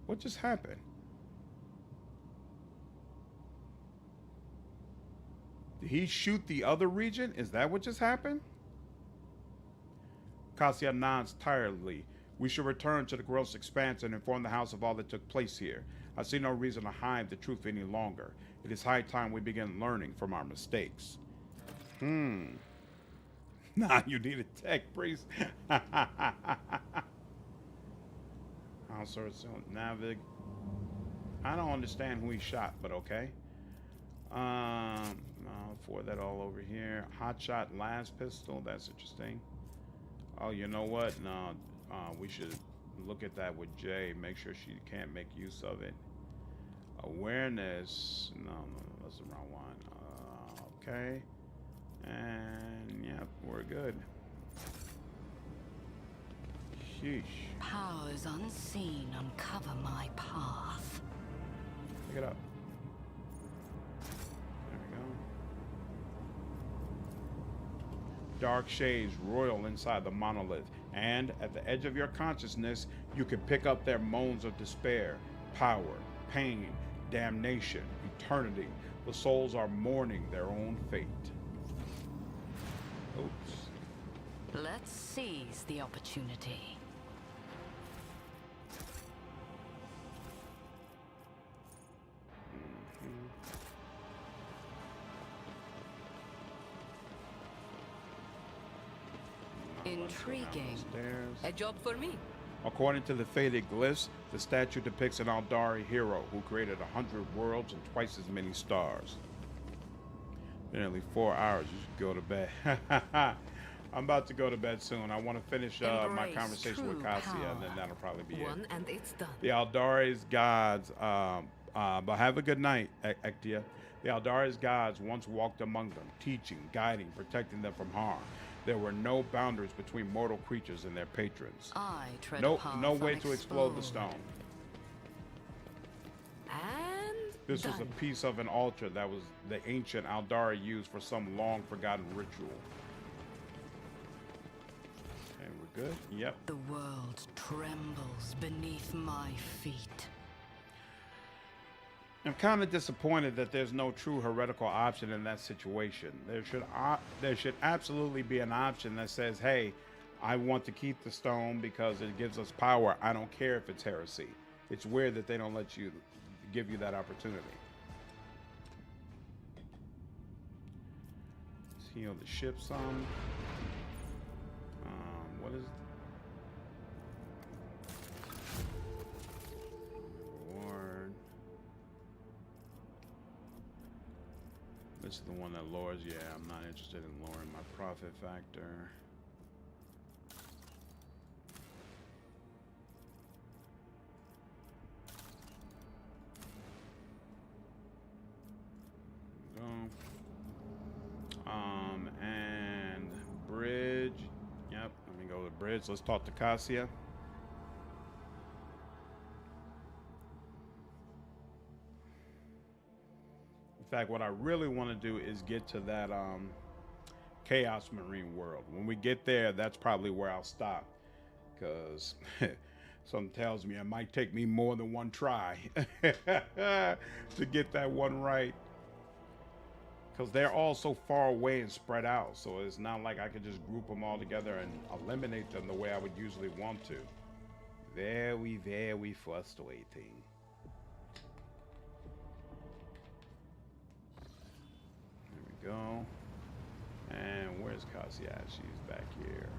What just happened? Did he shoot the other region? Is that what just happened? Cassia nods tiredly. We should return to the gross expanse and inform the house of all that took place here. I see no reason to hide the truth any longer. It is high time we begin learning from our mistakes. Nah, you need a tech priest. House Orcelio, Navig. I don't understand who he shot, but okay. I'll forward that all over here. Hotshot las pistol. That's interesting. Oh, you know what? No, we should look at that with Jay. Make sure she can't make use of it. Awareness. No, that's the wrong one. Okay. And yeah, we're good. Sheesh. Powers unseen uncover my path. Pick it up. There we go. Dark shades roil inside the monolith, and at the edge of your consciousness, you can pick up their moans of despair, power, pain, damnation, eternity. The souls are mourning their own fate. Oops. Let's seize the opportunity. Intriguing. A job for me. According to the faded glyphs, the statue depicts an Aldari hero who created 100 worlds and twice as many stars. Been nearly 4 hours. You should go to bed. I'm about to go to bed soon. I want to finish my conversation with Cassia, and then that'll probably be One it. and it's done. The Aldari's gods, but have a good night, Ectia. The Aldari's gods once walked among them, teaching, guiding, protecting them from harm. There were no boundaries between mortal creatures and their patrons. I tread No way to explode the stone. And This was a Done. piece of an altar that was the ancient Aldara used for some long forgotten ritual. Okay, we're good. Yep. The world trembles beneath my feet. I'm kind of disappointed that there's no true heretical option in that situation. There should absolutely be an option that says, hey, I want to keep the stone because it gives us power. I don't care if it's heresy. It's weird that they don't let you give you that opportunity. Let's heal the ship some. What is reward? This is the one that lowers. Yeah, I'm not interested in lowering my profit factor. And bridge. Yep, let me go to bridge. Let's talk to Cassia. In fact, what I really want to do is get to that Chaos Marine world. When we get there, that's probably where I'll stop, because something tells me it might take me more than one try to get that one right. Because they're all so far away and spread out, so it's not like I could just group them all together and eliminate them the way I would usually want to. Very, very frustrating. There we go. And where's Cassia at? She's back here.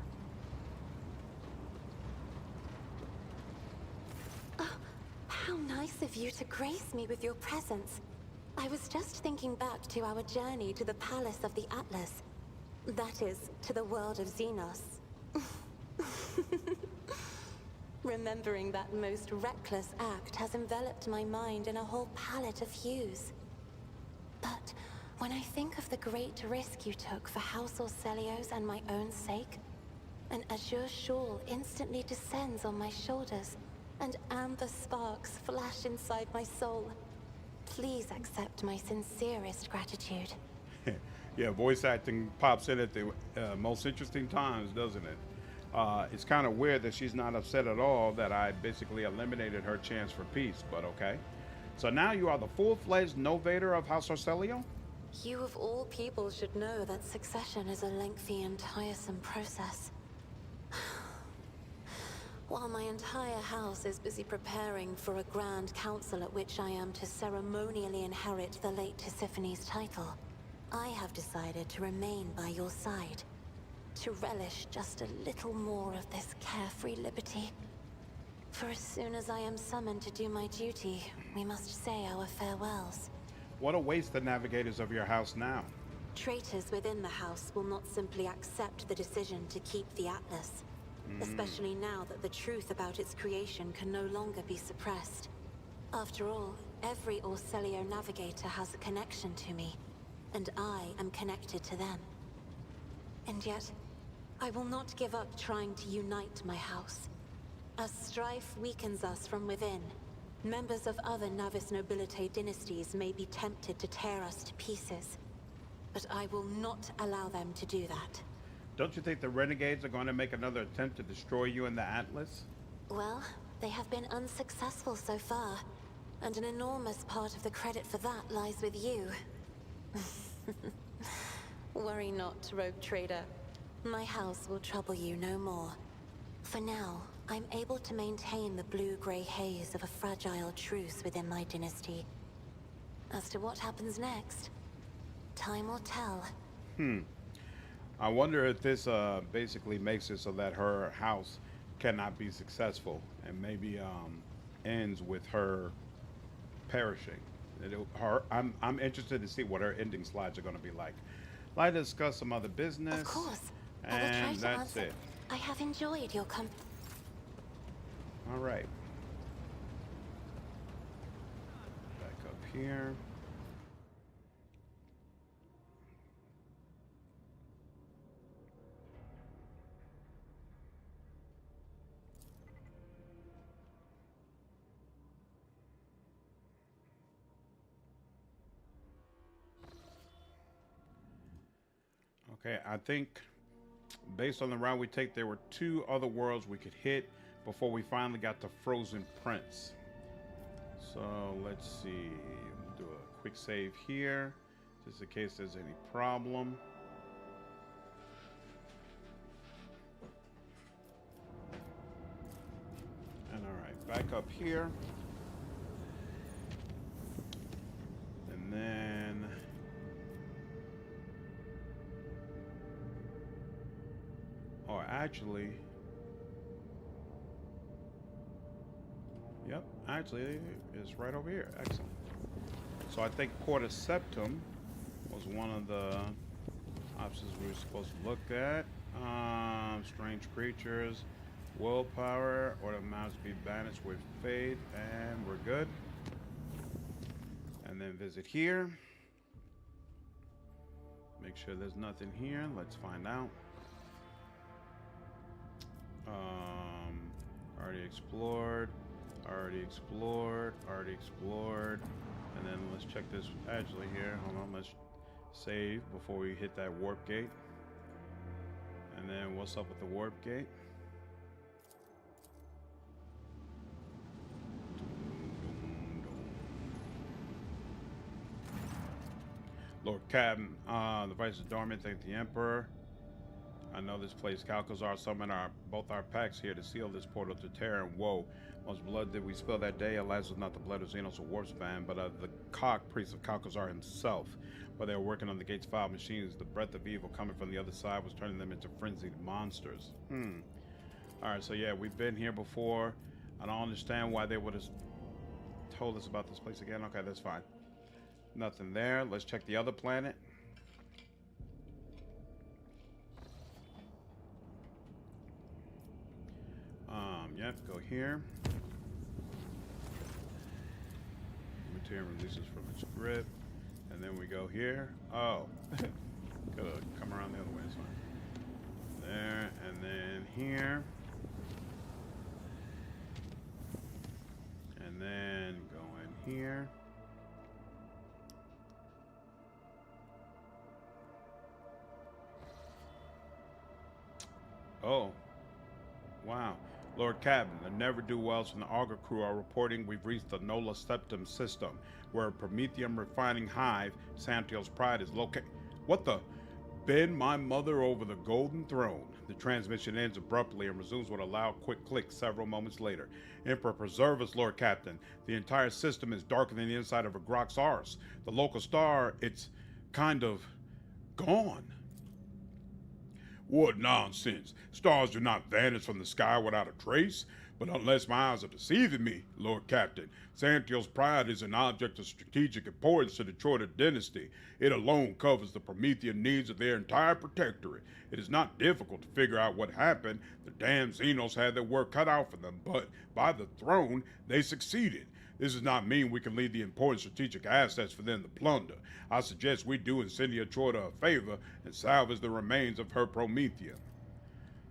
Oh, how nice of you to grace me with your presence. I was just thinking back to our journey to the Palace of the Atlas. That is, to the world of Xenos. Remembering that most reckless act has enveloped my mind in a whole palette of hues. But when I think of the great risk you took for House Orselio's and my own sake, an azure shawl instantly descends on my shoulders, and amber sparks flash inside my soul. Please accept my sincerest gratitude. Yeah, voice acting pops in at the most interesting times, doesn't it? It's kind of weird that she's not upset at all that I basically eliminated her chance for peace, but okay. So now you are the full-fledged novator of House Orselio? You of all people should know that succession is a lengthy and tiresome process. While my entire house is busy preparing for a grand council at which I am to ceremonially inherit the late Tisiphone's title, I have decided to remain by your side, to relish just a little more of this carefree liberty. For as soon as I am summoned to do my duty, we must say our farewells. What awaits the navigators of your house now? Traitors within the house will not simply accept the decision to keep the Atlas. Especially now that the truth about its creation can no longer be suppressed. After all, every Orselio navigator has a connection to me, and I am connected to them. And yet, I will not give up trying to unite my house. As strife weakens us from within, members of other Navis Nobilite dynasties may be tempted to tear us to pieces. But I will not allow them to do that. Don't you think the renegades are going to make another attempt to destroy you in the Atlas? Well, they have been unsuccessful so far, and an enormous part of the credit for that lies with you. Worry not, rogue trader. My house will trouble you no more. For now, I'm able to maintain the blue-gray haze of a fragile truce within my dynasty. As to what happens next, time will tell. I wonder if this basically makes it so that her house cannot be successful, and maybe ends with her perishing. I'm interested to see what her ending slides are going to be like. I'd like to discuss some other business. Of course. I will try And to that's answer. it. I have enjoyed your company. All right. Back up here. Okay, I think based on the route we take, there were 2 other worlds we could hit before we finally got to Frozen Prince. So let's see. We'll do a quick save here, just in case there's any problem. And all right, back up here. And then or actually, yep, actually it's right over here. Excellent. So I think Porta Septum was one of the options we were supposed to look at. Strange creatures, willpower, or the mouse be banished with fate, and we're good. And then visit here. Make sure there's nothing here. Let's find out. Already explored. Already explored. Already explored. And then let's check this actually here. Hold on, let's save before we hit that warp gate. And then what's up with the warp gate? Lord Captain, the Vice is dormant. Thank the Emperor. I know this place. Calcazar summoned both our packs here to seal this portal to Terra. And whoa, much blood did we spill that day? Alas, it was not the blood of Xenos or Warpspan, but of the cock priest of Calcazar himself. While they were working on the gate's file machines, the breath of evil coming from the other side was turning them into frenzied monsters. Alright, so yeah, we've been here before. I don't understand why they would have told us about this place again. Okay, that's fine. Nothing there. Let's check the other planet. Yep, go here. Material releases from its grip. And then we go here. Oh. Gotta come around the other way. Sorry. There, and then here. And then go in here. Oh. Wow. Lord Captain, the never-do-wells from the Augur crew are reporting we've reached the Nola Septum system, where a Prometheum refining hive, Santiel's Pride, is located. What the? Bend my mother over the golden throne. The transmission ends abruptly and resumes with a loud, quick click several moments later. Emperor, preserve us, Lord Captain. The entire system is darker than the inside of a Grox arse. The local star, it's kind of gone. What nonsense. Stars do not vanish from the sky without a trace. But unless my eyes are deceiving me, Lord Captain, Santiel's Pride is an object of strategic importance to the Troida dynasty. It alone covers the Promethean needs of their entire protectorate. It is not difficult to figure out what happened. The damn Xenos had their work cut out for them, but by the throne, they succeeded. This does not mean we can leave the important strategic assets for them to plunder. I suggest we do Incendia Troida a favor and salvage the remains of her Promethea.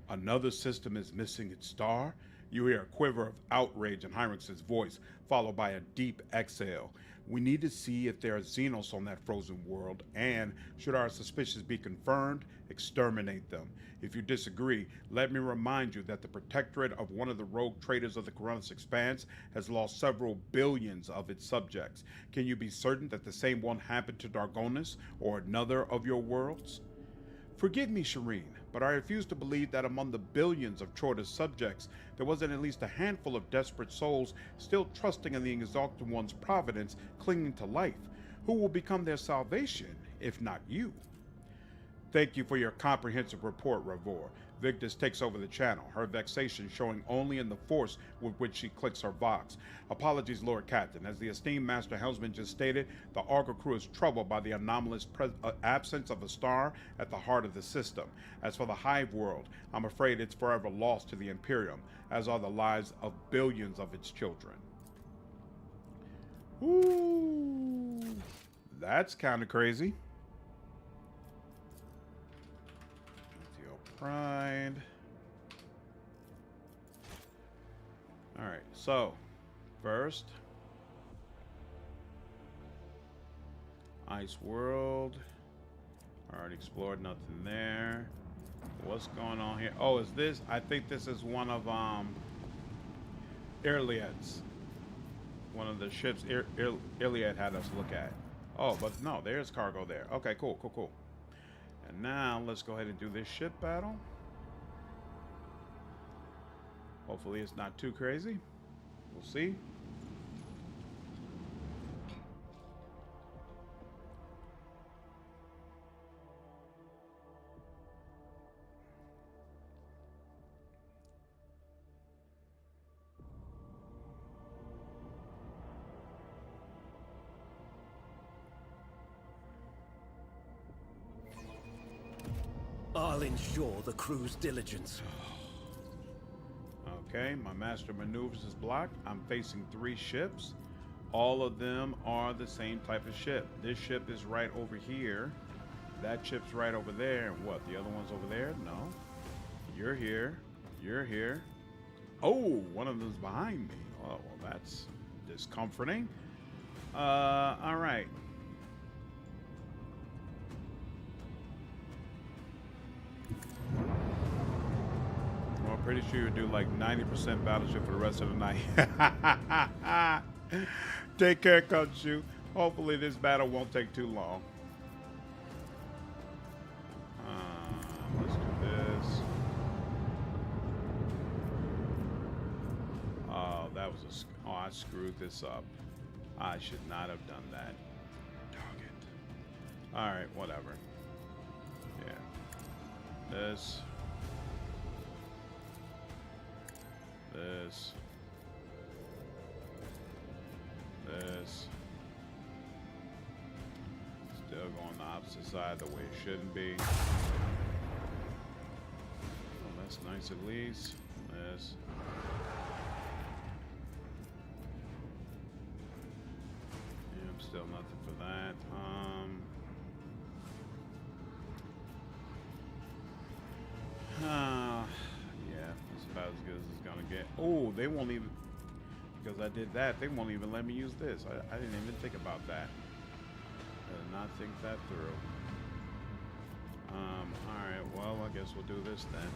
Another system is missing its star? You hear a quiver of outrage in Heinrix's voice, followed by a deep exhale. We need to see if there are Xenos on that frozen world, and, should our suspicions be confirmed, exterminate them. If you disagree, let me remind you that the protectorate of one of the rogue traders of the Coronis Expanse has lost several billions of its subjects. Can you be certain that the same won't happen to Dargonis or another of your worlds? Forgive me, Shireen, but I refuse to believe that among the billions of Troida's subjects, there wasn't at least a handful of desperate souls still trusting in the Exalted One's providence, clinging to life. Who will become their salvation, if not you? Thank you for your comprehensive report, Ravor. Victus takes over the channel, her vexation showing only in the force with which she clicks her vox. Apologies, Lord Captain. As the esteemed Master Helmsman just stated, the Augur crew is troubled by the anomalous absence of a star at the heart of the system. As for the Hive world, I'm afraid it's forever lost to the Imperium, as are the lives of billions of its children. Ooh, that's kind of crazy. Pride. Alright, so first, Ice World. Already Already explored, nothing there. What's going on here? Oh, is this? I think this is one of Yrilet's. One of the ships Yrilet had us look at. Oh, but no, there's cargo there. Okay, cool, cool, cool. And now let's go ahead and do this ship battle. Hopefully it's not too crazy. We'll see. I'll ensure the crew's diligence. Okay, my master maneuvers is blocked. I'm facing 3 ships. All of them are the same type of ship. This ship is right over here. That ship's right over there. And what? The other one's over there? No. You're here. You're here. Oh, one of them's behind me. Oh, well, that's discomforting. All right. Well, I'm pretty sure you do like 90% battleship for the rest of the night. Take care, Khonshu. Hopefully this battle won't take too long. Let's do this. Oh, that was a... Oh, I screwed this up. I should not have done that. Dog it. Alright, whatever. Yeah. This. This. This. Still going the opposite side the way it shouldn't be. Well, that's nice at least. This. Yep, still nothing for that. Yeah, that's about as good as it's gonna get. Oh, they won't even, because I did that, they won't even let me use this. I didn't even think about that. I did not think that through. Alright, well, I guess we'll do this then.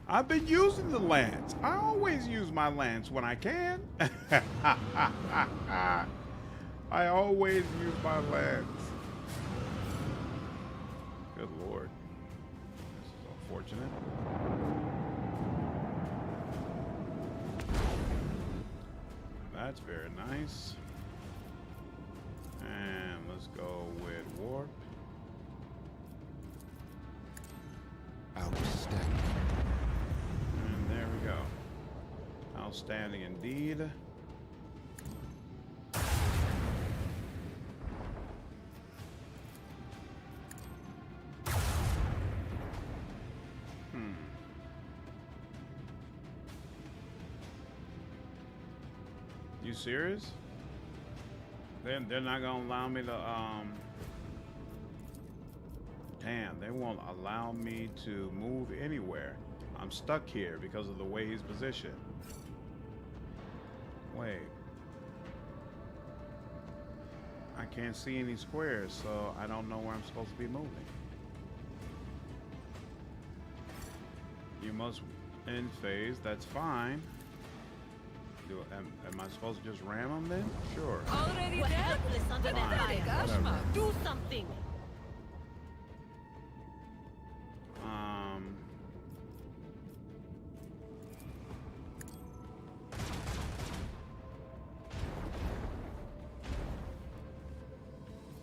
I've been using the lance. I always use my lance when I can. I always use my lance. Good lord. This is unfortunate. That's very nice. And let's go with warp. Outstanding. And there we go. Outstanding indeed. You serious? They're not gonna allow me to damn, they won't allow me to move anywhere. I'm stuck here because of the way he's positioned. Wait. I can't see any squares, so I don't know where I'm supposed to be moving. You must end phase, that's fine. Am I supposed to just ram them then? Sure. Already We're helpless under their fire. Whatever. Do something.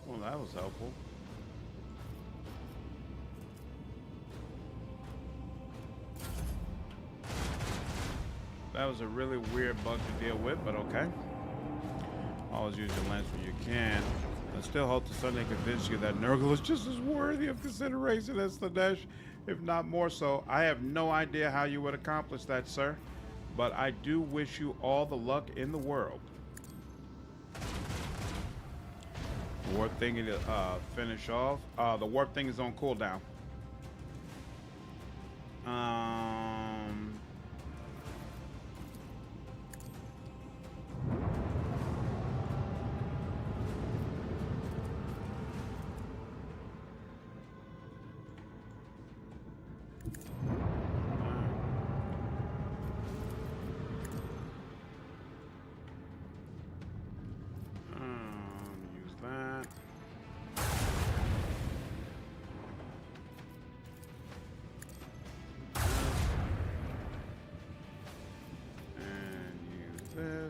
Well, that was helpful. That was a really weird bug to deal with, but okay. Always use your lance when you can. I still hope to Sunday convince you that Nurgle is just as worthy of consideration as Slanesh, if not more so. I have no idea how you would accomplish that, sir, but I do wish you all the luck in the world. Warp thing to finish off. The warp thing is on cooldown.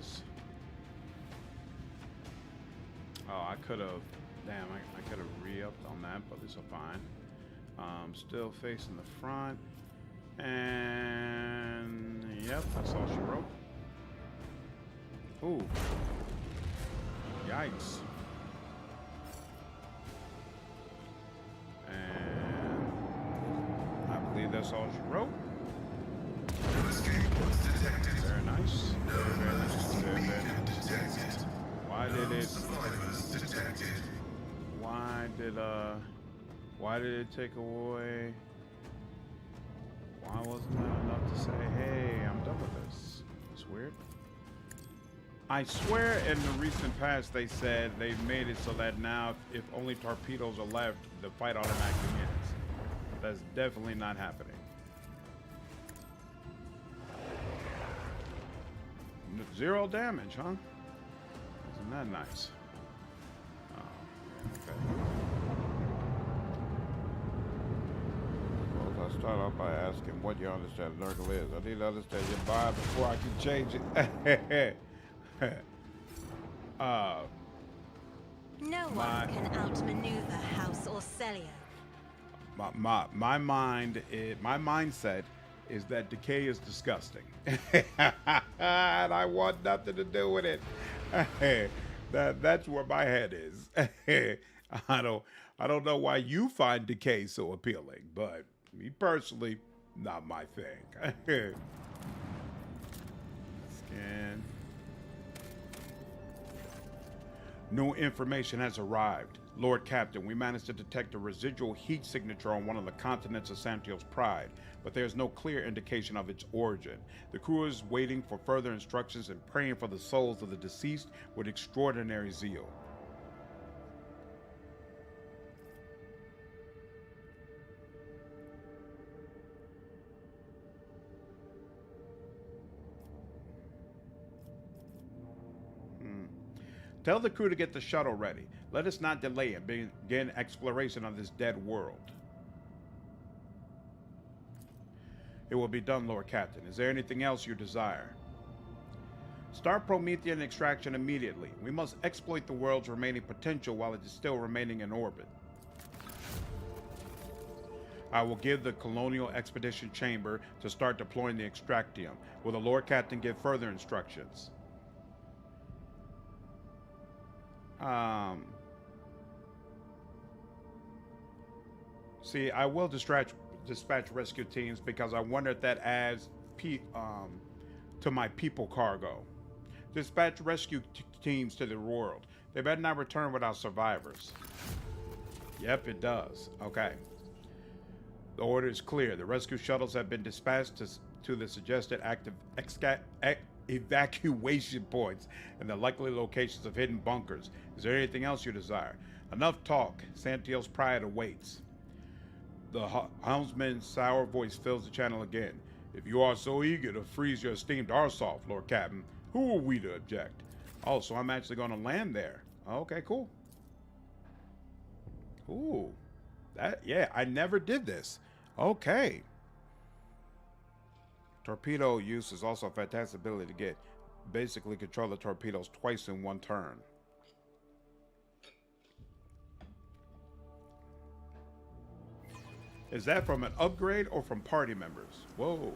this. Oh, I could have. Damn, I could have re-upped on that, but this is fine. Still facing the front. And yep, that's all she wrote. Ooh. Yikes. And I believe that's all she wrote. No escape was detected. Very nice. No emergency beacon detected. Why did No it? survivors detected. Why did it take away? Why wasn't that enough to say, hey, I'm done with this? It's weird. I swear in the recent past they said they made it so that now if only torpedoes are left, the fight automatically ends. That's definitely not happening. 0 damage, huh? Isn't that nice? Oh, okay. Well, I start off by asking what you understand Nurgle is. I need to understand your vibe before I can change it. No one can outmaneuver House Orcelio. My mindset is that decay is disgusting, and I want nothing to do with it. That's where my head is. I don't know why you find decay so appealing, but me personally, not my thing. Scan. New information has arrived. Lord Captain, we managed to detect a residual heat signature on one of the continents of Santios Pride, but there's no clear indication of its origin. The crew is waiting for further instructions and praying for the souls of the deceased with extraordinary zeal. Tell the crew to get the shuttle ready. Let us not delay and begin exploration of this dead world. It will be done, Lord Captain. Is there anything else you desire? Start Promethean extraction immediately. We must exploit the world's remaining potential while it is still remaining in orbit. I will give the Colonial Expedition Chamber to start deploying the Extractium. Will the Lord Captain give further instructions? See, I will dispatch rescue teams because I wonder if that adds to my people cargo. Dispatch rescue teams to the world. They better not return without survivors. Yep, it does. Okay. The order is clear. The rescue shuttles have been dispatched to the suggested active evacuation points and the likely locations of hidden bunkers. Is there anything else you desire? Enough talk. Santios Pride awaits. The helmsman's sour voice fills the channel again. If you are so eager to freeze your esteemed Arsoff, Lord Captain, who are we to object? Oh, so I'm actually going to land there. Okay, cool. Ooh. Yeah, I never did this. Okay. Torpedo use is also a fantastic ability to get. Basically control the torpedoes twice in one turn. Is that from an upgrade or from party members? Whoa.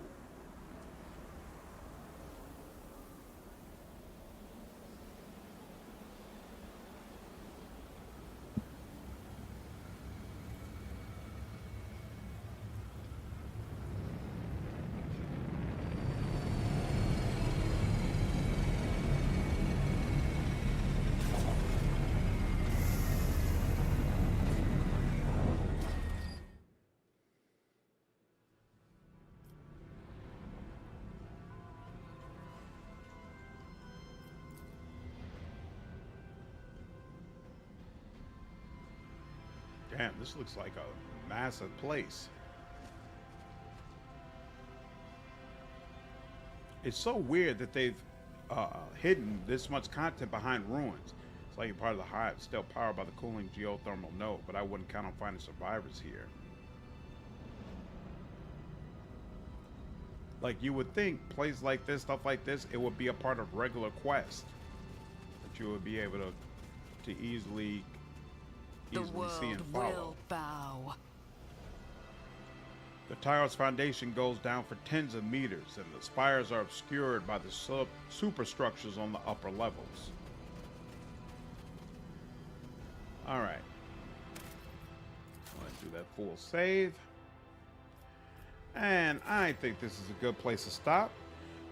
Damn, this looks like a massive place. It's so weird that they've hidden this much content behind ruins. It's like you're part of the hive, still powered by the cooling geothermal node, but I wouldn't count on finding survivors here. Like, you would think places like this, stuff like this, it would be a part of regular quests that you would be able to easily The see world and follow. will bow. The tower's foundation goes down for tens of meters, and the spires are obscured by the superstructures on the upper levels. All right. Let's do that full save. And I think this is a good place to stop.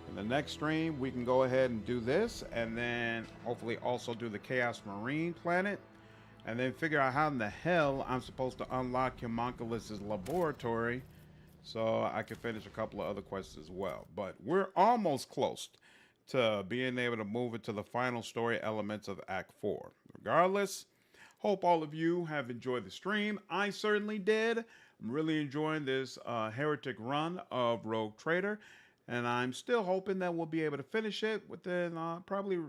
In the next stream, we can go ahead and do this, and then hopefully also do the Chaos Marine planet, and then figure out how in the hell I'm supposed to unlock Homunculus' laboratory so I can finish a couple of other quests as well. But we're almost close to being able to move into the final story elements of Act 4. Regardless, hope all of you have enjoyed the stream. I certainly did. I'm really enjoying this Heretic run of Rogue Trader, and I'm still hoping that we'll be able to finish it within probably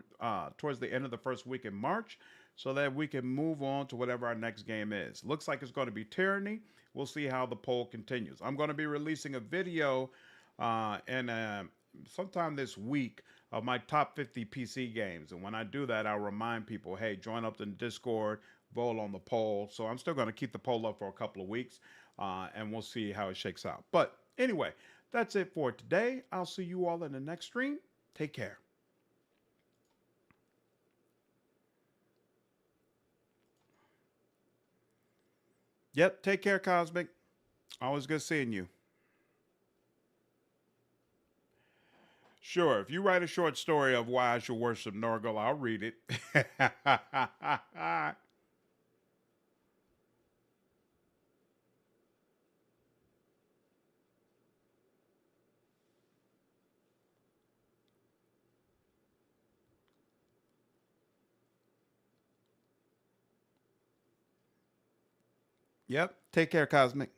towards the end of the first week in March, so that we can move on to whatever our next game is. Looks like it's going to be Tyranny. We'll see how the poll continues. I'm going to be releasing a video sometime this week of my top 50 PC games, and when I do that, I'll remind people, hey, join up in Discord, vote on the poll. So I'm still going to keep the poll up for a couple of weeks, and we'll see how it shakes out. But anyway, that's it for today. I'll see you all in the next stream. Take care. Yep, take care, Cosmic. Always good seeing you. Sure, if you write a short story of why I should worship Norgal, I'll read it. Yep, take care, Cosmic.